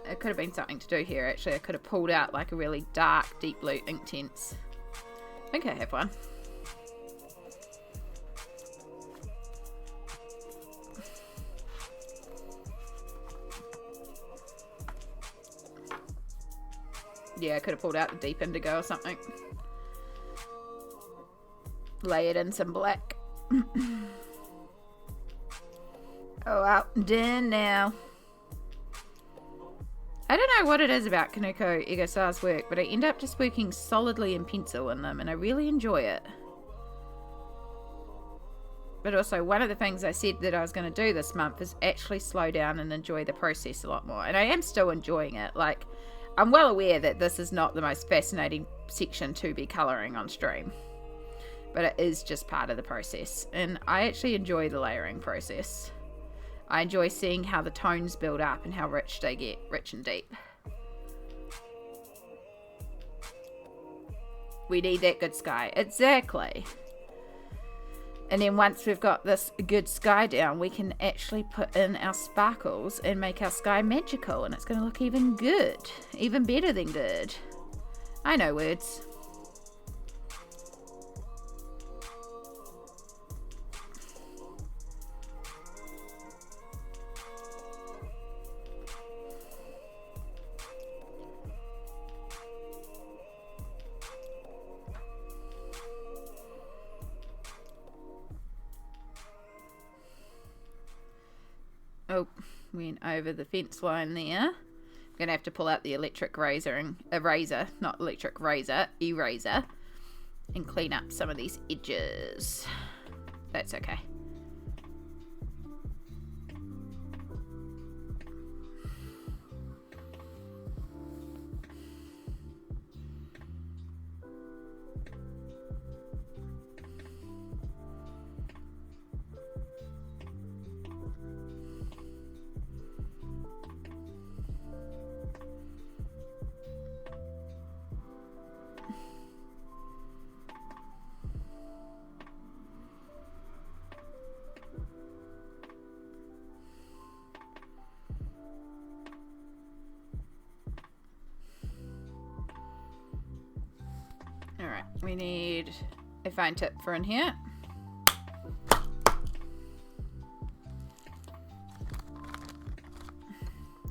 It could have been something to do here actually. I could have pulled out like a really dark deep blue Inktense. I think I have one. Yeah, I could have pulled out the deep indigo or something. Lay it in some black. Oh, out and done now. I don't know what it is about Kanoko Egusa's work, but I end up just working solidly in pencil in them, and I really enjoy it. But also, one of the things I said that I was going to do this month is actually slow down and enjoy the process a lot more. And I am still enjoying it. Like, I'm well aware that this is not the most fascinating section to be colouring on stream. But it is just part of the process. And I actually enjoy the layering process. I enjoy seeing how the tones build up and how rich they get, rich and deep. We need that good sky. Exactly. And then once we've got this good sky down, we can actually put in our sparkles and make our sky magical. And it's going to look even good. Even better than good. I know words. Oh, went over the fence line there. I'm going to have to pull out the electric eraser, not electric razor, eraser, and clean up some of these edges. That's okay. Alright, we need a fine tip for in here.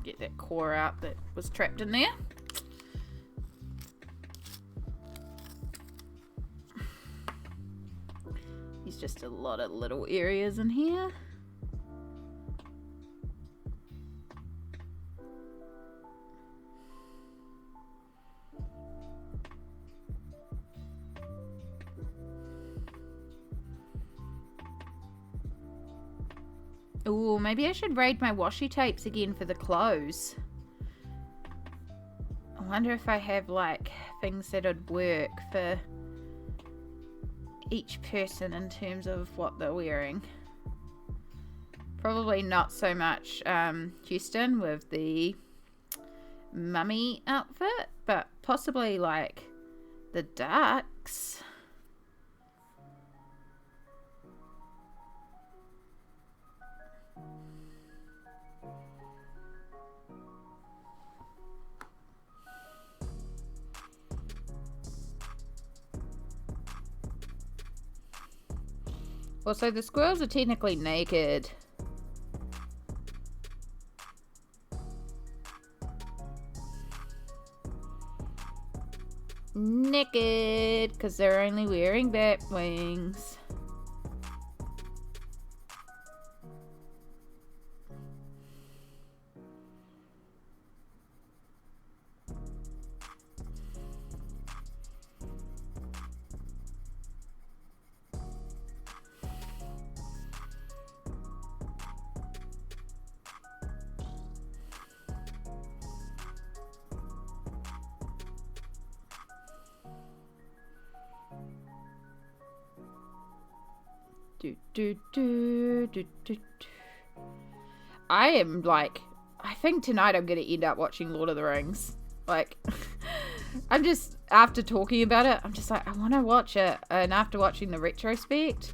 Get that core out that was trapped in there. There's just a lot of little areas in here. Ooh, maybe I should raid my washi tapes again for the clothes. I wonder if I have like things that would work for each person in terms of what they're wearing. Probably not so much Houston with the mummy outfit, but possibly like the ducks. Also, the squirrels are technically naked. Naked, because they're only wearing bat wings. I am like, I think tonight I'm going to end up watching Lord of the Rings. Like, I'm just, after talking about it, I'm just like, I want to watch it. And after watching the retrospect,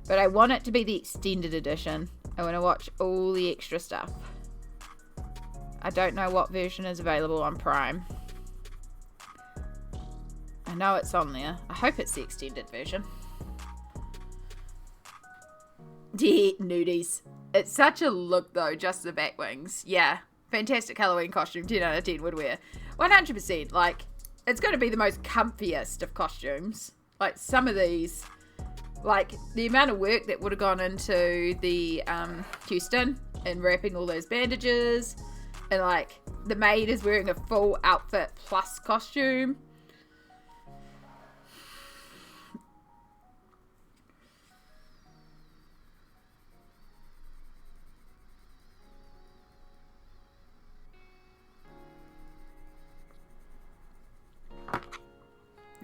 but I want it to be the extended edition. I want to watch all the extra stuff. I don't know what version is available on Prime. I know it's on there. I hope it's the extended version. Yeah, nudies. It's such a look though, just the bat wings. Yeah, fantastic Halloween costume, 10 out of 10 would wear. 100%, like, it's going to be the most comfiest of costumes. Like, some of these, like, the amount of work that would have gone into the Houston and wrapping all those bandages, and like, the maid is wearing a full outfit plus costume.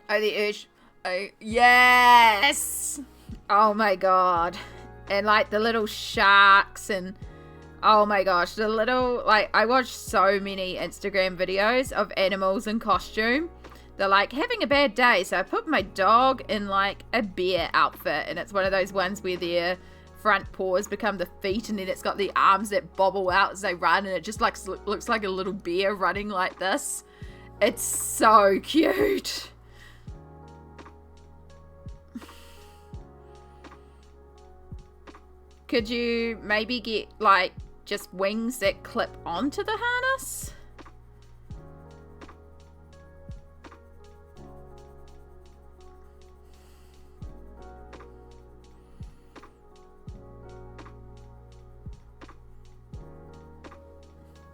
Oh, the urge. Oh, yes! Oh my god. And like the little sharks and oh my gosh, the little, like, I watched so many Instagram videos of animals in costume. They're like having a bad day, so I put my dog in like a bear outfit, and it's one of those ones where their front paws become the feet, and then it's got the arms that bobble out as they run, and it just like looks like a little bear running like this. It's so cute. Could you maybe get like just wings that clip onto the harness?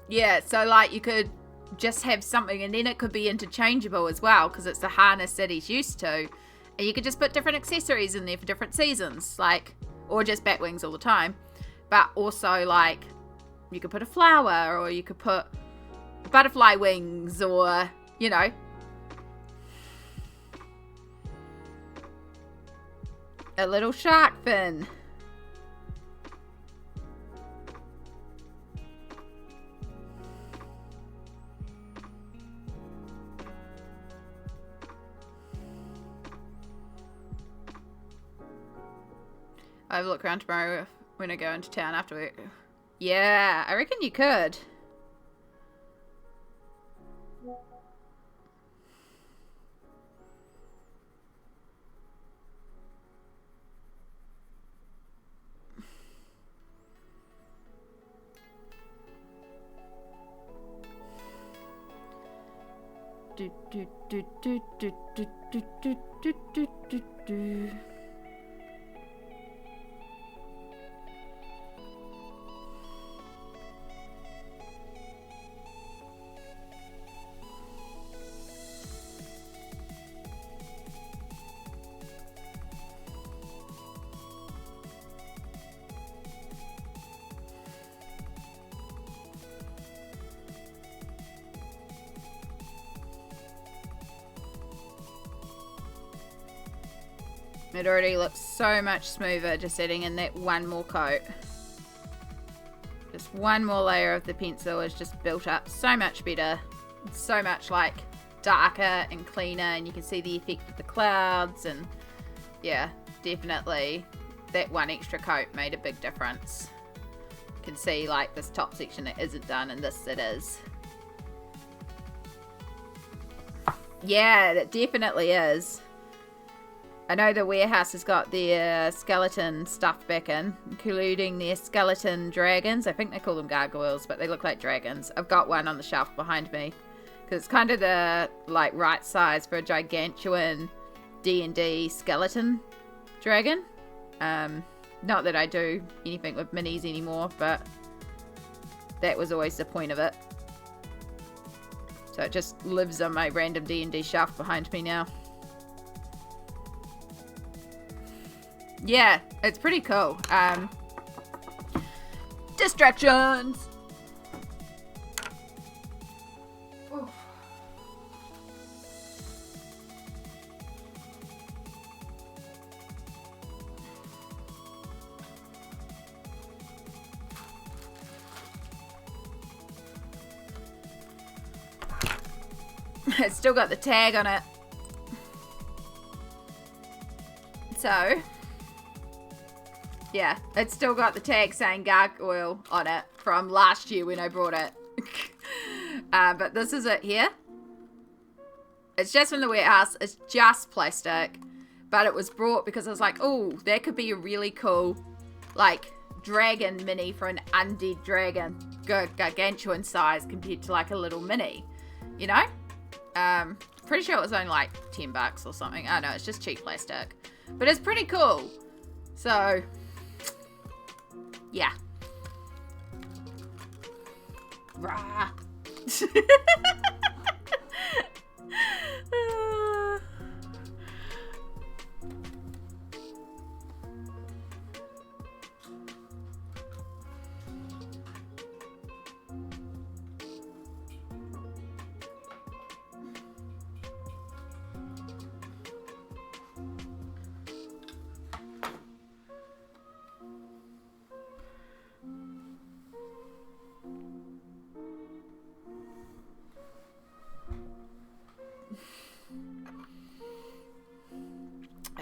Yeah, so like you could just have something, and then it could be interchangeable as well, because it's the harness that he's used to, and you could just put different accessories in there for different seasons, like, or just bat wings all the time. But also, like, you could put a flower, or you could put butterfly wings, or, you know, a little shark fin. I'll look around tomorrow when I go into town after work. Yeah, I reckon you could. Do do do do do do do do do do do do. It already looks so much smoother just adding in that one more coat. Just one more layer of the pencil is just built up so much better. It's so much like darker and cleaner, and you can see the effect of the clouds, and yeah, definitely that one extra coat made a big difference. You can see like this top section it isn't done and this it is. Yeah, it definitely is. I know the warehouse has got their skeleton stuff back in, including their skeleton dragons. I think they call them gargoyles, but they look like dragons. I've got one on the shelf behind me because it's kind of the like right size for a gigantuan D&D skeleton dragon. Not that I do anything with minis anymore, but that was always the point of it. So it just lives on my random D&D shelf behind me now. Yeah, it's pretty cool. Distractions. Oof. It's still got the tag on it. So yeah, it's still got the tag saying gargoyle on it from last year when I brought it. But this is it here. It's just from the warehouse. It's just plastic. But it was brought because I was like, oh, that could be a really cool, like, dragon mini for an undead dragon. Gargantuan size compared to, like, a little mini. You know? Pretty sure it was only, like, $10 or something. I don't know, it's just cheap plastic. But it's pretty cool. So yeah. Rah.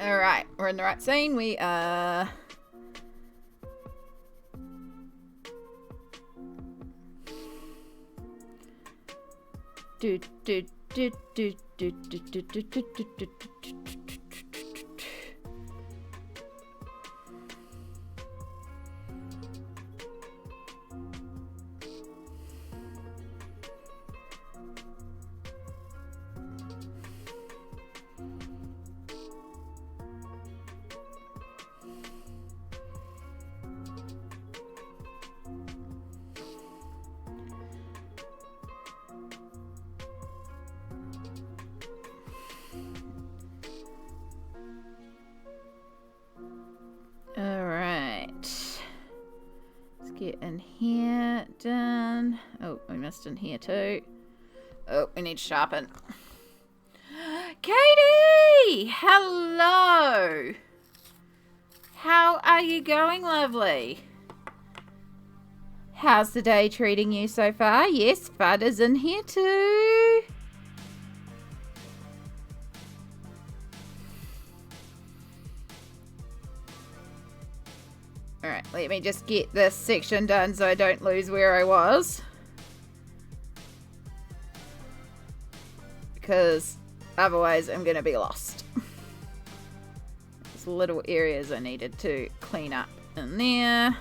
Alright, we're in the right scene. We are... Get in here, done. Oh, we missed in here too. Oh, we need to sharpen. Katie! Hello! How are you going, lovely? How's the day treating you so far? Yes, Fud is in here too. Alright, let me just get this section done so I don't lose where I was. Because otherwise I'm going to be lost. There's little areas I needed to clean up in there.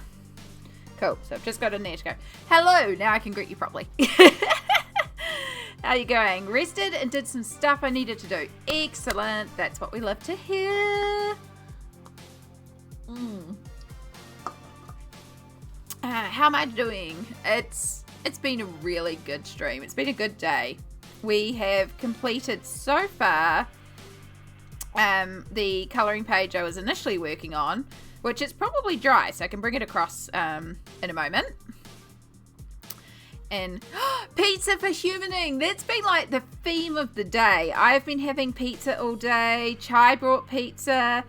Cool, so I've just got in there to go, hello, now I can greet you properly. How are you going? Rested and did some stuff I needed to do. Excellent, that's what we love to hear. How am I doing? It's been a really good stream. It's been a good day. We have completed so far the colouring page I was initially working on, which is probably dry, so I can bring it across in a moment. And pizza for humaning. That's been like the theme of the day. I've been having pizza all day. Chai brought pizza.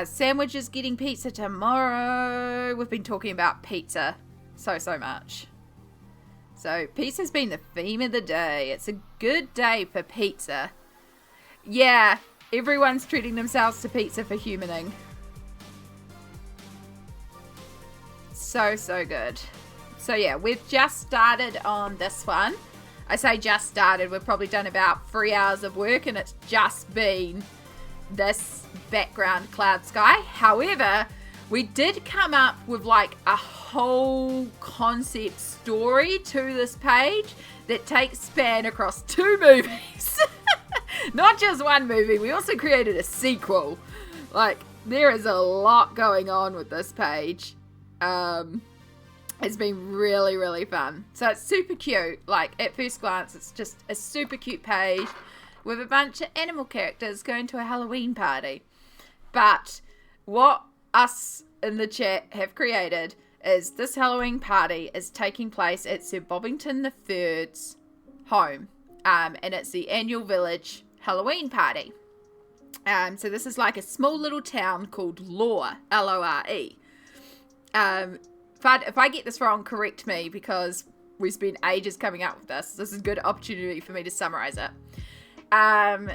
Sandwich is getting pizza tomorrow. We've been talking about pizza so much. So pizza's been the theme of the day. It's a good day for pizza. Yeah, everyone's treating themselves to pizza for humaning. So good. So yeah, we've just started on this one. I say just started. We've probably done about 3 hours of work and it's just been this background cloud sky. However, we did come up with like a whole concept story to this page that takes span across 2 movies. Not just one movie. We also created a sequel. Like, there is a lot going on with this page. It's been really fun. So it's super cute. Like, at first glance, it's just a super cute page with a bunch of animal characters going to a Halloween party. But what us in the chat have created is this Halloween party is taking place at Sir Bobbington III's home. And it's the annual village Halloween party. So this is like a small little town called Lore, Lore. If I get this wrong, correct me, because we spent ages coming up with this. This is a good opportunity for me to summarize it.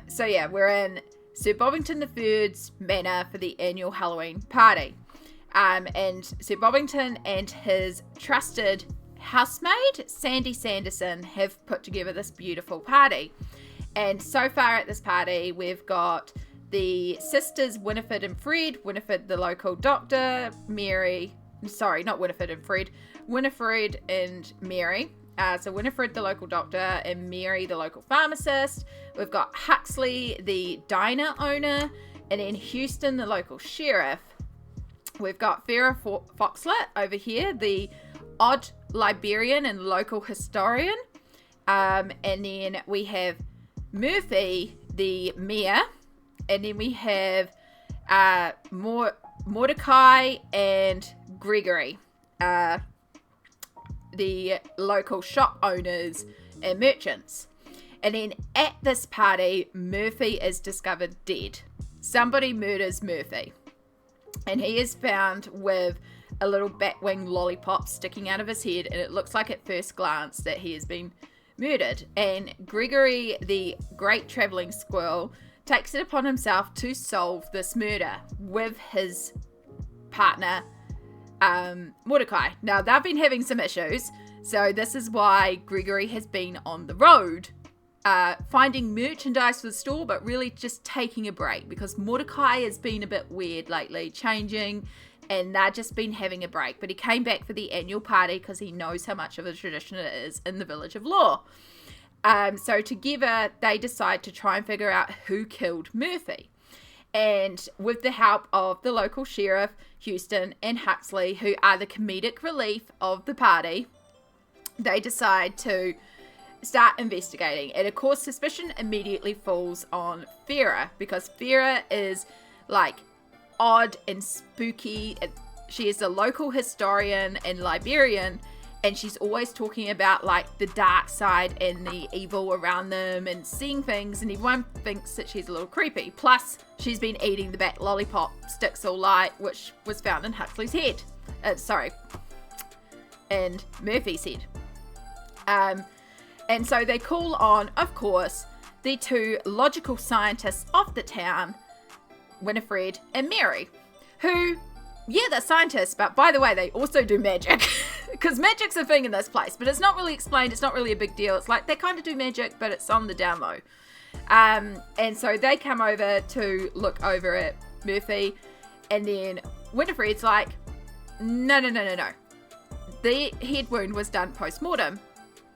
So yeah, we're in Sir Bobbington III's manor for the annual Halloween party. And Sir Bobbington and his trusted housemaid, Sandy Sanderson, have put together this beautiful party. And so far at this party, we've got the sisters Winifred and Fred, Winifred the local doctor, Mary, sorry, not Winifred and Fred, Winifred and Mary. So Winifred the local doctor and Mary the local pharmacist. We've got Huxley the diner owner, and then Houston the local sheriff. We've got Farrah Foxlet over here, the odd librarian and local historian. And then we have Murphy the mayor, and then we have Mordecai and Gregory, the local shop owners and merchants. And then at this party, Murphy is discovered dead. Somebody murders Murphy, and he is found with a little batwing lollipop sticking out of his head, and it looks like at first glance that he has been murdered. And Gregory, the great traveling squirrel, takes it upon himself to solve this murder with his partner, Mordecai. Now, they've been having some issues, so this is why Gregory has been on the road, finding merchandise for the store, but really just taking a break, because Mordecai has been a bit weird lately, changing, and they've just been having a break. But he came back for the annual party because he knows how much of a tradition it is in the Village of Lore. So together, they decide to try and figure out who killed Murphy. And with the help of the local sheriff, Houston, and Huxley, who are the comedic relief of the party, they decide to start investigating. And of course, suspicion immediately falls on Farrah, because Farrah is like odd and spooky. She is a local historian and librarian, and she's always talking about like the dark side and the evil around them and seeing things, and everyone thinks that she's a little creepy. Plus, she's been eating the back lollipop sticks all night, which was found in Huxley's head. And Murphy's head. And so they call on, of course, the 2 logical scientists of the town, Winifred and Mary, who, yeah, they're scientists, but by the way, they also do magic. Because magic's a thing in this place, but it's not really explained. It's not really a big deal. It's like they kind of do magic, but it's on the down low. And so they come over to look over at Murphy, and then Winifred's like, no. The head wound was done post-mortem.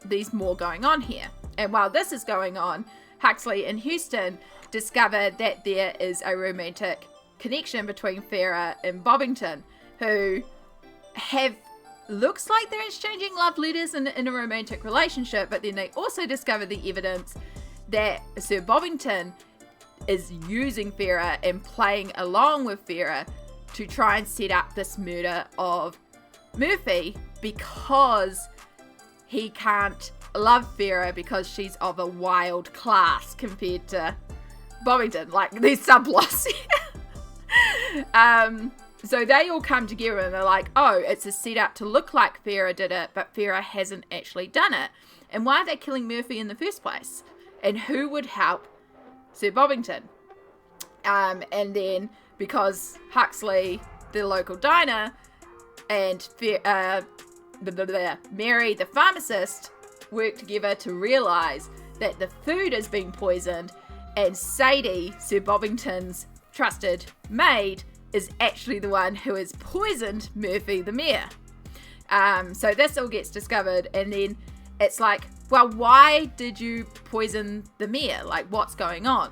There's more going on here. And while this is going on, Huxley and Houston discover that there is a romantic connection between Farrah and Bobbington, who looks like they're exchanging love letters in a romantic relationship, but then they also discover the evidence that Sir Bobbington is using Farrah and playing along with Farrah to try and set up this murder of Murphy, because he can't love Farrah because she's of a wild class compared to Bobbington. Like, there's subplots. So they all come together and they're like, oh, it's a setup to look like Farah did it, but Farah hasn't actually done it. And why are they killing Murphy in the first place? And who would help Sir Bobbington? And then because Huxley, the local diner, and Mary, the pharmacist, work together to realise that the food has been poisoned, and Sadie, Sir Bobbington's trusted maid, is actually the one who has poisoned Murphy the mayor. So this all gets discovered, and then it's like, well, why did you poison the mayor? Like, what's going on?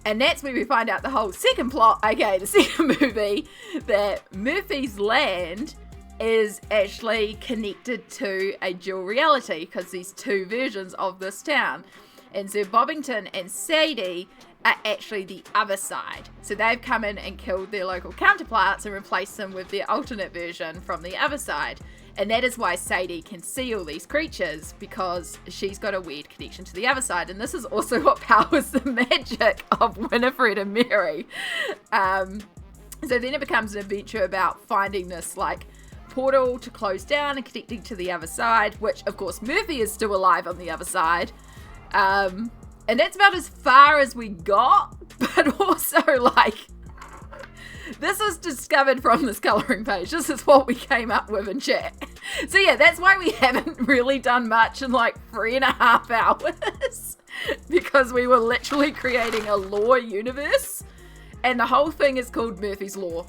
And that's where we find out the whole second plot, aka the second movie, that Murphy's land is actually connected to a dual reality, because there's two versions of this town. And Sir Bobbington and Sadie are actually the other side. So they've come in and killed their local counterparts and replaced them with their alternate version from the other side. And that is why Sadie can see all these creatures, because she's got a weird connection to the other side. And this is also what powers the magic of Winifred and Mary. So then it becomes an adventure about finding this, like, portal to close down and connecting to the other side, which, of course, Murphy is still alive on the other side. And that's about as far as we got, but also, like, this was discovered from this colouring page. This is what we came up with in chat. So yeah, that's why we haven't really done much in like 3.5 hours. Because we were literally creating a lore universe. And the whole thing is called Murphy's Law.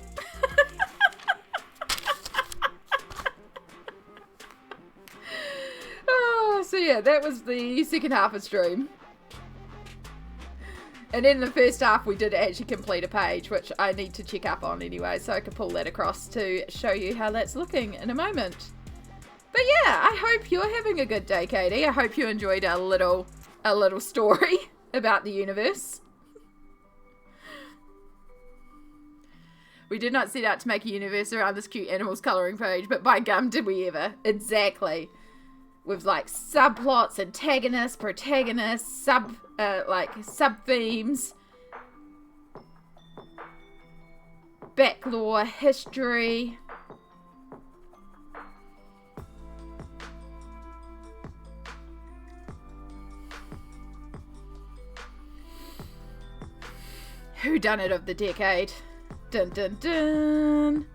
Oh, so yeah, that was the second half of stream. And in the first half, we did actually complete a page, which I need to check up on anyway, so I can pull that across to show you how that's looking in a moment. But yeah, I hope you're having a good day, Katie. I hope you enjoyed a little story about the universe. We did not set out to make a universe around this cute animals colouring page, but by gum did we ever. Exactly. With like subplots, antagonists, protagonists, sub-themes, backlore, history. Whodunit of the decade. Dun dun dun.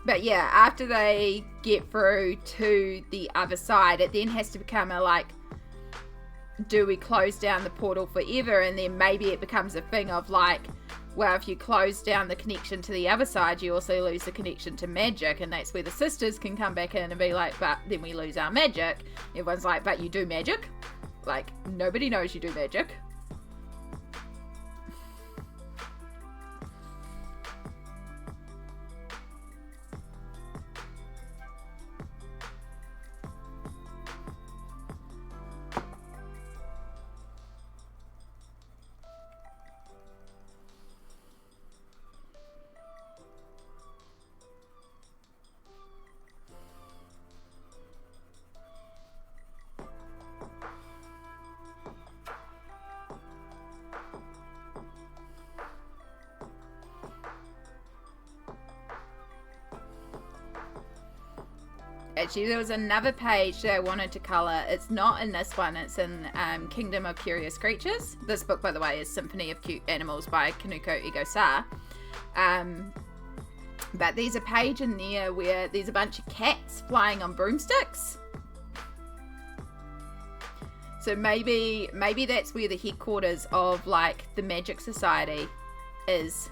But yeah, after they get through to the other side, it then has to become a like, do we close down the portal forever? And then maybe it becomes a thing of like, well, if you close down the connection to the other side, you also lose the connection to magic. And that's where the sisters can come back in and be like, but then we lose our magic. Everyone's like, but you do magic? Like, nobody knows you do magic. Actually, there was another page that I wanted to colour. It's not in this one. It's in Kingdom of Curious Creatures. This book, by the way, is Symphony of Cute Animals by Kanoko Egusa. But there's a page in there where there's a bunch of cats flying on broomsticks. So maybe that's where the headquarters of, like, the Magic Society is.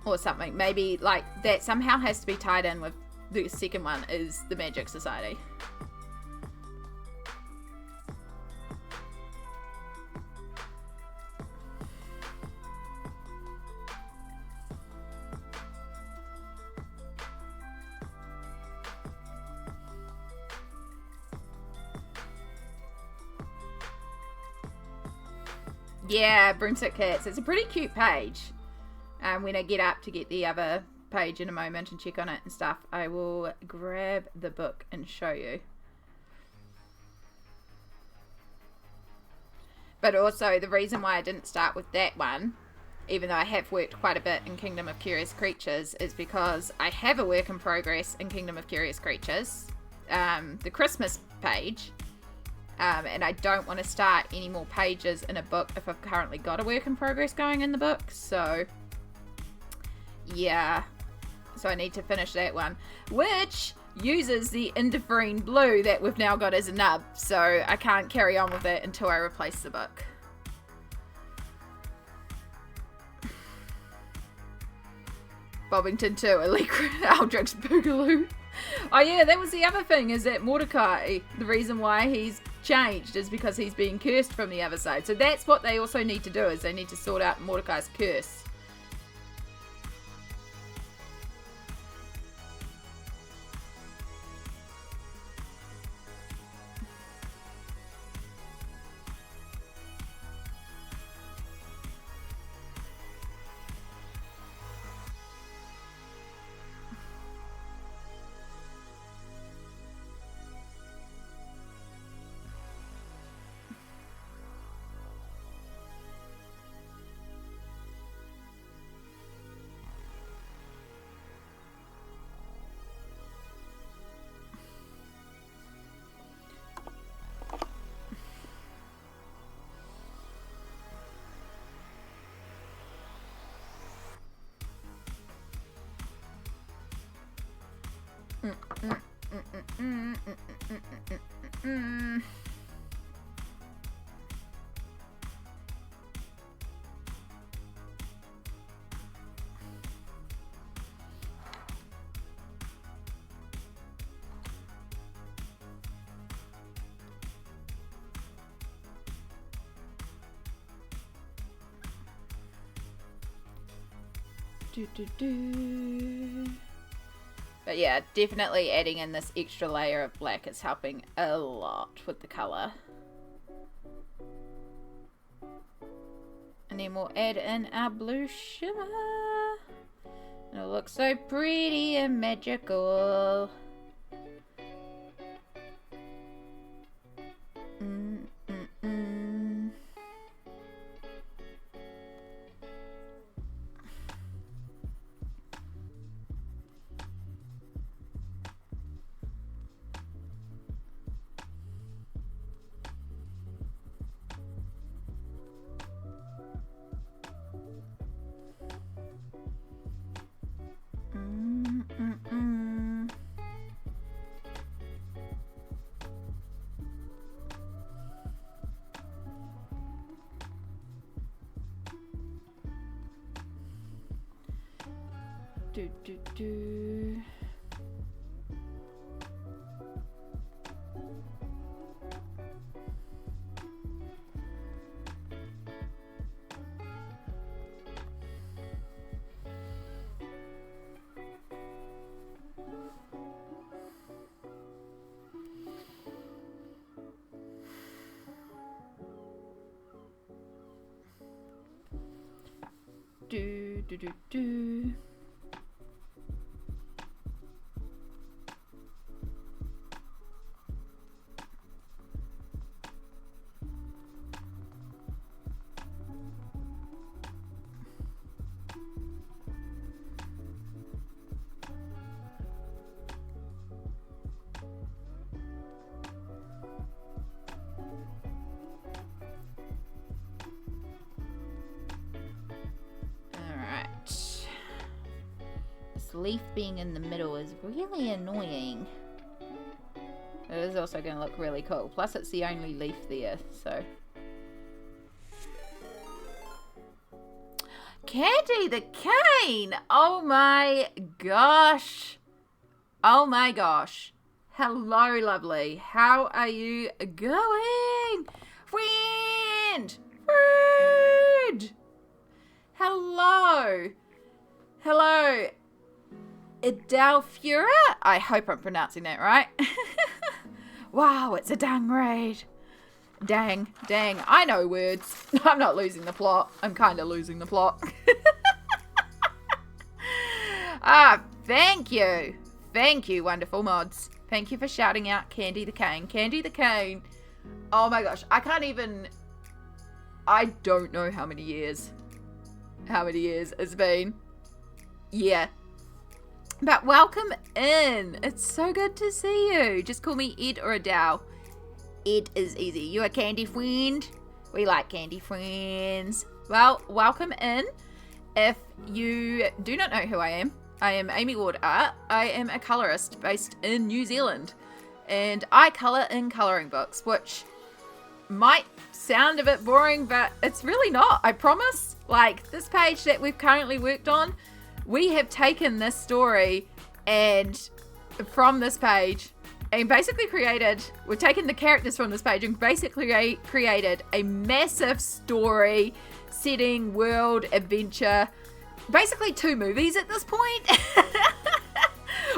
Or something. Maybe, like, that somehow has to be tied in with the second one is the Magic Society. Yeah, Broomstick Cats. It's a pretty cute page. When I get up to get the other page in a moment and check on it and stuff, I will grab the book and show you. But also, the reason why I didn't start with that one, even though I have worked quite a bit in Kingdom of Curious Creatures, is because I have a work in progress in Kingdom of Curious Creatures, the Christmas page, and I don't want to start any more pages in a book if I've currently got a work in progress going in the book. So, yeah. So I need to finish that one, which uses the Indifferine Blue that we've now got as a nub, so I can't carry on with it until I replace the book. Bobbington 2, Eldritch Boogaloo. Oh yeah, that was the other thing, is that Mordecai, the reason why he's changed is because he's being cursed from the other side. So that's what they also need to do, is they need to sort out Mordecai's curse. But yeah, definitely adding in this extra layer of black is helping a lot with the colour. And then we'll add in our blue shimmer. It'll look so pretty and magical. Leaf being in the middle is really annoying. It is also going to look really cool. Plus it's the only leaf there, so. Candy the cane! Oh my gosh. Oh my gosh. Hello, lovely. How are you going? Friend! Friend! Hello. Hello. Idelfura? I hope I'm pronouncing that right. Wow, it's a downgrade. Dang. I know words. I'm not losing the plot. I'm kind of losing the plot. Thank you. Thank you, wonderful mods. Thank you for shouting out Candy the Cane. Candy the Cane. Oh my gosh. I can't even I don't know how many years it's been. Yeah. But welcome in. It's so good to see you. Just call me Ed or Adele. Ed is easy. You a candy friend? We like candy friends. Well, welcome in. If you do not know who I am Amy Ward Art. I am a colorist based in New Zealand. And I color in coloring books, which might sound a bit boring, but it's really not, I promise. Like, this page that we've currently worked on, we have taken this story and from this page and basically we've taken the characters from this page and basically created a massive story, setting, world, adventure, basically 2 movies at this point.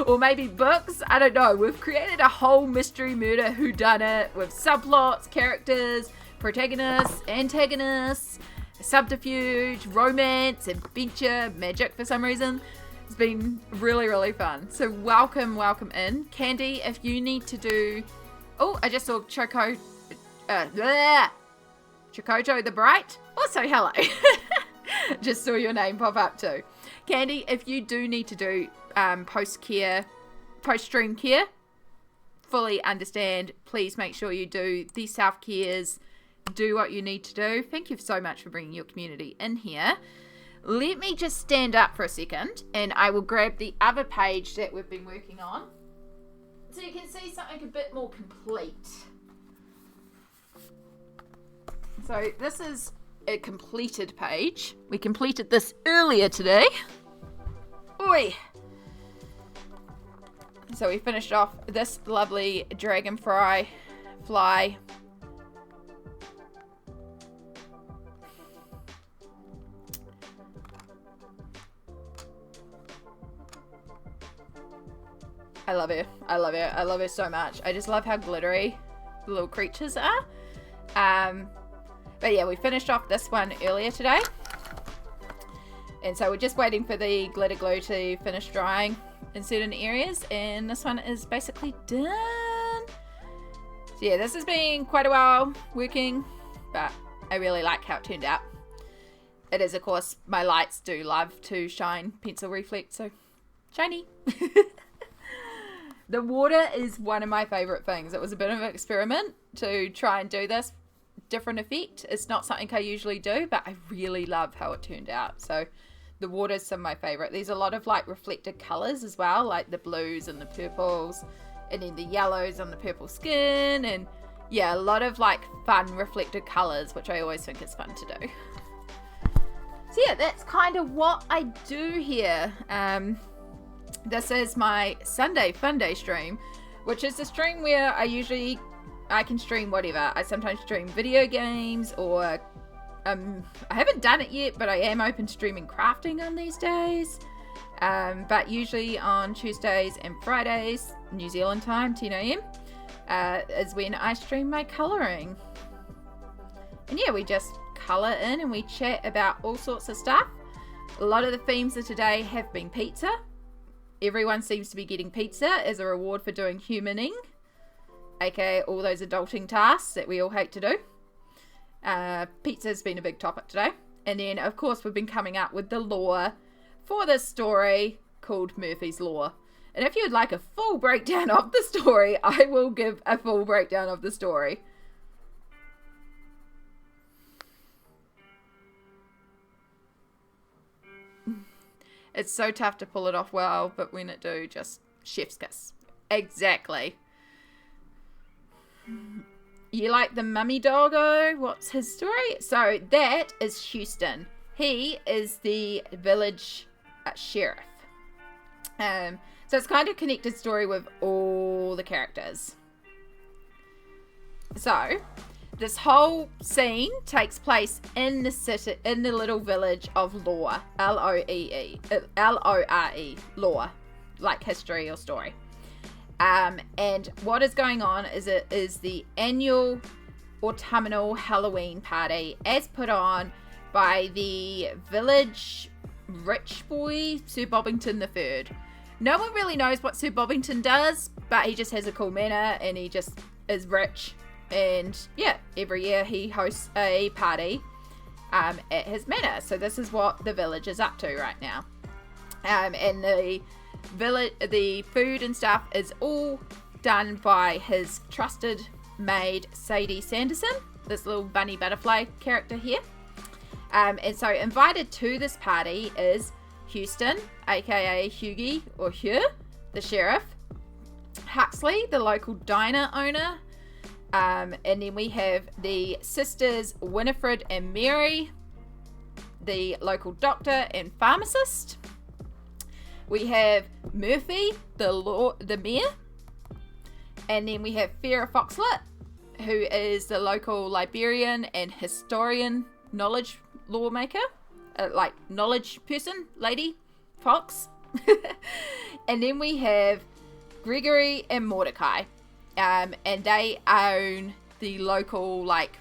Or maybe books, I don't know. We've created a whole mystery murder whodunit with subplots, characters, protagonists, antagonists, subterfuge, romance, adventure, magic for some reason. It's been really, really fun. So welcome in. Candy, if you need to do... Oh, I just saw Chocojo the Bright. Also, hello. Just saw your name pop up too. Candy, if you do need to do post-stream care, fully understand. Please make sure you do the self-cares. Do what you need to do. Thank you so much for bringing your community in here. Let me just stand up for a second and I will grab the other page that we've been working on so you can see something a bit more complete. So this is a completed page. We completed this earlier today. Oi! So we finished off this lovely dragonfly fly. I love her. I love her. I love her so much. I just love how glittery the little creatures are. But yeah, we finished off this one earlier today. And so we're just waiting for the glitter glue to finish drying in certain areas. And this one is basically done. So yeah, this has been quite a while working, but I really like how it turned out. It is, of course, my lights do love to shine pencil reflect, so shiny. The water is one of my favorite things. It was a bit of an experiment to try and do this different effect. It's not something I usually do, but I really love how it turned out. So the water is some of my favorite. There's a lot of like reflected colors as well, like the blues and the purples, and then the yellows on the purple skin, and yeah, a lot of like fun reflected colors, which I always think is fun to do. So yeah, that's kind of what I do here. This is my Sunday Fun Day stream, which is the stream where I can stream whatever. I sometimes stream video games, or I haven't done it yet, but I am open to streaming crafting on these days. But usually on Tuesdays and Fridays, New Zealand time, 10 a.m, is when I stream my colouring. And yeah, we just colour in and we chat about all sorts of stuff. A lot of the themes of today have been pizza. Everyone seems to be getting pizza as a reward for doing humaning, aka all those adulting tasks that we all hate to do. Pizza's been a big topic today. And then, of course, we've been coming up with the lore for this story called Murphy's Law. And if you'd like a full breakdown of the story, I will give a full breakdown of the story. It's so tough to pull it off well, but when it do, just chef's kiss. Exactly. You like the mummy doggo? What's his story? So that is Houston. He is the village sheriff. So it's kind of connected story with all the characters. So this whole scene takes place in the city, in the little village of Lore, L-O-R-E, Lore, like history or story. And what is going on is it is the annual autumnal Halloween party as put on by the village rich boy, Sir Bobbington III. No one really knows what Sir Bobbington does, but he just has a cool manner and he just is rich. And yeah, every year he hosts a party at his manor. So this is what the village is up to right now. And the food and stuff is all done by his trusted maid Sadie Sanderson, this little bunny butterfly character here. And so invited to this party is Houston, aka Hughie or Hugh, the sheriff, Huxley, the local diner owner, and then we have the sisters Winifred and Mary, the local doctor and pharmacist. We have Murphy, the mayor, and then we have Farrah Foxlet, who is the local librarian and historian, knowledge lawmaker, like knowledge person, lady Fox. And then we have Gregory and Mordecai, and they own the local like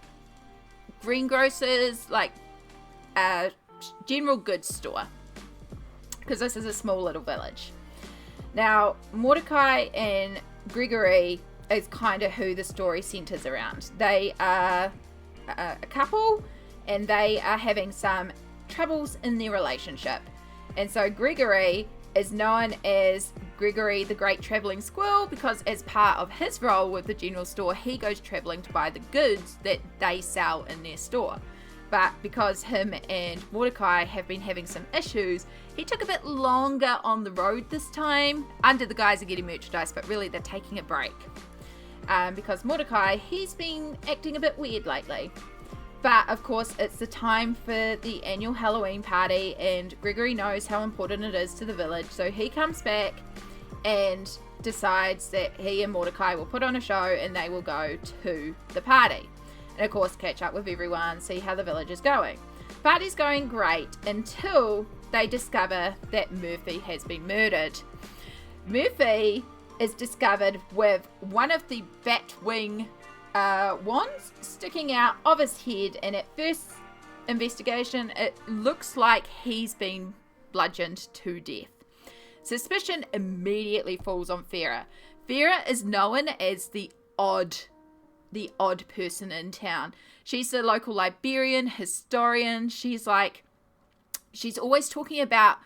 greengrocers, like general goods store, because this is a small little village. Now Mordecai and Gregory is kind of who the story centers around. They are a couple, and they are having some troubles in their relationship. And so Gregory is known as Gregory the Great Traveling Squirrel because as part of his role with the general store, he goes traveling to buy the goods that they sell in their store. But because him and Mordecai have been having some issues, he took a bit longer on the road this time, under the guise of getting merchandise, but really they're taking a break. Because Mordecai, he's been acting a bit weird lately. But of course, it's the time for the annual Halloween party, and Gregory knows how important it is to the village. So he comes back and decides that he and Mordecai will put on a show and they will go to the party. And of course, catch up with everyone, see how the village is going. Party's going great until they discover that Murphy has been murdered. Murphy is discovered with one of the Batwing wands sticking out of his head, and at first investigation it looks like he's been bludgeoned to death. Suspicion immediately falls on Farrah. Farrah is known as the odd person in town. She's the local librarian, historian. She's always talking about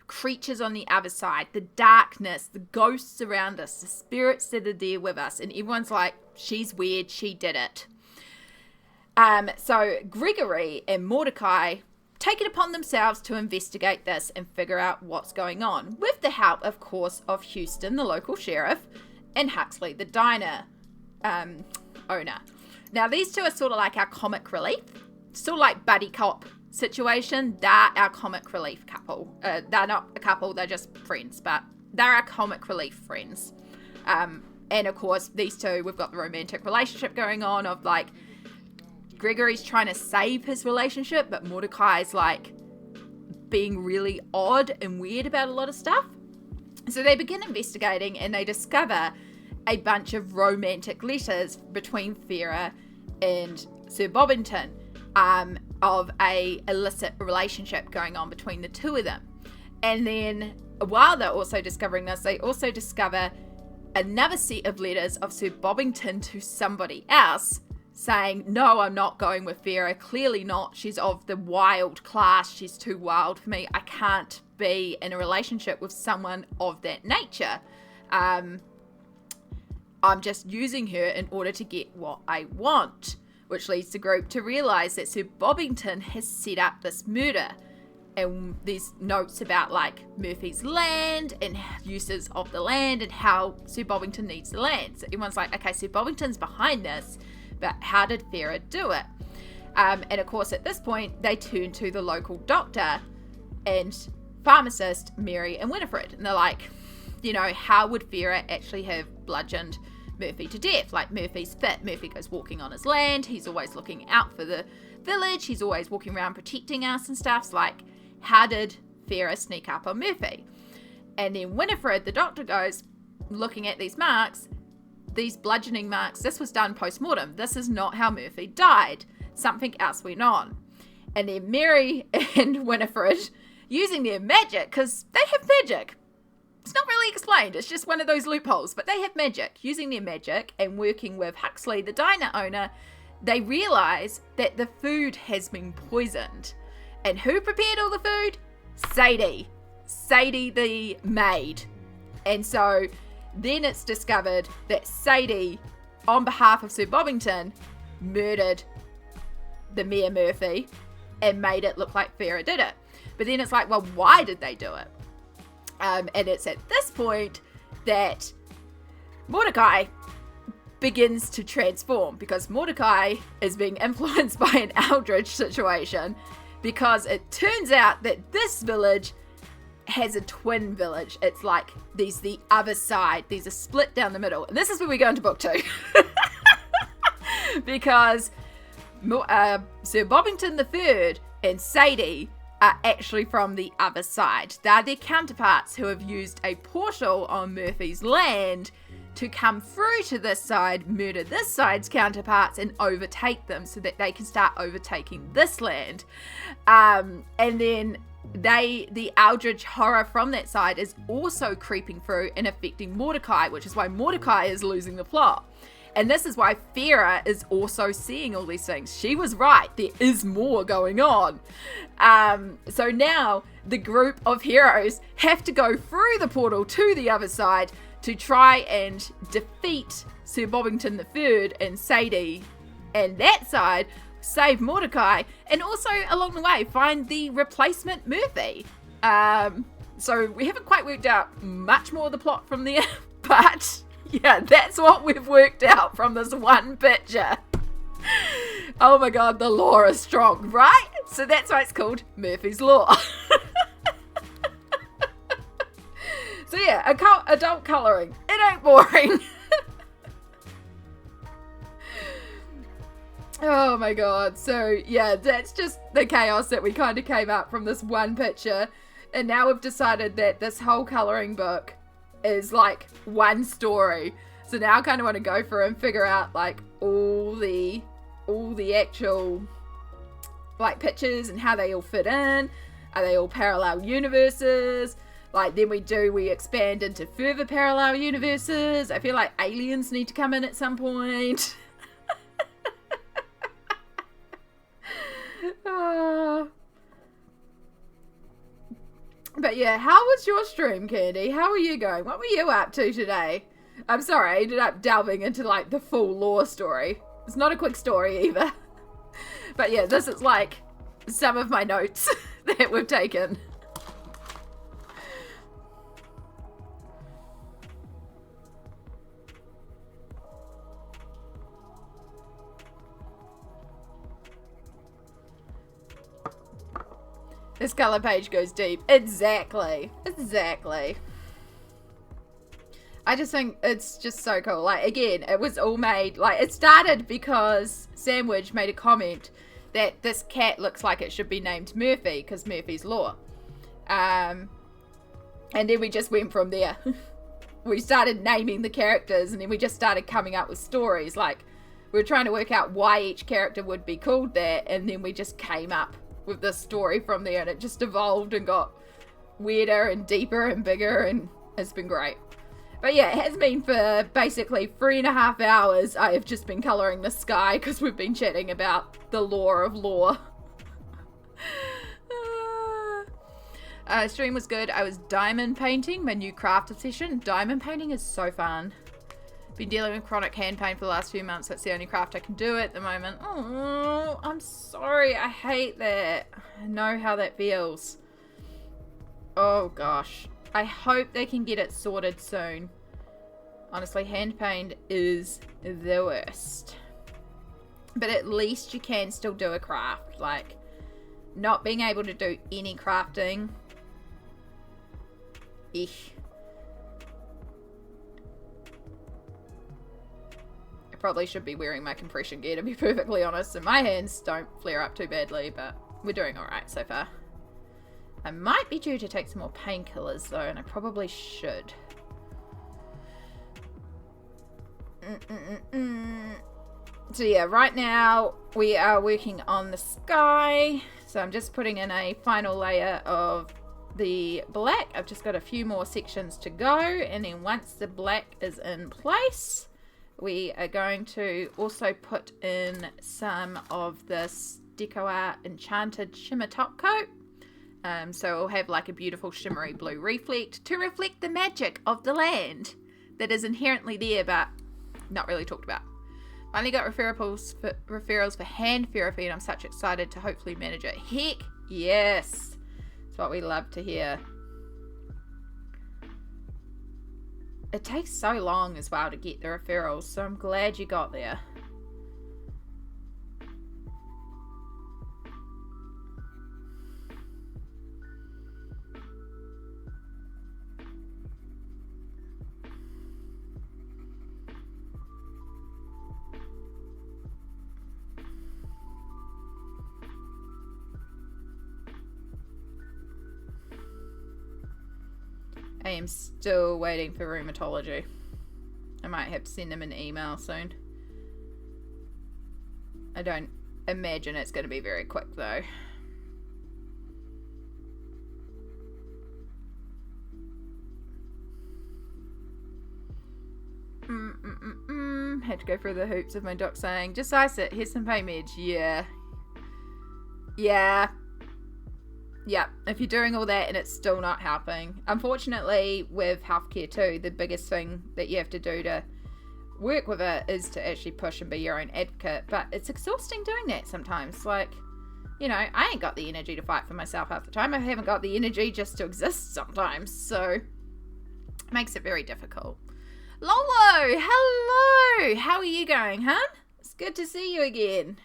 creatures on the other side, the darkness, the ghosts around us, the spirits that are there with us, and everyone's like, she's weird, she did it. So Gregory and Mordecai take it upon themselves to investigate this and figure out what's going on, with the help, of course, of Houston, the local sheriff, and Huxley, the diner owner. Now these two are sort of like our comic relief, sort of like buddy cop situation. They're our comic relief couple. They're not a couple, they're just friends, but they're our comic relief friends. And of course, these two, we've got the romantic relationship going on of like, Gregory's trying to save his relationship, but Mordecai's like being really odd and weird about a lot of stuff. So they begin investigating and they discover a bunch of romantic letters between Farrah and Sir Bobbington, of a illicit relationship going on between the two of them. And then while they're also discovering this, they also discover another set of letters of Sir Bobbington to somebody else saying, no, I'm not going with Farrah, clearly not, she's of the wild class, she's too wild for me, I can't be in a relationship with someone of that nature. I'm just using her in order to get what I want. Which leads the group to realise that Sir Bobbington has set up this murder. And these notes about like Murphy's land and uses of the land and how Sir Bobbington needs the land. So everyone's like, okay, Sir Bobbington's behind this, but how did Farrah do it? And of course at this point they turn to the local doctor and pharmacist Mary and Winifred. And they're like, you know, how would Farrah actually have bludgeoned Murphy to death? Like, Murphy's fit. Murphy goes walking on his land. He's always looking out for the village. He's always walking around protecting us and stuff. So, like, how did Farrah sneak up on Murphy? And then Winifred, the doctor, goes looking at these marks, these bludgeoning marks. This was done post-mortem. This is not how Murphy died. Something else went on. And then Mary and Winifred, using their magic, because they have magic. It's not really explained, it's just one of those loopholes, but they have magic. Using their magic and working with Huxley, the diner owner, they realize that the food has been poisoned. And who prepared all the food? Sadie. Sadie the maid. And so then it's discovered that Sadie, on behalf of Sir Bobbington, murdered the Mayor Murphy and made it look like Farah did it. But then it's like, well, why did they do it? And it's at this point that Mordecai begins to transform, because Mordecai is being influenced by an Eldritch situation, because it turns out that this village has a twin village. It's like there's the other side. There's a split down the middle. And this is where we go into book 2. Because Sir Bobbington III and Sadie are actually from the other side. They're their counterparts who have used a portal on Murphy's land to come through to this side, murder this side's counterparts, and overtake them so that they can start overtaking this land. And then the Eldritch horror from that side is also creeping through and affecting Mordecai, which is why Mordecai is losing the plot. And this is why Farah is also seeing all these things. She was right. There is more going on. So now the group of heroes have to go through the portal to the other side to try and defeat Sir Bobbington III and Sadie and that side, save Mordecai, and also along the way find the replacement Murphy. So we haven't quite worked out much more of the plot from there, but yeah, that's what we've worked out from this one picture. Oh my god, the lore is strong, right? So that's why it's called Murphy's Law. So yeah, adult colouring. It ain't boring. Oh my god. So yeah, that's just the chaos that we kind of came up from this one picture. And now we've decided that this whole colouring book is like one story. So now I kind of want to go through and figure out like all the actual like pictures and how they all fit in. Are they all parallel universes? Like then we expand into further parallel universes. I feel like aliens need to come in at some point. But yeah, how was your stream, Candy? How are you going? What were you up to today? I'm sorry, I ended up delving into like the full lore story. It's not a quick story either. But yeah, this is like some of my notes that we've taken. This colour page goes deep. Exactly. I just think it's just so cool. Like, again, it was all made, like, it started because Sandwich made a comment that this cat looks like it should be named Murphy, because Murphy's Law. And then we just went from there. We started naming the characters, and then we just started coming up with stories. Like, we were trying to work out why each character would be called that, and then we just came up with this story from there, and it just evolved and got weirder and deeper and bigger, and it's been great. But yeah, it has been for basically 3.5 hours. I have just been colouring the sky because we've been chatting about the lore of lore. Stream was good. I was diamond painting, my new craft obsession. Diamond painting is so fun. Been dealing with chronic hand pain for the last few months. That's the only craft I can do at the moment. Oh, I'm sorry. I hate that. I know how that feels. Oh gosh. I hope they can get it sorted soon. Honestly, hand pain is the worst. But at least you can still do a craft. Like, not being able to do any crafting. Eesh. Probably should be wearing my compression gear, to be perfectly honest, and my hands don't flare up too badly, but we're doing alright so far. I might be due to take some more painkillers though, and I probably should. So yeah, right now we are working on the sky, so I'm just putting in a final layer of the black. I've just got a few more sections to go, and then once the black is in place, we are going to also put in some of this DecoArt Enchanted Shimmer top coat. So it'll have like a beautiful shimmery blue reflect to reflect the magic of the land that is inherently there but not really talked about. Finally got referrals for hand therapy, and I'm such excited to hopefully manage it. Heck yes, it's what we love to hear. It takes so long as well to get the referrals, so I'm glad you got there. I am still waiting for rheumatology. I might have to send them an email soon. I don't imagine it's going to be very quick though. Had to go through the hoops of my doc saying, just ice it, here's some pain meds. Yeah. If you're doing all that and it's still not helping. Unfortunately, with healthcare too, the biggest thing that you have to do to work with it is to actually push and be your own advocate. But it's exhausting doing that sometimes. Like, you know, I ain't got the energy to fight for myself half the time. I haven't got the energy just to exist sometimes. So, it makes it very difficult. Lolo, hello! How are you going, huh? It's good to see you again.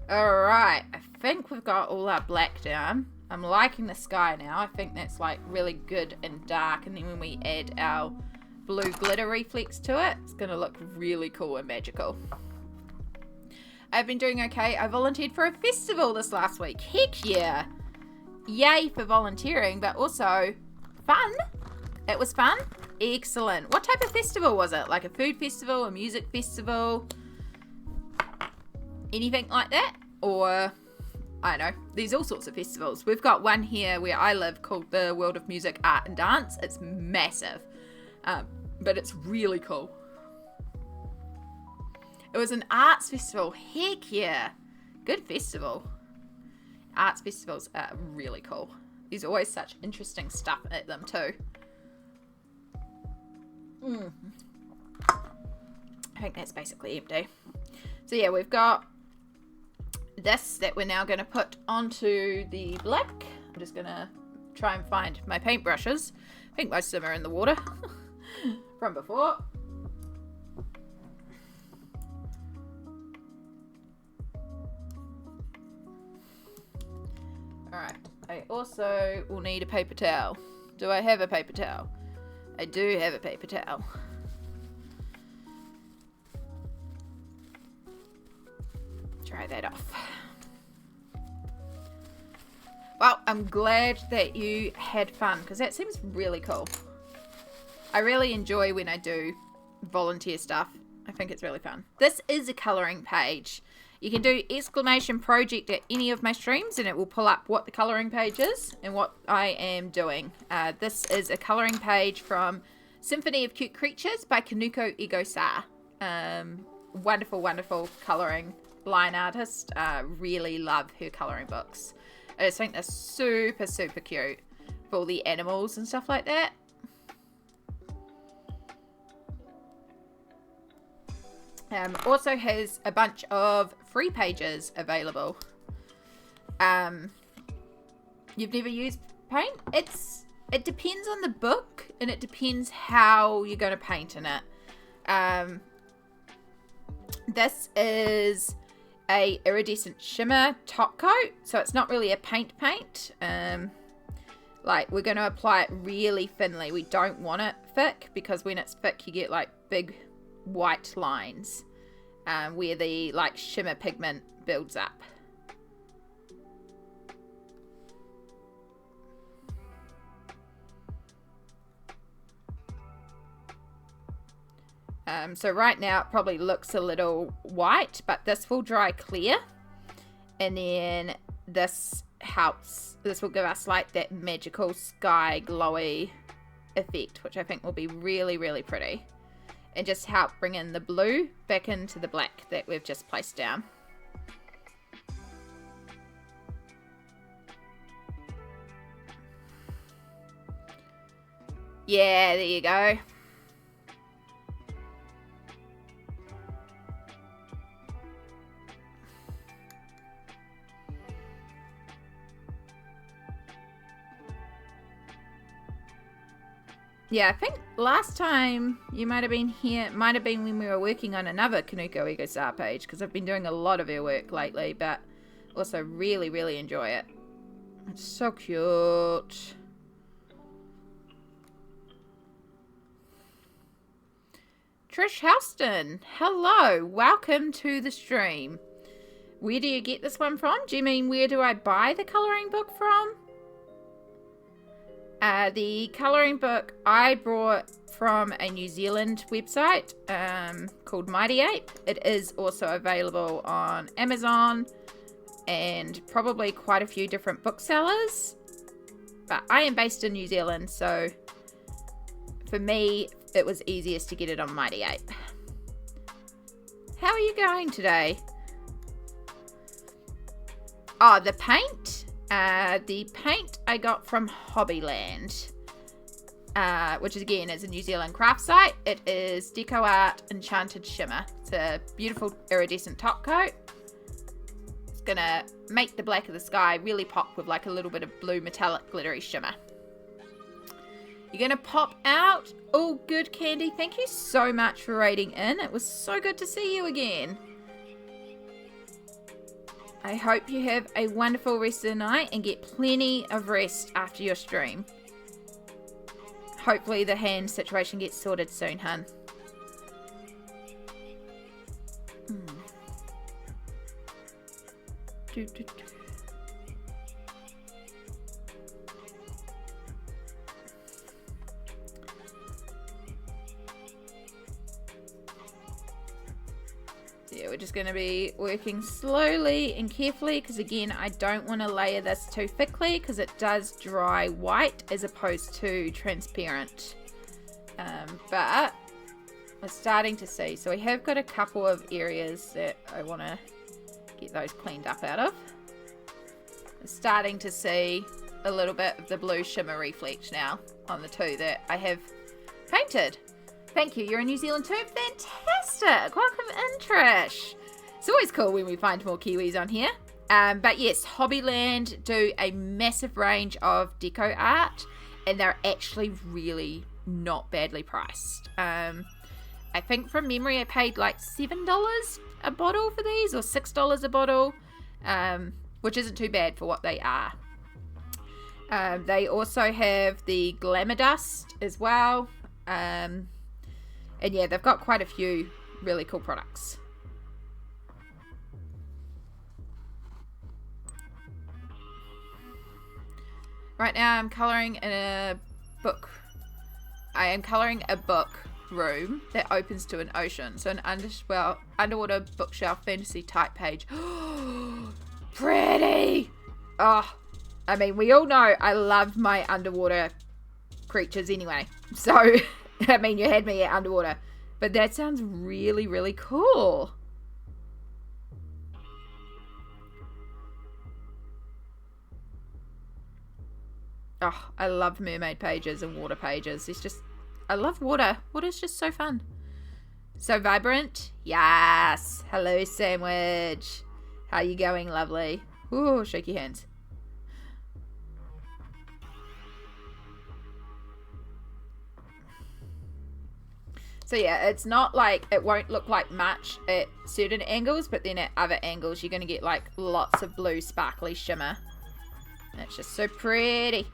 Alright, I think we've got all our black down. I'm liking the sky now. I think that's like really good and dark, and then when we add our blue glitter reflex to it, it's going to look really cool and magical. I've been doing okay. I volunteered for a festival this last week. Heck yeah! Yay for volunteering, but also fun. It was fun. Excellent. What type of festival was it? Like a food festival, a music festival, anything like that? Or, I don't know, there's all sorts of festivals. We've got one here where I live called the World of Music, Art and Dance. It's massive, but it's really cool. It was an arts festival. Heck yeah. Good festival. Arts festivals are really cool. There's always such interesting stuff at them too. I think that's basically empty. So yeah, we've got this that we're now going to put onto the black. I'm just going to try and find my paintbrushes. I think most of them are in the water from before. Alright, I also will need a paper towel. Do I have a paper towel? I do have a paper towel. Dry that off. Well, I'm glad that you had fun, because that seems really cool. I really enjoy when I do volunteer stuff. I think it's really fun. This is a colouring page. You can do !project at any of my streams and it will pull up what the colouring page is and what I am doing. This is a colouring page from Symphony of Cute Creatures by Kanoko Egusa. Wonderful, wonderful colouring line artist. Really love her colouring books. I just think they're super, super cute for all the animals and stuff like that. Also has a bunch of free pages available. You've never used paint? It depends on the book and it depends how you're going to paint in it. This is a iridescent shimmer top coat, so it's not really a paint. Like, we're going to apply it really thinly. We don't want it thick because when it's thick you get like big white lines where the like shimmer pigment builds up. So right now it probably looks a little white, but this will dry clear, and then this helps. This will give us like that magical sky glowy effect, which I think will be really, really pretty, and just help bring in the blue back into the black that we've just placed down. Yeah, there you go. Yeah, I think last time you might have been here, might have been when we were working on another Kanoko Egusa page, because I've been doing a lot of her work lately, but also really, really enjoy it. It's so cute. Trish Houston, hello, welcome to the stream. Where do you get this one from? Do you mean where do I buy the colouring book from? The colouring book I brought from a New Zealand website called Mighty Ape. It is also available on Amazon and probably quite a few different booksellers. But I am based in New Zealand, so for me, it was easiest to get it on Mighty Ape. How are you going today? Oh, the paint? The paint I got from Hobbyland, which is, again, is a New Zealand craft site. It is DecoArt Enchanted Simmer. It's a beautiful iridescent top coat. It's gonna make the black of the sky really pop with like a little bit of blue metallic glittery shimmer. You're gonna pop out. Oh, good, Candy. Thank you so much for raiding in. It was so good to see you again. I hope you have a wonderful rest of the night and get plenty of rest after your stream. Hopefully the hand situation gets sorted soon, hun. Yeah, we're just going to be working slowly and carefully because, again, I don't want to layer this too thickly because it does dry white as opposed to transparent. But we're starting to see. So we have got a couple of areas that I want to get those cleaned up out of. We're starting to see a little bit of the blue shimmer reflect now on the two that I have painted. Thank you. You're in New Zealand too? Fantastic. Welcome in, Trish. It's always cool when we find more Kiwis on here. But yes, Hobbyland do a massive range of deco art, and they're actually really not badly priced. I think from memory I paid like $7 a bottle for these, or $6 a bottle, which isn't too bad for what they are. They also have the Glamour Dust as well. And yeah, they've got quite a few really cool products. Right now I'm colouring in a book. I am colouring a book room that opens to an ocean. So an underwater bookshelf fantasy type page. Pretty! Oh, I mean, we all know I love my underwater creatures anyway. So... I mean, you had me at underwater. But that sounds really, really cool. Oh, I love mermaid pages and water pages. It's just, I love water. Water's just so fun. So vibrant. Yes. Hello, Sandwich. How you going, lovely? Ooh, shake your hands. So yeah, it's not like, it won't look like much at certain angles, but then at other angles you're going to get like lots of blue sparkly shimmer. And it's just so pretty.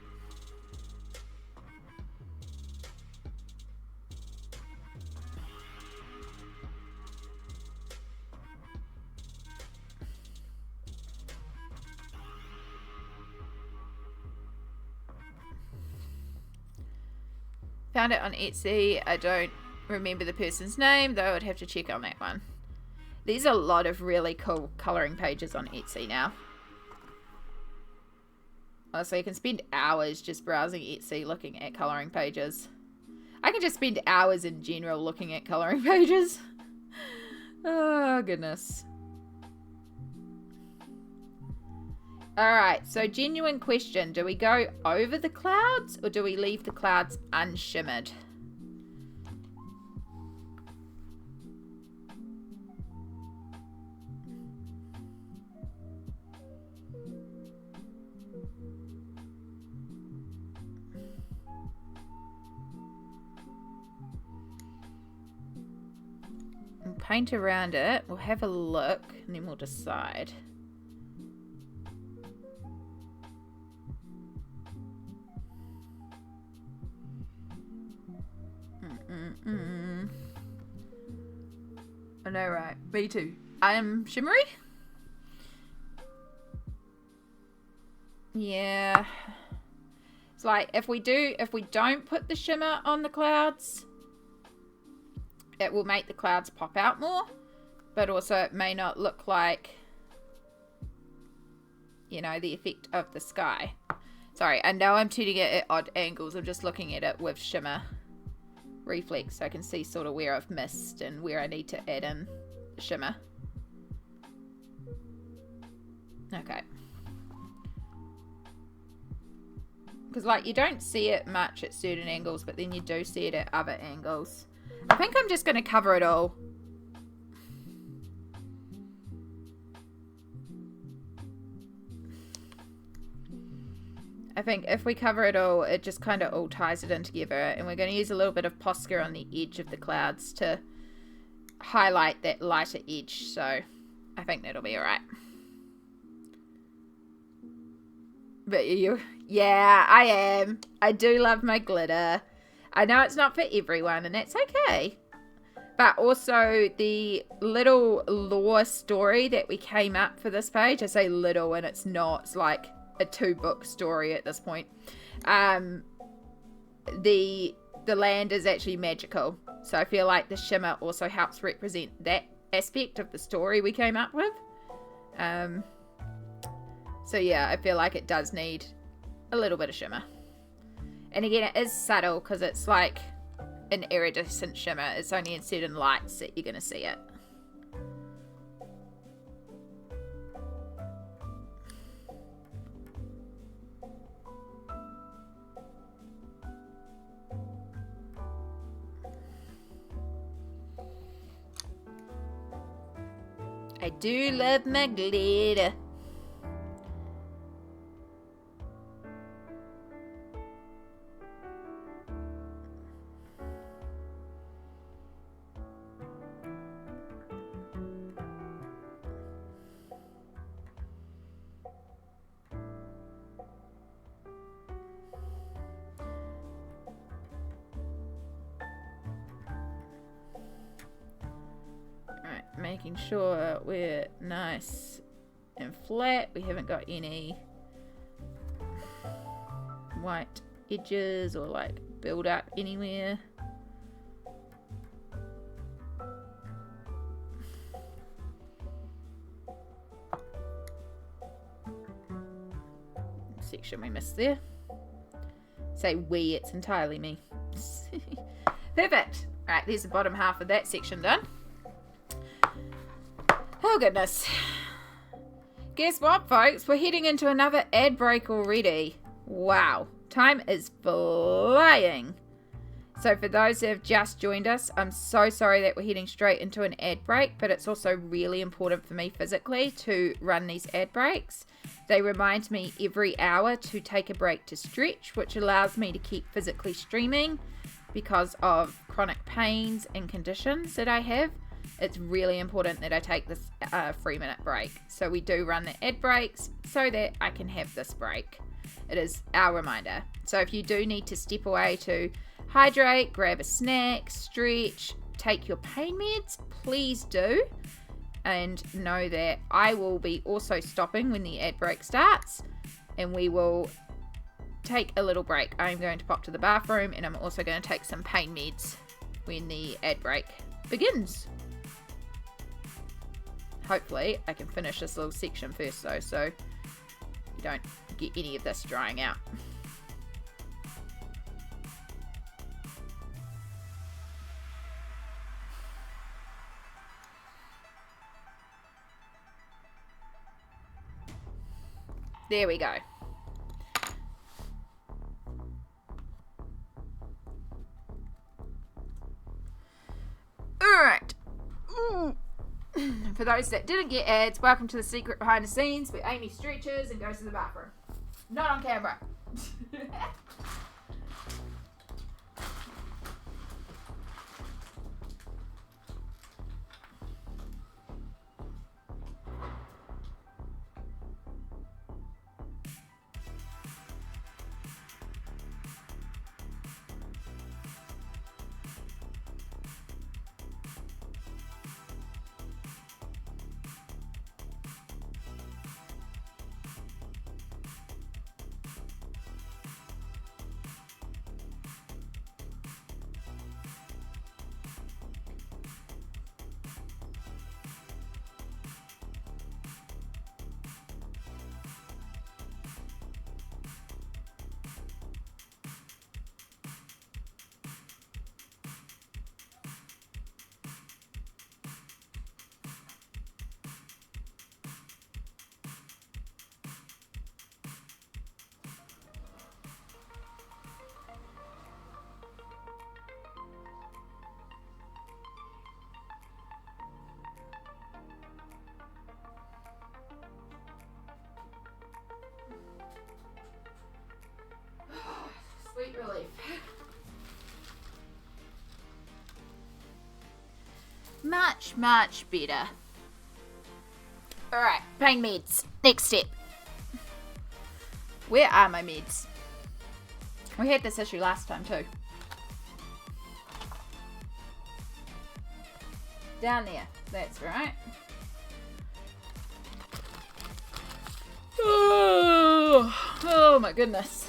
Found it on Etsy. I don't remember the person's name, though I'd have to check on that one. There's a lot of really cool colouring pages on Etsy now. So you can spend hours just browsing Etsy looking at colouring pages. I can just spend hours in general looking at colouring pages. Oh, goodness. Alright, so genuine question. Do we go over the clouds or do we leave the clouds unshimmered? We'll paint around it. We'll have a look and then we'll decide. I know, right? Me too. I am shimmery? Yeah. It's like if we don't put the shimmer on the clouds, it will make the clouds pop out more, but also it may not look like, you know, the effect of the sky. Sorry, I know I'm tuning it at odd angles. I'm just looking at it with shimmer reflex so I can see sort of where I've missed and where I need to add in shimmer. Okay. Because like you don't see it much at certain angles, but then you do see it at other angles. I think I'm just going to cover it all. I think if we cover it all, it just kind of all ties it in together. And we're going to use a little bit of Posca on the edge of the clouds to highlight that lighter edge. So I think that'll be alright. But yeah, I am. I do love my glitter. I know it's not for everyone, and that's okay. But also the little lore story that we came up for this page. I say little, and it's not. It's like a 2-book story at this point. The land is actually magical, so I feel like the shimmer also helps represent that aspect of the story we came up with. So yeah, I feel like it does need a little bit of shimmer. And again, it is subtle because it's like an iridescent shimmer. It's only in certain lights that you're going to see it. I do love my glitter. Making sure we're nice and flat. We haven't got any white edges or like build up anywhere. Section we missed there. Say we, it's entirely me. Perfect. Right, there's the bottom half of that section done. Oh goodness. Guess what, folks? We're heading into another ad break already. Wow. Time is flying. So for those who have just joined us, I'm so sorry that we're heading straight into an ad break, but it's also really important for me physically to run these ad breaks. They remind me every hour to take a break to stretch, which allows me to keep physically streaming because of chronic pains and conditions that I have. It's really important that I take this 3-minute break. So we do run the ad breaks so that I can have this break. It is our reminder. So if you do need to step away to hydrate, grab a snack, stretch, take your pain meds, please do. And know that I will be also stopping when the ad break starts. And we will take a little break. I'm going to pop to the bathroom, and I'm also going to take some pain meds when the ad break begins. Hopefully I can finish this little section first though, so you don't get any of this drying out. There we go. Alright. For those that didn't get ads, welcome to the secret behind the scenes where Amy stretches and goes to the bathroom. Not on camera. Sweet relief. Much, much better. Alright, pain meds. Next step. Where are my meds? We had this issue last time too. Down there. That's right. Oh my goodness.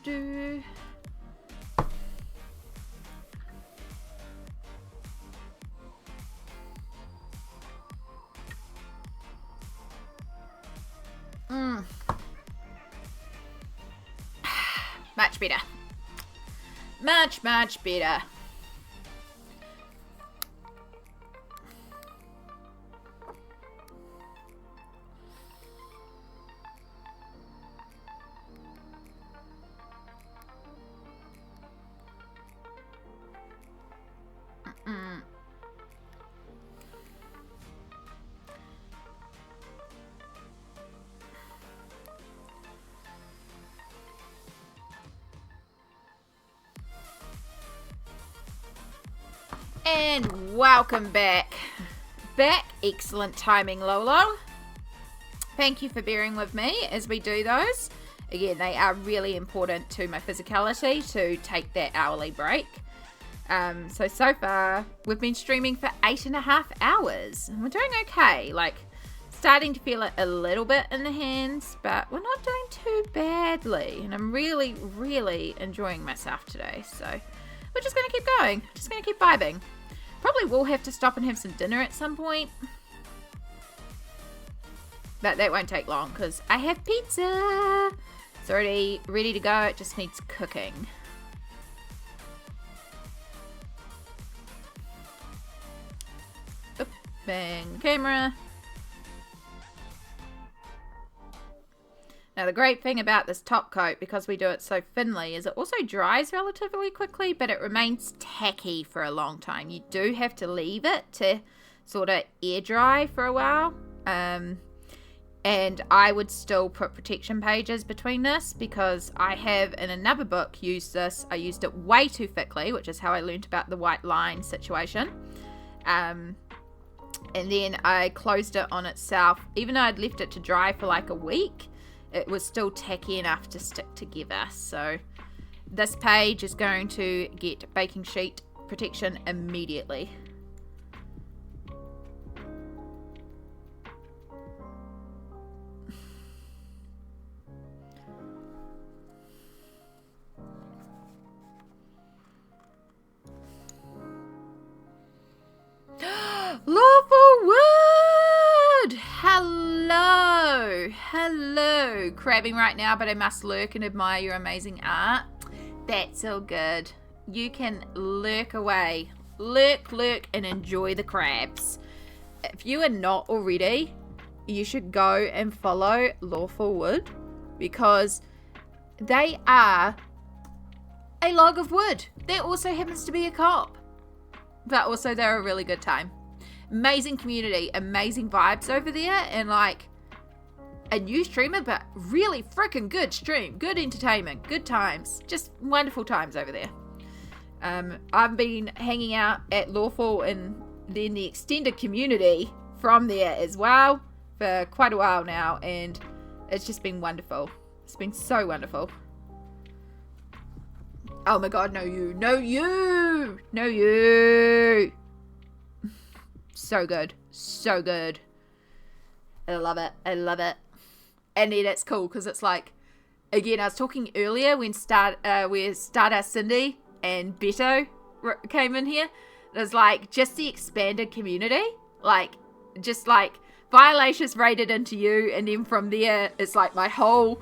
Do. Much better. Much, much better. And welcome back. Excellent timing, Lolo. Thank you for bearing with me as we do those. Again, they are really important to my physicality to take that hourly break. So far, we've been streaming for 8.5 hours. And we're doing okay. Like, starting to feel it a little bit in the hands, but we're not doing too badly. And I'm really, really enjoying myself today. So we're just going to keep going. Just going to keep vibing. Probably will have to stop and have some dinner at some point. But that won't take long because I have pizza. It's already ready to go. It just needs cooking. Oop, bang camera. Now the great thing about this top coat, because we do it so thinly, is it also dries relatively quickly, but it remains tacky for a long time. You do have to leave it to sort of air dry for a while. And I would still put protection pages between this because I have in another book used this. I used it way too thickly, which is how I learned about the white line situation. And then I closed it on itself, even though I'd left it to dry for like a week. it was still tacky enough to stick together. So this page is going to get baking sheet protection immediately. Lawful Wood! Hello! Crabbing right now, but I must lurk and admire your amazing art. That's all good. You can lurk away. Lurk, and enjoy the crabs. If you are not already, you should go and follow Lawful Wood, because they are a log of wood. There also happens to be a co-op. But also they're a really good time. Amazing community, amazing vibes over there, and like a new streamer, but really freaking good stream, good entertainment, good times, just wonderful times over there. I've been hanging out at Lawful and then the extended community from there as well for quite a while now, and it's just been wonderful. It's been so wonderful. Oh my god, no you. So good. I love it. And then it's cool because it's like, again, I was talking earlier when Stardust Cindy and Beto came in here. It was like just the expanded community, like just like Violacious raided into you, and then from there it's like my whole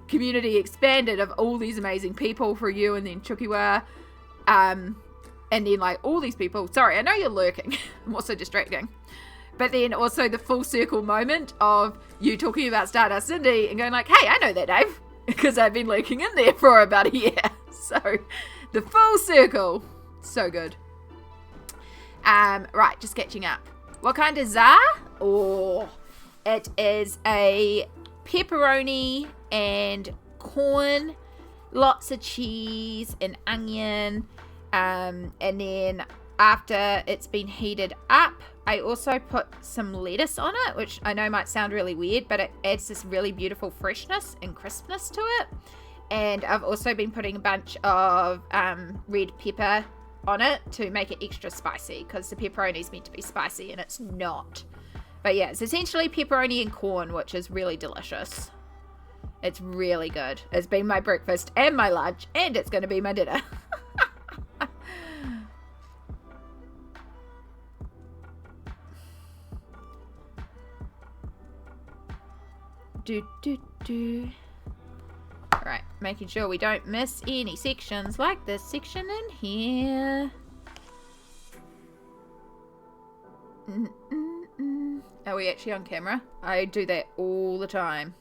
community expanded of all these amazing people for you, and then Chukiwa, and then like all these people. Sorry, I know you're lurking. I'm also distracting. But then also the full circle moment of you talking about Stardust Cindy and going like, hey, I know that name because I've been lurking in there for about a year. So the full circle. So good. Right, just catching up. What kind is that? Oh, it is a pepperoni and corn, lots of cheese and onion, and then after it's been heated up, I also put some lettuce on it, which I know might sound really weird, but it adds this really beautiful freshness and crispness to it. And I've also been putting a bunch of red pepper on it to make it extra spicy, because the pepperoni is meant to be spicy and it's not. But yeah, it's essentially pepperoni and corn, which is really delicious. It's really good. It's been my breakfast and my lunch, and it's going to be my dinner. Right, making sure we don't miss any sections like this section in here. Are we actually on camera? I do that all the time.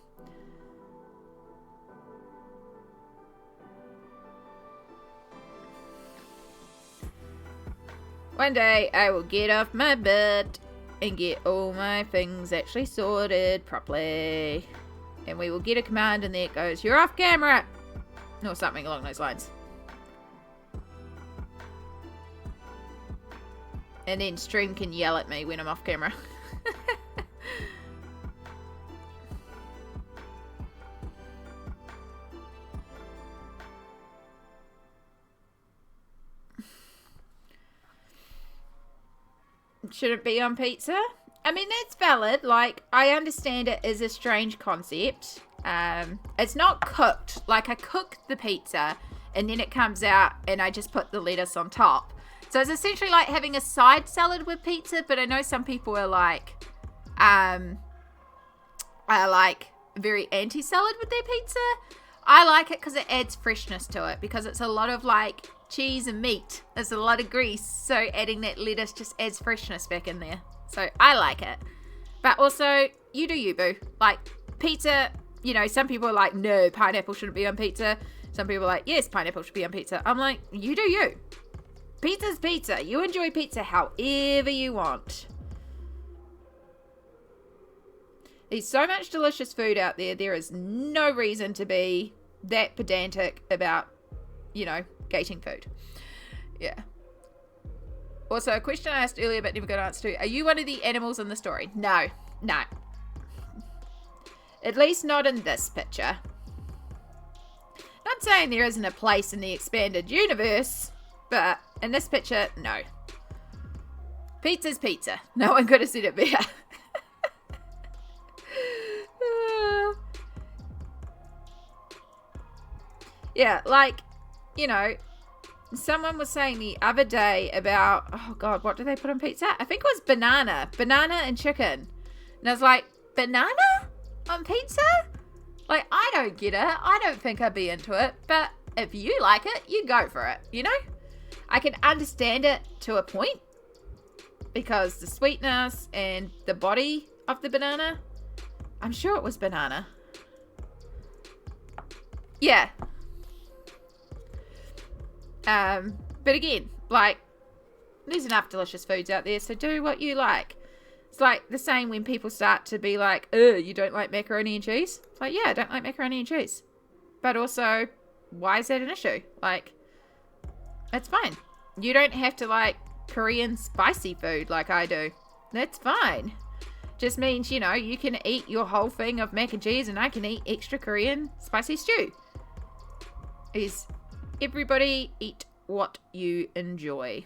One day I will get off my butt and get all my things actually sorted properly. And we will get a command and there it goes, you're off camera! Or something along those lines. And then stream can yell at me when I'm off camera. Should it be on pizza? I mean, that's valid. Like, I understand it is a strange concept. It's not cooked. Like, I cook the pizza and then it comes out and I just put the lettuce on top. So it's essentially like having a side salad with pizza, but I know some people are like very anti-salad with their pizza. I like it because it adds freshness to it, because it's a lot of like cheese and meat. There's a lot of grease, so adding that lettuce just adds freshness back in there. So I like it. But also, you do you, boo. Like, pizza, you know, some people are like, no, pineapple shouldn't be on pizza. Some people are like, yes, pineapple should be on pizza. I'm like, you do you. Pizza's pizza. You enjoy pizza however you want. There's so much delicious food out there. There is no reason to be that pedantic about, you know, gating food. Yeah. Also, a question I asked earlier but never got an answer to. Are you one of the animals in the story? No. At least not in this picture. Not saying there isn't a place in the expanded universe, but in this picture, no. Pizza's pizza. No one could have said it better. Yeah, like, you know, someone was saying the other day about, oh God, what do they put on pizza? I think it was banana and chicken. And I was like, banana on pizza? Like, I don't get it. I don't think I'd be into it. But if you like it, you go for it, you know? I can understand it to a point because the sweetness and the body of the banana, I'm sure it was banana. Yeah. But again, like, there's enough delicious foods out there, so do what you like. It's like the same when people start to be like, you don't like macaroni and cheese? It's like, yeah, I don't like macaroni and cheese. But also, why is that an issue? Like, it's fine. You don't have to like Korean spicy food like I do. That's fine. Just means, you know, you can eat your whole thing of mac and cheese and I can eat extra Korean spicy stew. Is everybody eat what you enjoy.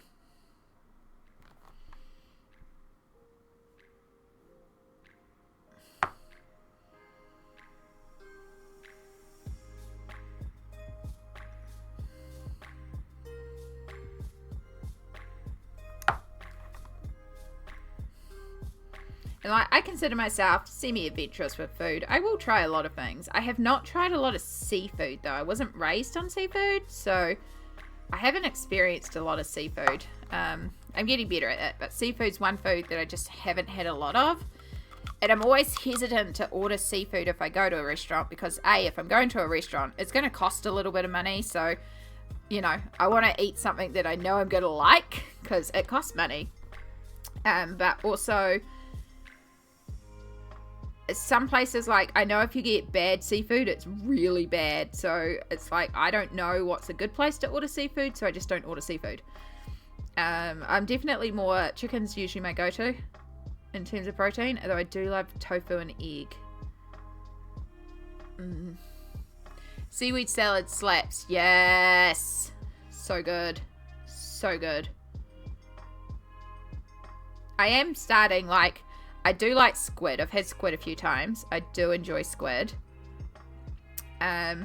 And like, I consider myself semi-adventurous with food. I will try a lot of things. I have not tried a lot of seafood though. I wasn't raised on seafood, so I haven't experienced a lot of seafood. I'm getting better at it, but seafood's one food that I just haven't had a lot of. And I'm always hesitant to order seafood if I go to a restaurant because if I'm going to a restaurant, it's going to cost a little bit of money. So, you know, I want to eat something that I know I'm going to like because it costs money. But also, some places, like, I know if you get bad seafood, it's really bad. So it's like, I don't know what's a good place to order seafood, so I just don't order seafood. I'm definitely more, chicken's usually my go-to in terms of protein, although I do love tofu and egg. Seaweed salad slaps. Yes. So good. So good. I am starting, like, I do like squid. I've had squid a few times. I do enjoy squid. I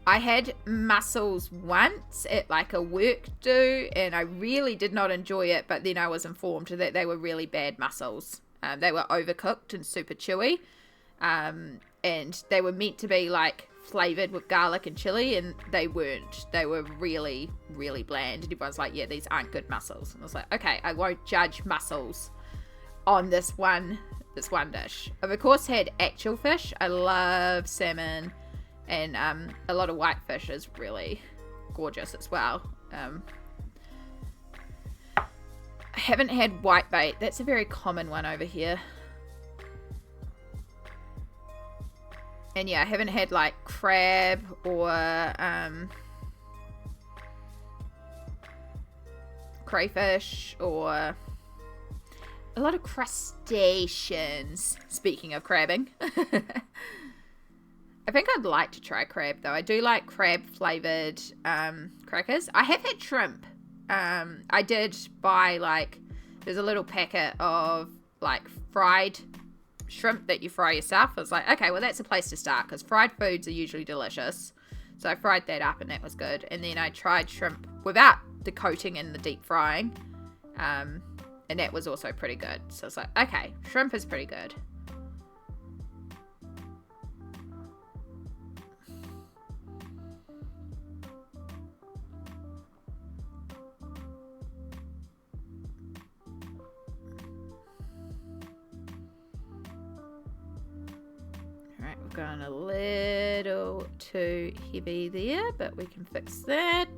had mussels once at like a work do, and I really did not enjoy it, but then I was informed that they were really bad mussels. They were overcooked and super chewy, and they were meant to be like flavored with garlic and chili, and they weren't. They were really, really bland, and everyone's like, yeah, these aren't good mussels. And I was like, okay, I won't judge mussels on this one dish. I've of course had actual fish. I love salmon, and a lot of whitefish is really gorgeous as well. I haven't had whitebait. That's a very common one over here. And yeah, I haven't had like crab or crayfish or a lot of crustaceans. Speaking of crabbing. I think I'd like to try crab though. I do like crab flavored crackers. I have had shrimp. I did buy like, there's a little packet of like fried shrimp that you fry yourself. I was like, okay, well that's a place to start because fried foods are usually delicious. So I fried that up and that was good. And then I tried shrimp without the coating and the deep frying. And that was also pretty good. So I was like, okay, shrimp is pretty good. Alright, we've gone a little too heavy there, but we can fix that.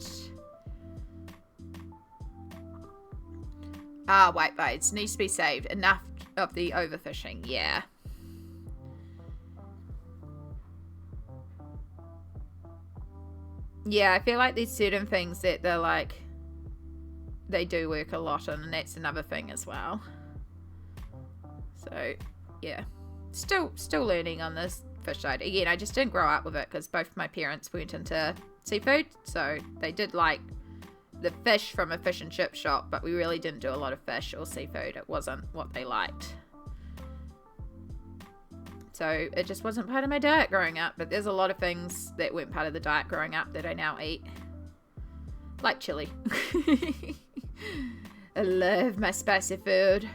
Whitebaits needs to be saved. Enough of the overfishing, yeah. Yeah, I feel like there's certain things that they're like, they do work a lot on, and that's another thing as well. So, yeah. still learning on this fish side. Again, I just didn't grow up with it because both my parents went into seafood, so they did like the fish from a fish and chip shop, but we really didn't do a lot of fish or seafood. It wasn't what they liked. So it just wasn't part of my diet growing up, but there's a lot of things that weren't part of the diet growing up that I now eat. Like chili. I love my spicy food.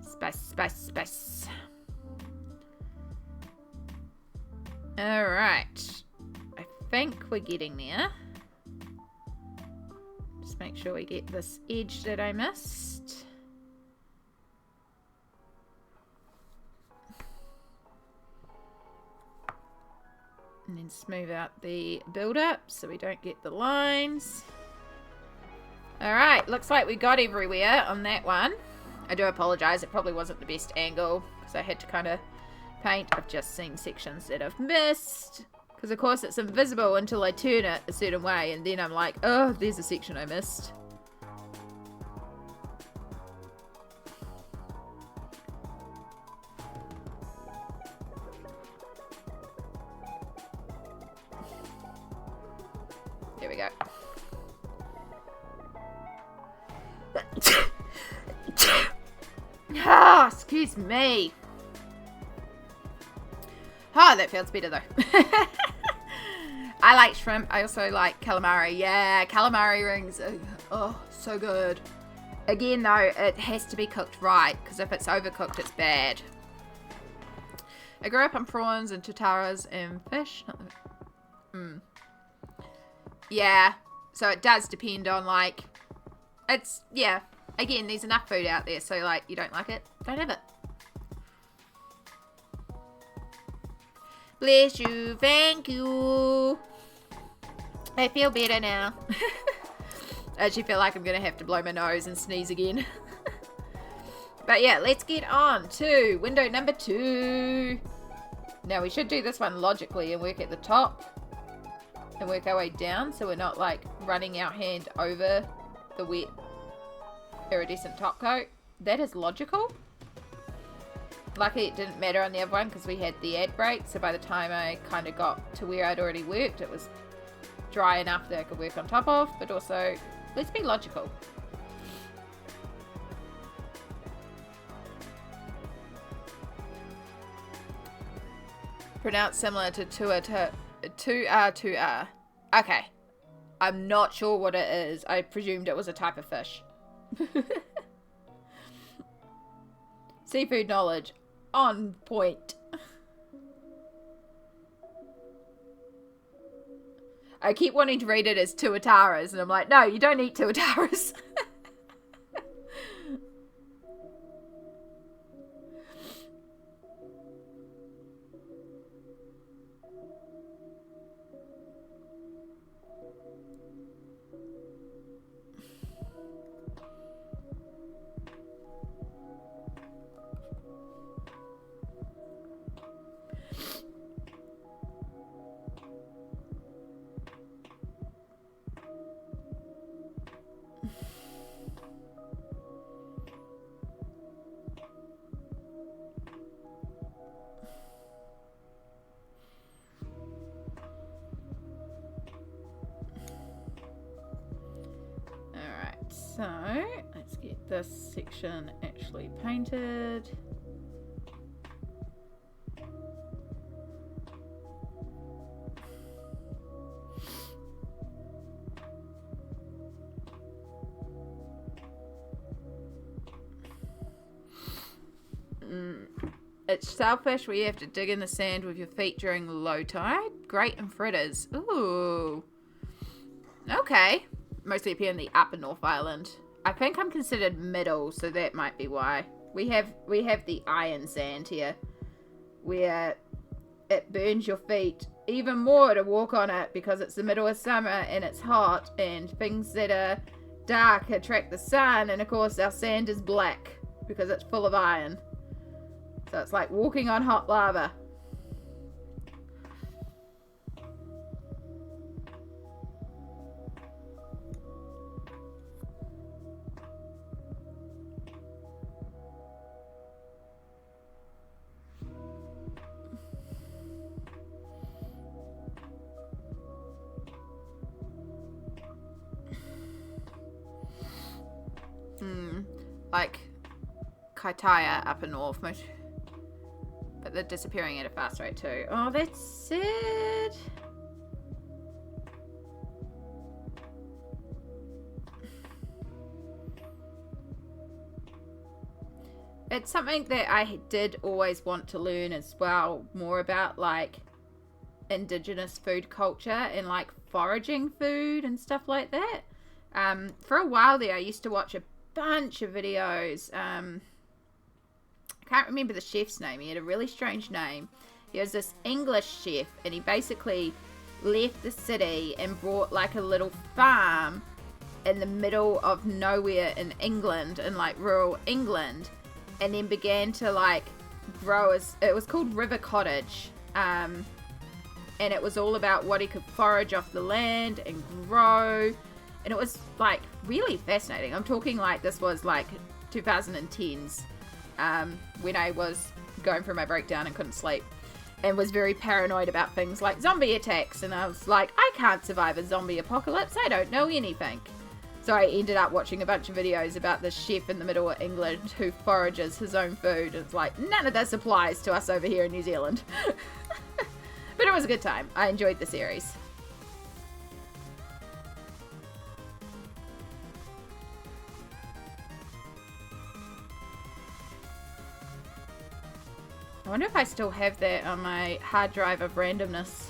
Spice. Alright. I think we're getting there. Just make sure we get this edge that I missed. And then smooth out the build-up so we don't get the lines. Alright, looks like we got everywhere on that one. I do apologise, it probably wasn't the best angle because I had to kind of paint. I've just seen sections that I've missed. Because of course it's invisible until I turn it a certain way and then I'm like, oh, there's a section I missed. There we go. Ah, excuse me. Oh, that feels better though. I like shrimp. I also like calamari. Yeah, calamari rings. Oh, so good. Again though, it has to be cooked right because if it's overcooked, it's bad. I grew up on prawns and tataras and fish. Yeah, so it does depend on like, it's, yeah. Again, there's enough food out there, so like, you don't like it, don't have it. Bless you, thank you. I feel better now. I actually feel like I'm gonna have to blow my nose and sneeze again. But yeah, let's get on to window number 2. Now we should do this one logically and work at the top and work our way down so we're not like running our hand over the wet iridescent top coat. That is logical. Luckily it didn't matter on the other one because we had the ad break, so by the time I kind of got to where I'd already worked, it was dry enough that I could work on top of, but also let's be logical. Pronounced similar to 2R. Okay. I'm not sure what it is. I presumed it was a type of fish. Seafood knowledge on point. I keep wanting to read it as tuataras and I'm like, no, you don't eat tuataras. So, let's get this section actually painted. It's shellfish where you have to dig in the sand with your feet during low tide. Great in fritters. Ooh. Okay. Mostly appear in the upper North Island. I think I'm considered middle, so that might be why. We have the iron sand here, where it burns your feet even more to walk on it because it's the middle of summer and it's hot and things that are dark attract the sun, and of course our sand is black because it's full of iron. So it's like walking on hot lava. like Kaitaia up in north, but they're disappearing at a fast rate too. Oh, that's sad. It's something that I did always want to learn as well, more about like indigenous food culture and like foraging food and stuff like that. For a while there, I used to watch a bunch of videos. I can't remember the chef's name. He had a really strange name. He was this English chef, and he basically left the city and brought like a little farm in the middle of nowhere in England, in like rural England, and then began to like grow it was called River Cottage, and it was all about what he could forage off the land and grow, and it was like really fascinating. I'm talking like this was like 2010s, when I was going through my breakdown and couldn't sleep and was very paranoid about things like zombie attacks, and I was like, I can't survive a zombie apocalypse, I don't know anything. So I ended up watching a bunch of videos about this chef in the middle of England who forages his own food. It's like, none of this applies to us over here in New Zealand. But it was a good time. I enjoyed the series. I wonder if I still have that on my hard drive of randomness.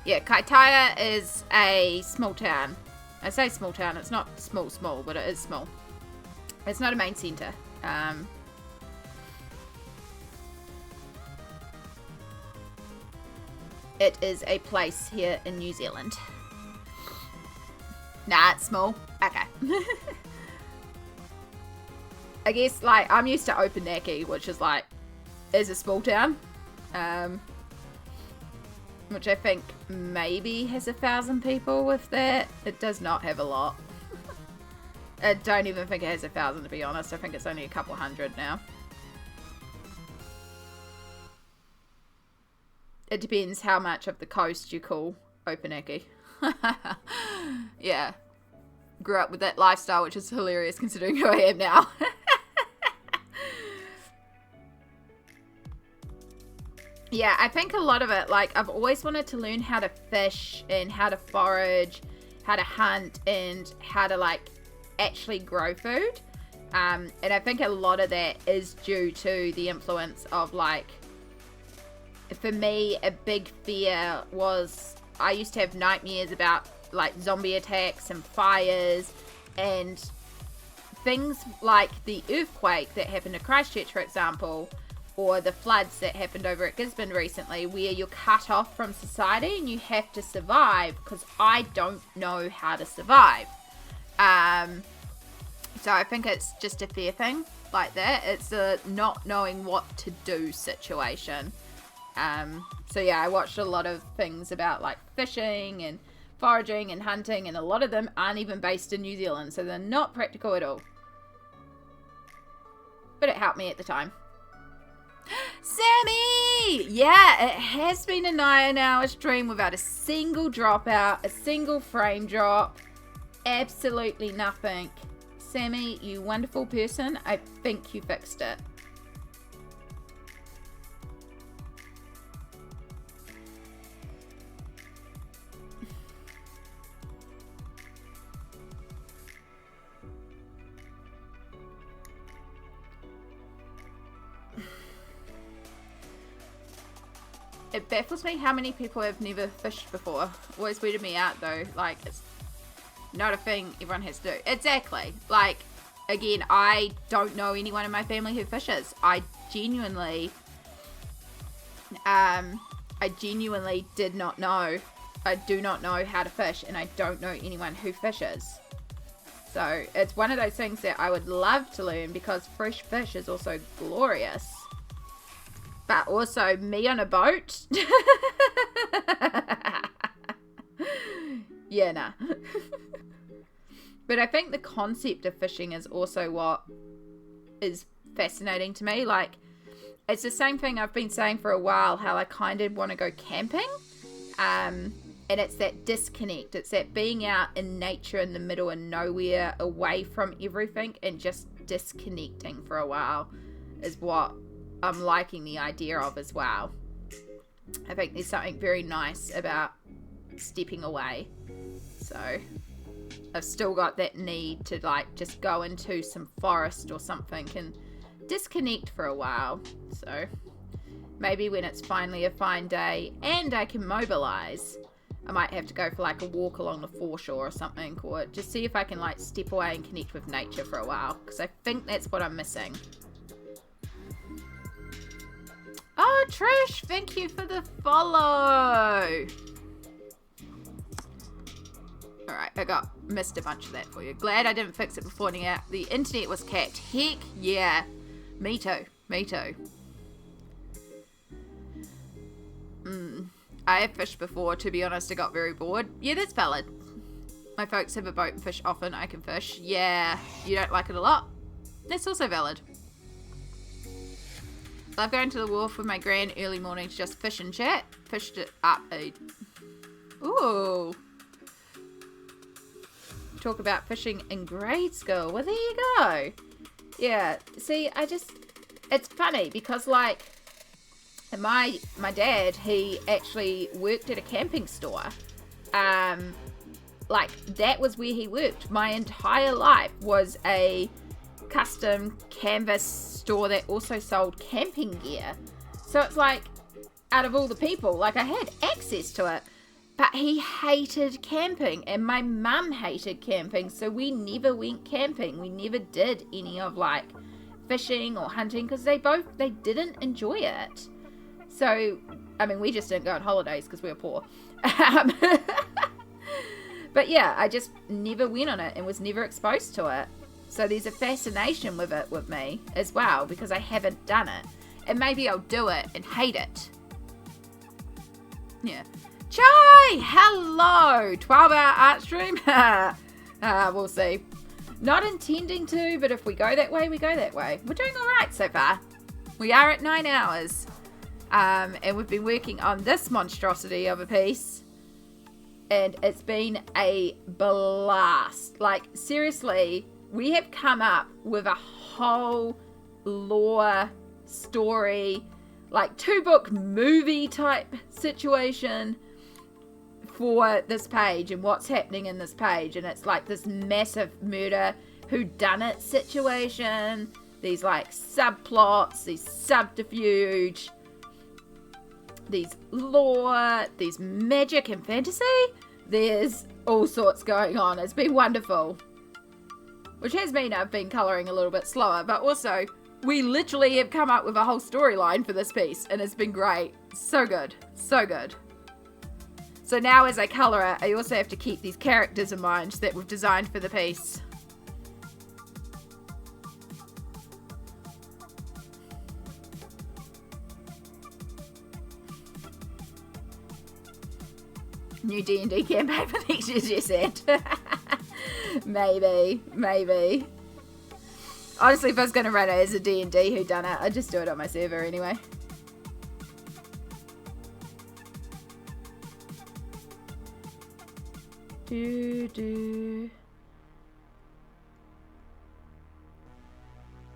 Yeah, Kaitaia is a small town. I say small town, it's not small, but it is small. It's not a main centre. It is a place here in New Zealand. Nah, it's small. Okay. I guess, like, I'm used to Opunaki, which is, like, is a small town. Which I think maybe has 1,000 people with that. It does not have a lot. I don't even think it has 1,000, to be honest. I think it's only a couple hundred now. It depends how much of the coast you call Opunaki. Yeah. Grew up with that lifestyle, which is hilarious considering who I am now. Yeah, I think a lot of it, like, I've always wanted to learn how to fish and how to forage, how to hunt, and how to, like, actually grow food. And I think a lot of that is due to the influence of, like, for me, a big fear was I used to have nightmares about, like, zombie attacks and fires and things like the earthquake that happened to Christchurch, for example, or the floods that happened over at Gisborne recently, where you're cut off from society and you have to survive, because I don't know how to survive. So I think it's just a fair thing like that. It's a not knowing what to do situation. So yeah, I watched a lot of things about like fishing and foraging and hunting, and a lot of them aren't even based in New Zealand, so they're not practical at all. But it helped me at the time. Sammy! Yeah, it has been a 9-hour stream without a single dropout, a single frame drop, absolutely nothing. Sammy, you wonderful person, I think you fixed it. It baffles me how many people have never fished before. Always weirded me out though. Like, it's not a thing everyone has to do. Exactly. Like, again, I don't know anyone in my family who fishes. I genuinely did not know I do not know how to fish, and I don't know anyone who fishes. So it's one of those things that I would love to learn, because fresh fish is also glorious. But also me on a boat. Yeah, nah. But I think the concept of fishing is also what is fascinating to me. Like, it's the same thing I've been saying for a while, how I kind of want to go camping. And it's that disconnect. It's that being out in nature in the middle of nowhere, away from everything, and just disconnecting for a while is what I'm liking the idea of as well. I think there's something very nice about stepping away. So I've still got that need to like just go into some forest or something and disconnect for a while. So maybe when it's finally a fine day and I can mobilize, I might have to go for like a walk along the foreshore or something, or just see if I can like step away and connect with nature for a while, because I think that's what I'm missing. Oh, Trish, thank you for the follow. Alright, I missed a bunch of that for you. Glad I didn't fix it before the internet was capped. Heck yeah. Me too. Me too. I have fished before. To be honest, I got very bored. Yeah, that's valid. My folks have a boat and fish often. I can fish. Yeah, you don't like it a lot. That's also valid. Love going to the wharf with my gran early morning to just fish and chat. Fished it up. Ooh. Talk about fishing in grade school. Well, there you go. Yeah, see, it's funny because like my dad, he actually worked at a camping store. Like that was where he worked. My entire life was a custom canvas store that also sold camping gear. So it's like, out of all the people, like I had access to it. But he hated camping, and my mum hated camping, so we never went camping. We never did any of like fishing or hunting, because they didn't enjoy it. So, I mean, we just didn't go on holidays because we were poor. But yeah, I just never went on it and was never exposed to it. So there's a fascination with it with me as well, because I haven't done it. And maybe I'll do it and hate it. Yeah. Chai! Hello! 12-hour art stream? We'll see. Not intending to, but if we go that way, we go that way. We're doing alright so far. We are at 9 hours. And we've been working on this monstrosity of a piece. And it's been a blast. Like, seriously, we have come up with a whole lore, story, like 2-book movie type situation for this page and what's happening in this page. And it's like this massive murder whodunit situation, these like subplots, these subterfuge, these lore, these magic and fantasy. There's all sorts going on. It's been wonderful, which has meant I've been colouring a little bit slower, but also we literally have come up with a whole storyline for this piece, and it's been great. So good. So good. So now as I colour it, I also have to keep these characters in mind that we've designed for the piece. New D&D campaign for next year, you said. Maybe. Honestly, if I was going to run it as a D&D whodunit, I'd just do it on my server anyway.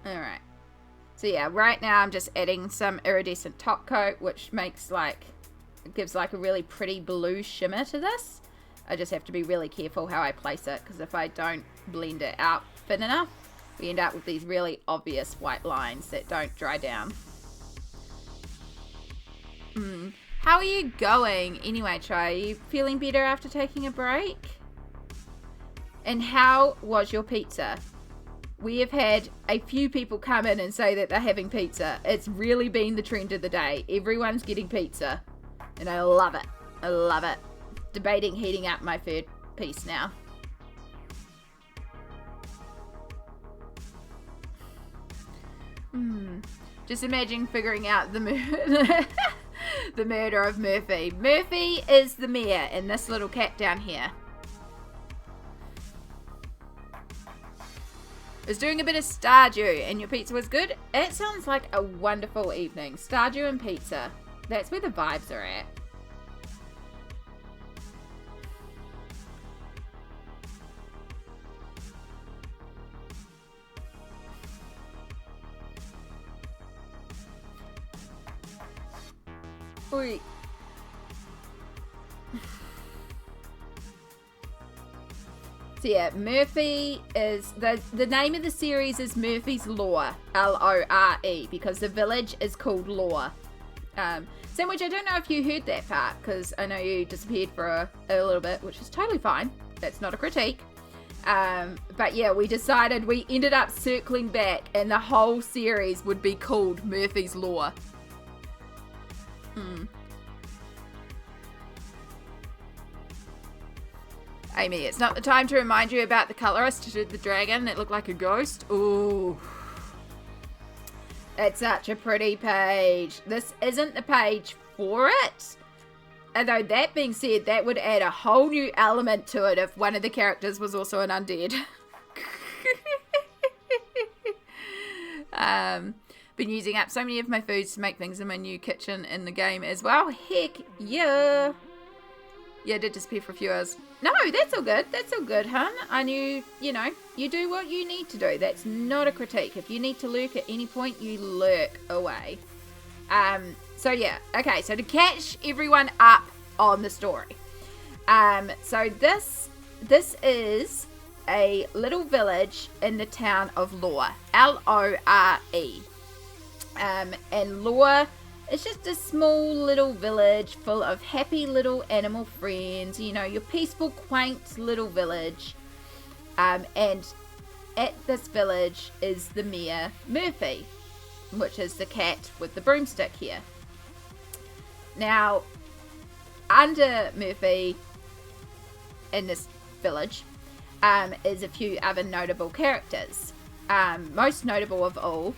Alright. So yeah, right now I'm just adding some iridescent top coat, which makes like, it gives like a really pretty blue shimmer to this. I just have to be really careful how I place it, because if I don't blend it out thin enough, we end up with these really obvious white lines that don't dry down. How are you going anyway, Chai? Are you feeling better after taking a break? And how was your pizza? We have had a few people come in and say that they're having pizza. It's really been the trend of the day. Everyone's getting pizza. And I love it. I love it. debating heating up my third piece now. Just imagine figuring out the the murder of Murphy. Murphy is the mayor and this little cat down here. I was doing a bit of Stardew and your pizza was good. It sounds like a wonderful evening. Stardew and pizza. That's where the vibes are at. Oi. So yeah, Murphy is the name of the series is Murphy's Lore, Lore, because the village is called Lore. Sandwich, I don't know if you heard that part because I know you disappeared for a little bit, which is totally fine. That's not a critique. But yeah, we ended up circling back, and the whole series would be called Murphy's Lore. Amy, it's not the time to remind you about the colorist who did the dragon that looked like a ghost. Ooh. It's such a pretty page. This isn't the page for it. Although that being said, that would add a whole new element to it if one of the characters was also an undead. Been using up so many of my foods to make things in my new kitchen in the game as well. Heck yeah. Yeah, I did disappear for a few hours. No, that's all good. That's all good, hun. I knew, you do what you need to do. That's not a critique. If you need to lurk at any point, you lurk away. So yeah, okay, so to catch everyone up on the story. So this is a little village in the town of Lore. Lore. And Lore is just a small little village full of happy little animal friends, your peaceful, quaint little village. And at this village is the mayor, Murphy, which is the cat with the broomstick here. Now, under Murphy in this village is a few other notable characters. Most notable of all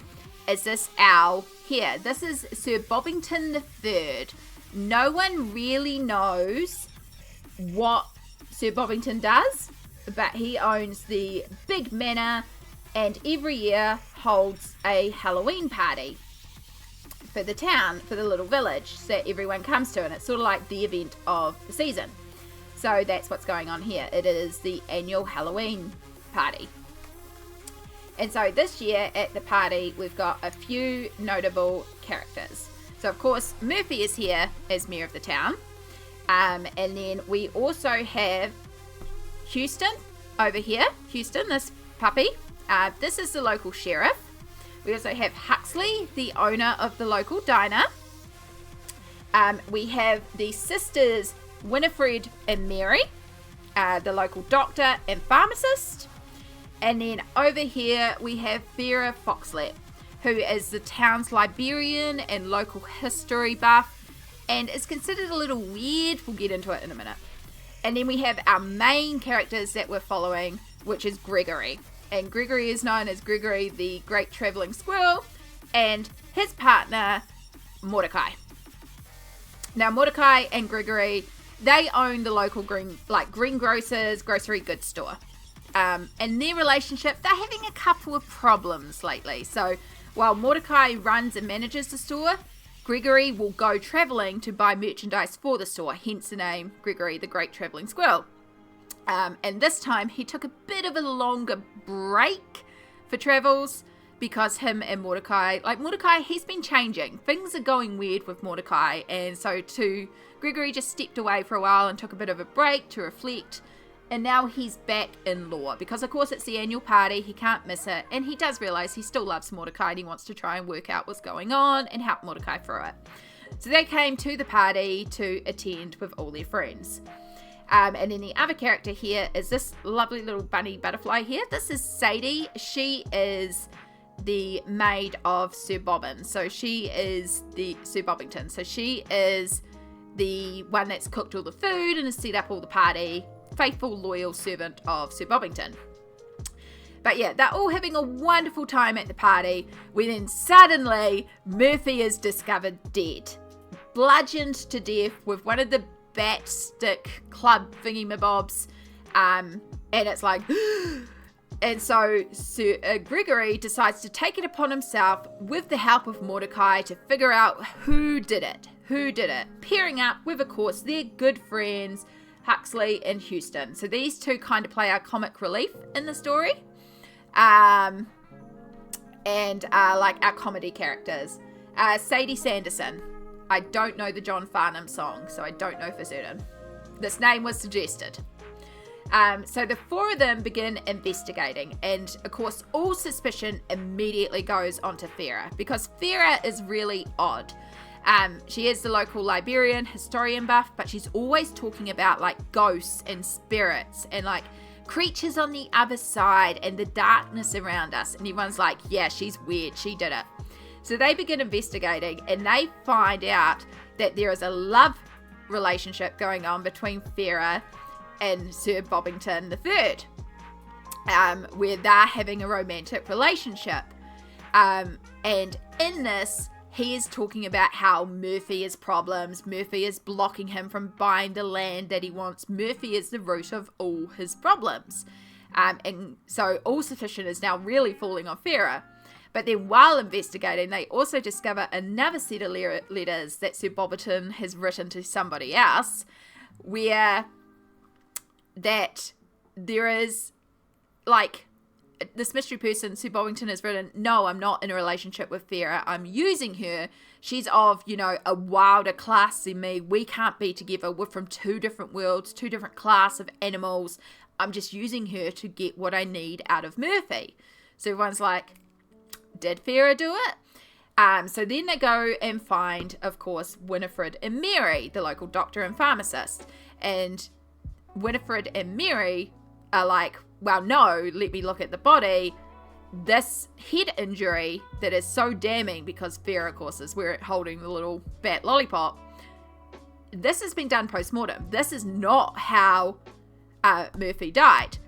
is this owl here. This is Sir Bobbington III. No one really knows what Sir Bobbington does, but he owns the big manor and every year holds a Halloween party for the town, for the little village that everyone comes to, and it's sort of like the event of the season. So that's what's going on here. It is the annual Halloween party. And so this year at the party, we've got a few notable characters. So of course, Murphy is here as mayor of the town. And then we also have Houston over here. Houston, this puppy. This is the local sheriff. We also have Huxley, the owner of the local diner. We have the sisters Winifred and Mary, the local doctor and pharmacist. And then over here we have Vera Foxlet, who is the town's librarian and local history buff, and is considered a little weird. We'll get into it in a minute. And then we have our main characters that we're following, which is Gregory. And Gregory is known as Gregory the Great Traveling Squirrel, and his partner Mordecai. Now Mordecai and Gregory, they own the local greengrocer's grocery goods store. And their relationship, they're having a couple of problems lately. So while Mordecai runs and manages the store, Gregory will go traveling to buy merchandise for the store, hence the name Gregory the Great Traveling Squirrel. And this time he took a bit of a longer break for travels because him and Mordecai, he's been changing. Things are going weird with Mordecai, and so Gregory just stepped away for a while and took a bit of a break to reflect. And now he's back in Lore because, of course, it's the annual party. He can't miss it. And he does realize he still loves Mordecai and he wants to try and work out what's going on and help Mordecai through it. So they came to the party to attend with all their friends. And then the other character here is this lovely little bunny butterfly here. This is Sadie. She is the maid of Sir Bobbin. So she is the Sir Bobbington. So she is the one that's cooked all the food and has set up all the party, faithful, loyal servant of Sir Bobbington. But yeah, they're all having a wonderful time at the party when then suddenly Murphy is discovered dead, bludgeoned to death with one of the bat stick club thingy-mabobs, and it's like... And so Sir Gregory decides to take it upon himself with the help of Mordecai to figure out who did it, pairing up with, of course, their good friends, Huxley and Houston. So these two kind of play our comic relief in the story, and like our comedy characters. Sadie Sanderson. I don't know the John Farnham song, so I don't know for certain. This name was suggested. So the four of them begin investigating, and of course all suspicion immediately goes onto Farah, because Farah is really odd. She is the local librarian, historian buff, but she's always talking about like ghosts and spirits and like creatures on the other side and the darkness around us, and everyone's like, yeah, she's weird, she did it. So they begin investigating, and they find out that there is a love relationship going on between Farah and Sir Bobbington III, where they're having a romantic relationship. And in this, he is talking about how Murphy has problems. Murphy is blocking him from buying the land that he wants. Murphy is the root of all his problems. And so all suspicion is now really falling on Farah. But then while investigating, they also discover another set of letters that Sir Bobbington has written to somebody else, where that there is like this mystery person, Sir Bobbington, has written, no, I'm not in a relationship with Farah. I'm using her. She's of, a wilder class than me. We can't be together. We're from two different worlds, two different class of animals. I'm just using her to get what I need out of Murphy. So everyone's like, did Farah do it? So then they go and find, of course, Winifred and Mary, the local doctor and pharmacist. And Winifred and Mary are like, well, no, let me look at the body. This head injury that is so damning, because Farah, of course, is where holding the little bat lollipop. This has been done post-mortem. This is not how Murphy died.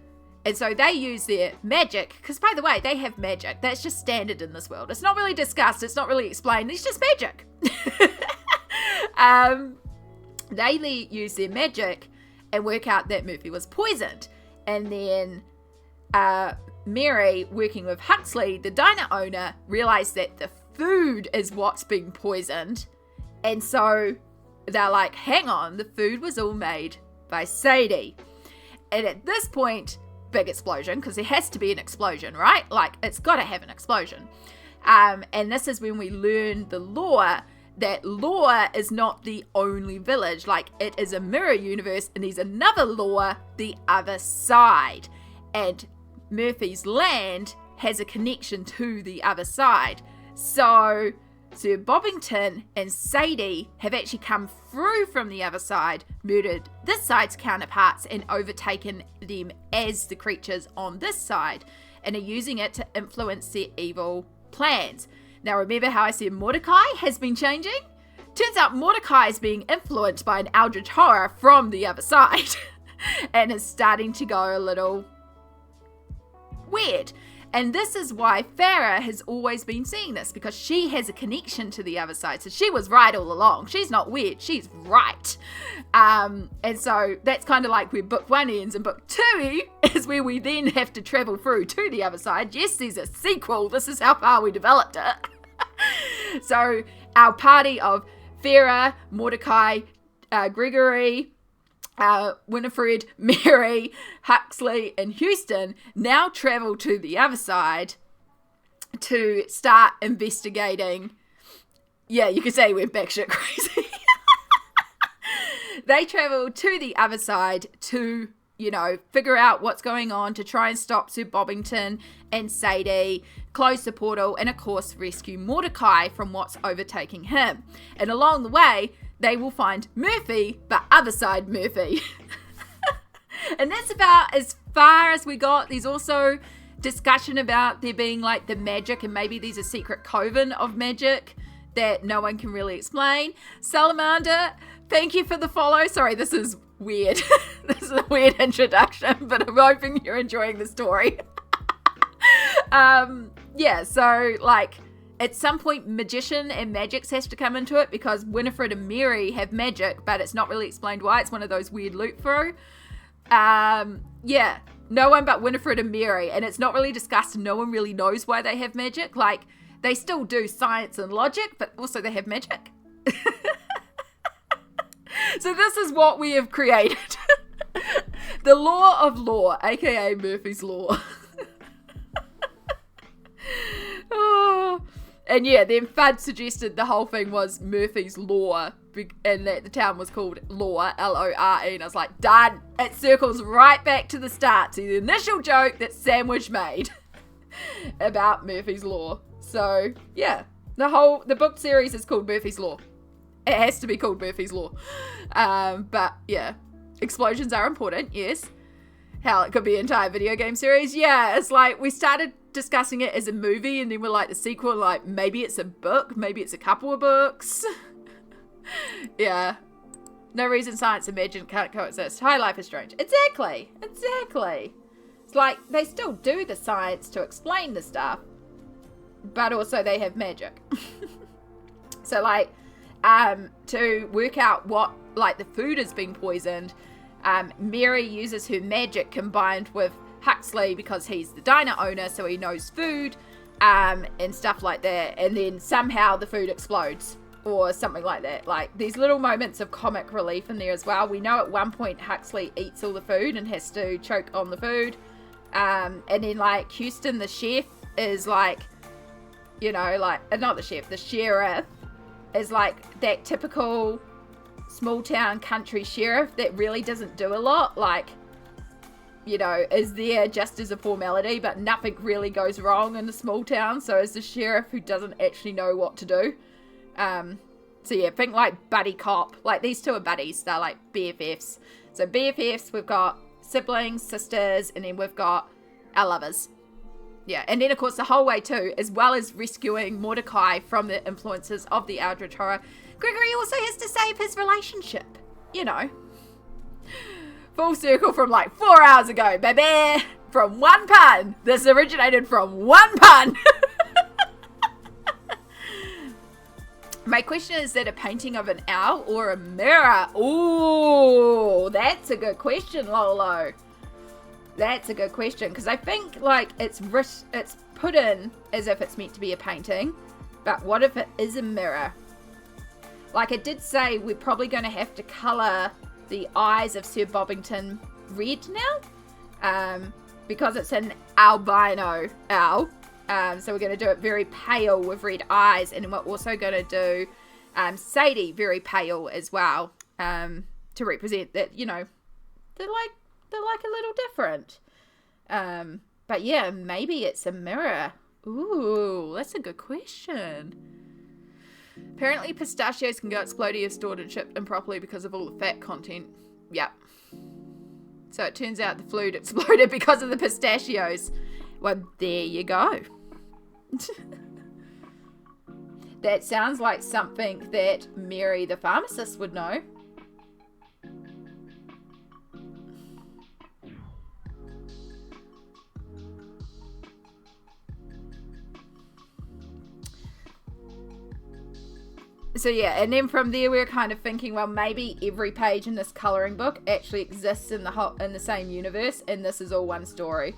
And so they use their magic, because by the way, they have magic. That's just standard in this world. It's not really discussed. It's not really explained. It's just magic. They use their magic and work out that Murphy was poisoned. And then Mary, working with Huxley, the diner owner, realized that the food is what's being poisoned. And so they're like, hang on, the food was all made by Sadie. And at this point, big explosion, because there has to be an explosion, right? Like, it's got to have an explosion. And this is when we learn the lore, that lore is not the only village. Like, it is a mirror universe, and there's another lore, the other side. And Murphy's land has a connection to the other side. So Sir Bobbington and Sadie have actually come through from the other side, murdered this side's counterparts, and overtaken them as the creatures on this side, and are using it to influence their evil plans. Now, remember how I said Mordecai has been changing? Turns out Mordecai is being influenced by an eldritch horror from the other side and is starting to go a little weird. And this is why Farah has always been seeing this, because she has a connection to the other side. So she was right all along. She's not weird. She's right. And so that's kind of like where book 1 ends, and book 2 is where we then have to travel through to the other side. Yes, there's a sequel. This is how far we developed it. So our party of Farah, Mordecai, Gregory, Winifred, Mary, Huxley, and Houston now travel to the other side to start investigating. Yeah, you could say we went batshit crazy. They travel to the other side to, figure out what's going on, to try and stop Sir Bobbington and Sadie, close the portal, and of course rescue Mordecai from what's overtaking him. And along the way, they will find Murphy, but other side Murphy. And that's about as far as we got. There's also discussion about there being like the magic, and maybe there's a secret coven of magic that no one can really explain. Salamander, thank you for the follow. Sorry, this is weird. This is a weird introduction, but I'm hoping you're enjoying the story. Yeah, so like at some point magician and magics has to come into it because Winifred and Mary have magic, but it's not really explained why. It's one of those weird loop through. Yeah, no one but Winifred and Mary, and it's not really discussed and no one really knows why they have magic. Like, they still do science and logic, but also they have magic. So this is what we have created. The law of law, aka Murphy's Law. Oh. And yeah, then Fudd suggested the whole thing was Murphy's Law, and that the town was called Lore, L-O-R-E, and I was like, done! It circles right back to the start, to the initial joke that Sandwich made about Murphy's Law. So, yeah, the book series is called Murphy's Law. It has to be called Murphy's Law. But, yeah, explosions are important, yes. Hell, it could be an entire video game series. Yeah, it's like, we started discussing it as a movie, and then we're like, the sequel, like, maybe it's a book, maybe it's a couple of books. Yeah. No reason science and magic can't coexist. High life is strange. Exactly. It's like, they still do the science to explain the stuff, but also they have magic. So, like, to work out what, like, the food has been poisoned, Mary uses her magic combined with Huxley because he's the diner owner, so he knows food, and stuff like that, and then somehow the food explodes or something like that. Like, these little moments of comic relief in there as well. We know at one point Huxley eats all the food and has to choke on the food, and then like Houston the chef is like, you know, like, not the chef, the sheriff is like that typical small town country sheriff that really doesn't do a lot, like, you know, is there just as a formality, but nothing really goes wrong in a small town, so is the sheriff who doesn't actually know what to do. So yeah, think like buddy cop. Like, these two are buddies, they're like BFFs. So BFFs, we've got siblings, sisters, and then we've got our lovers. Yeah, and then of course the whole way too, as well as rescuing Mordecai from the influences of the Eldritch Horror, Gregory also has to save his relationship, you know. Full circle from like 4 hours ago, baby! From one pun! This originated from one pun! My question is that a painting of an owl or a mirror? Ooh, that's a good question, Lolo. That's a good question, because I think like it's put in as if it's meant to be a painting, but what if it is a mirror? Like, it did say we're probably going to have to colour the eyes of Sir Bobbington red now, because it's an albino owl. So we're going to do it very pale with red eyes, and we're also going to do Sadie very pale as well, to represent that, you know, they're like a little different. But yeah, maybe it's a mirror. Ooh, that's a good question. Apparently pistachios can go explodey if stored and shipped improperly because of all the fat content. Yep. So it turns out the fluid exploded because of the pistachios. Well, there you go. That sounds like something that Mary the pharmacist would know. So yeah, and then from there we're kind of thinking, well, maybe every page in this colouring book actually exists in the same universe, and this is all one story.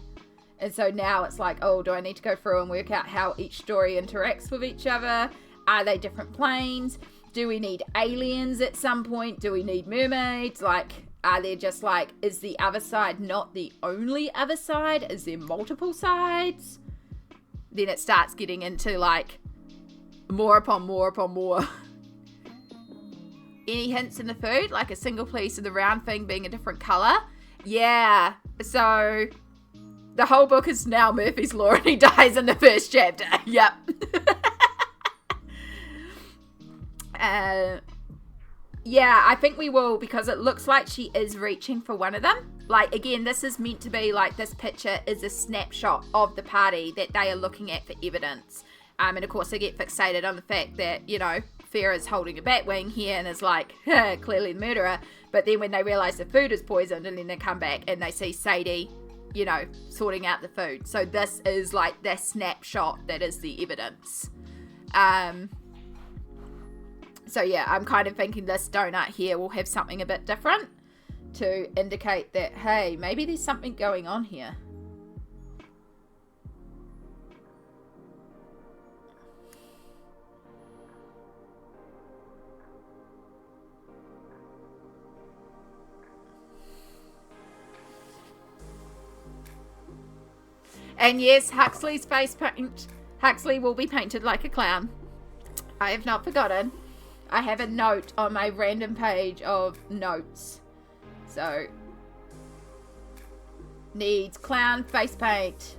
And so now it's like, oh, do I need to go through and work out how each story interacts with each other? Are they different planes? Do we need aliens at some point? Do we need mermaids? Like, are there just like, is the other side not the only other side? Is there multiple sides? Then it starts getting into like more upon more upon more. Any hints in the food? Like a single piece of the round thing being a different colour? Yeah. So the whole book is now Murphy's Law, and he dies in the first chapter. Yep. Yeah, I think we will, because it looks like she is reaching for one of them. Like, again, this is meant to be like, this picture is a snapshot of the party that they are looking at for evidence. And of course they get fixated on the fact that, you know, Farah's holding a bat wing here and is like, clearly the murderer. But then when they realise the food is poisoned, and then they come back and they see Sadie, you know, sorting out the food. So this is like the snapshot that is the evidence. So yeah, I'm kind of thinking this donut here will have something a bit different to indicate that, hey, maybe there's something going on here. And yes, Huxley's face paint. Huxley will be painted like a clown. I have not forgotten. I have a note on my random page of notes. So, needs clown face paint.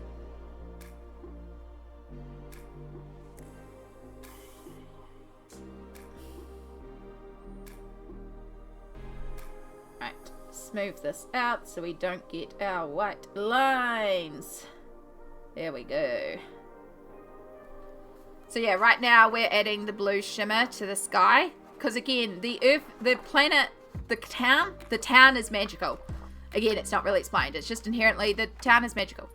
Right, smooth this out so we don't get our white lines. There we go. So yeah, right now we're adding the blue shimmer to the sky. Because again, the Earth, the planet, the town is magical. Again, it's not really explained. It's just inherently the town is magical.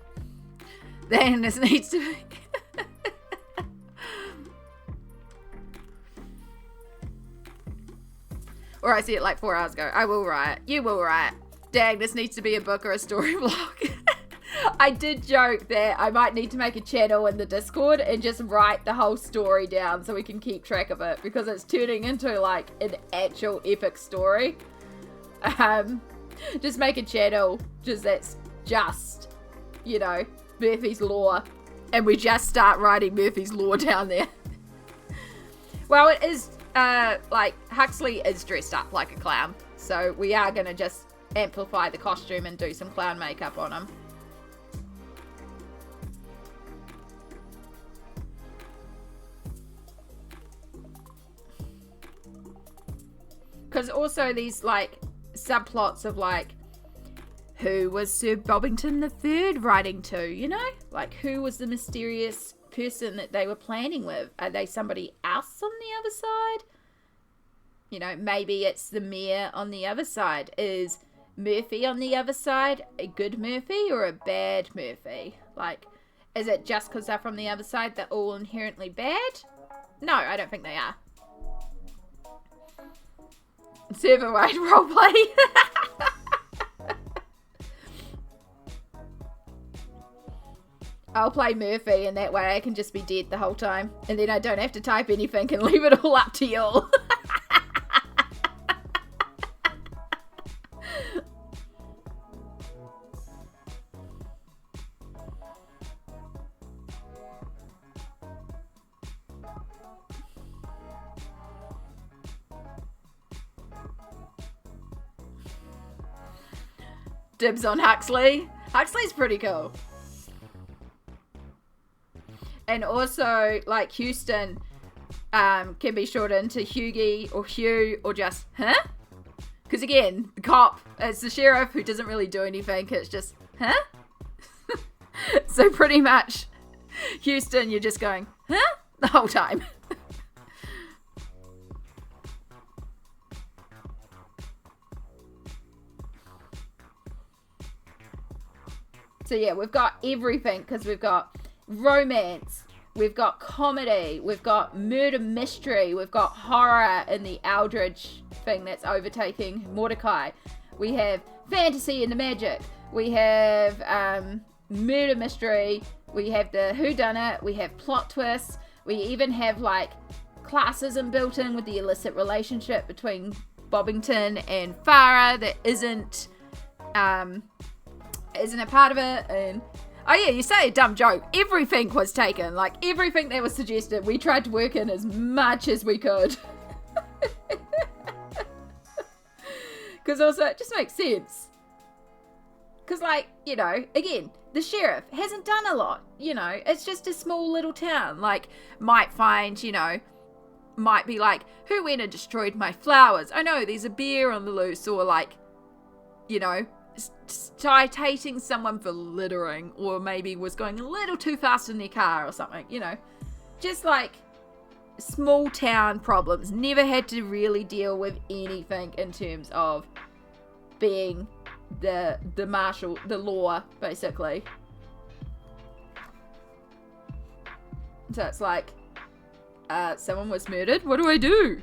Then this needs to be... Or I see it like 4 hours ago. I will write. You will write. Dang, this needs to be a book or a story vlog. I did joke that I might need to make a channel in the Discord and just write the whole story down so we can keep track of it, because it's turning into like an actual epic story. Just make a channel that's just, you know, Murphy's Law, and we just start writing Murphy's Law down there. Well, it is like Huxley is dressed up like a clown, so we are going to just amplify the costume and do some clown makeup on him. Because also these like subplots of like, who was Sir Bobbington III writing to, you know? Like, who was the mysterious person that they were planning with? Are they somebody else on the other side? You know, maybe it's the mayor on the other side. Is Murphy on the other side a good Murphy or a bad Murphy? Like, is it just because they're from the other side they're all inherently bad? No, I don't think they are. Server wide roleplay. I'll play Murphy, and that way I can just be dead the whole time. And then I don't have to type anything and leave it all up to y'all. Dibs on Huxley. Huxley's pretty cool. And also, like, Houston can be shortened to Hughie or Hugh or just, huh? Because again, the cop, it's the sheriff who doesn't really do anything. It's just, huh? So pretty much, Houston, you're just going, huh? The whole time. So yeah, we've got everything, because we've got romance, we've got comedy, we've got murder mystery, we've got horror in the Eldridge thing that's overtaking Mordecai. We have fantasy and the magic. We have murder mystery. We have the whodunit. We have plot twists. We even have like classism built in with the illicit relationship between Bobbington and Farah that isn't a part of it. And oh yeah, you say a dumb joke. Everything was taken. Like, everything that was suggested, we tried to work in as much as we could. Because also, it just makes sense. Because, like, you know, again, the sheriff hasn't done a lot. You know, it's just a small little town. Like, might find, you know, might be like, who went and destroyed my flowers? Oh no, there's a bear on the loose. Or like, you know, citating someone for littering, or maybe was going a little too fast in their car or something, you know. just like small town problems. Never had to really deal with anything in terms of being the marshal, the law, basically. So it's like, someone was murdered. What do I do?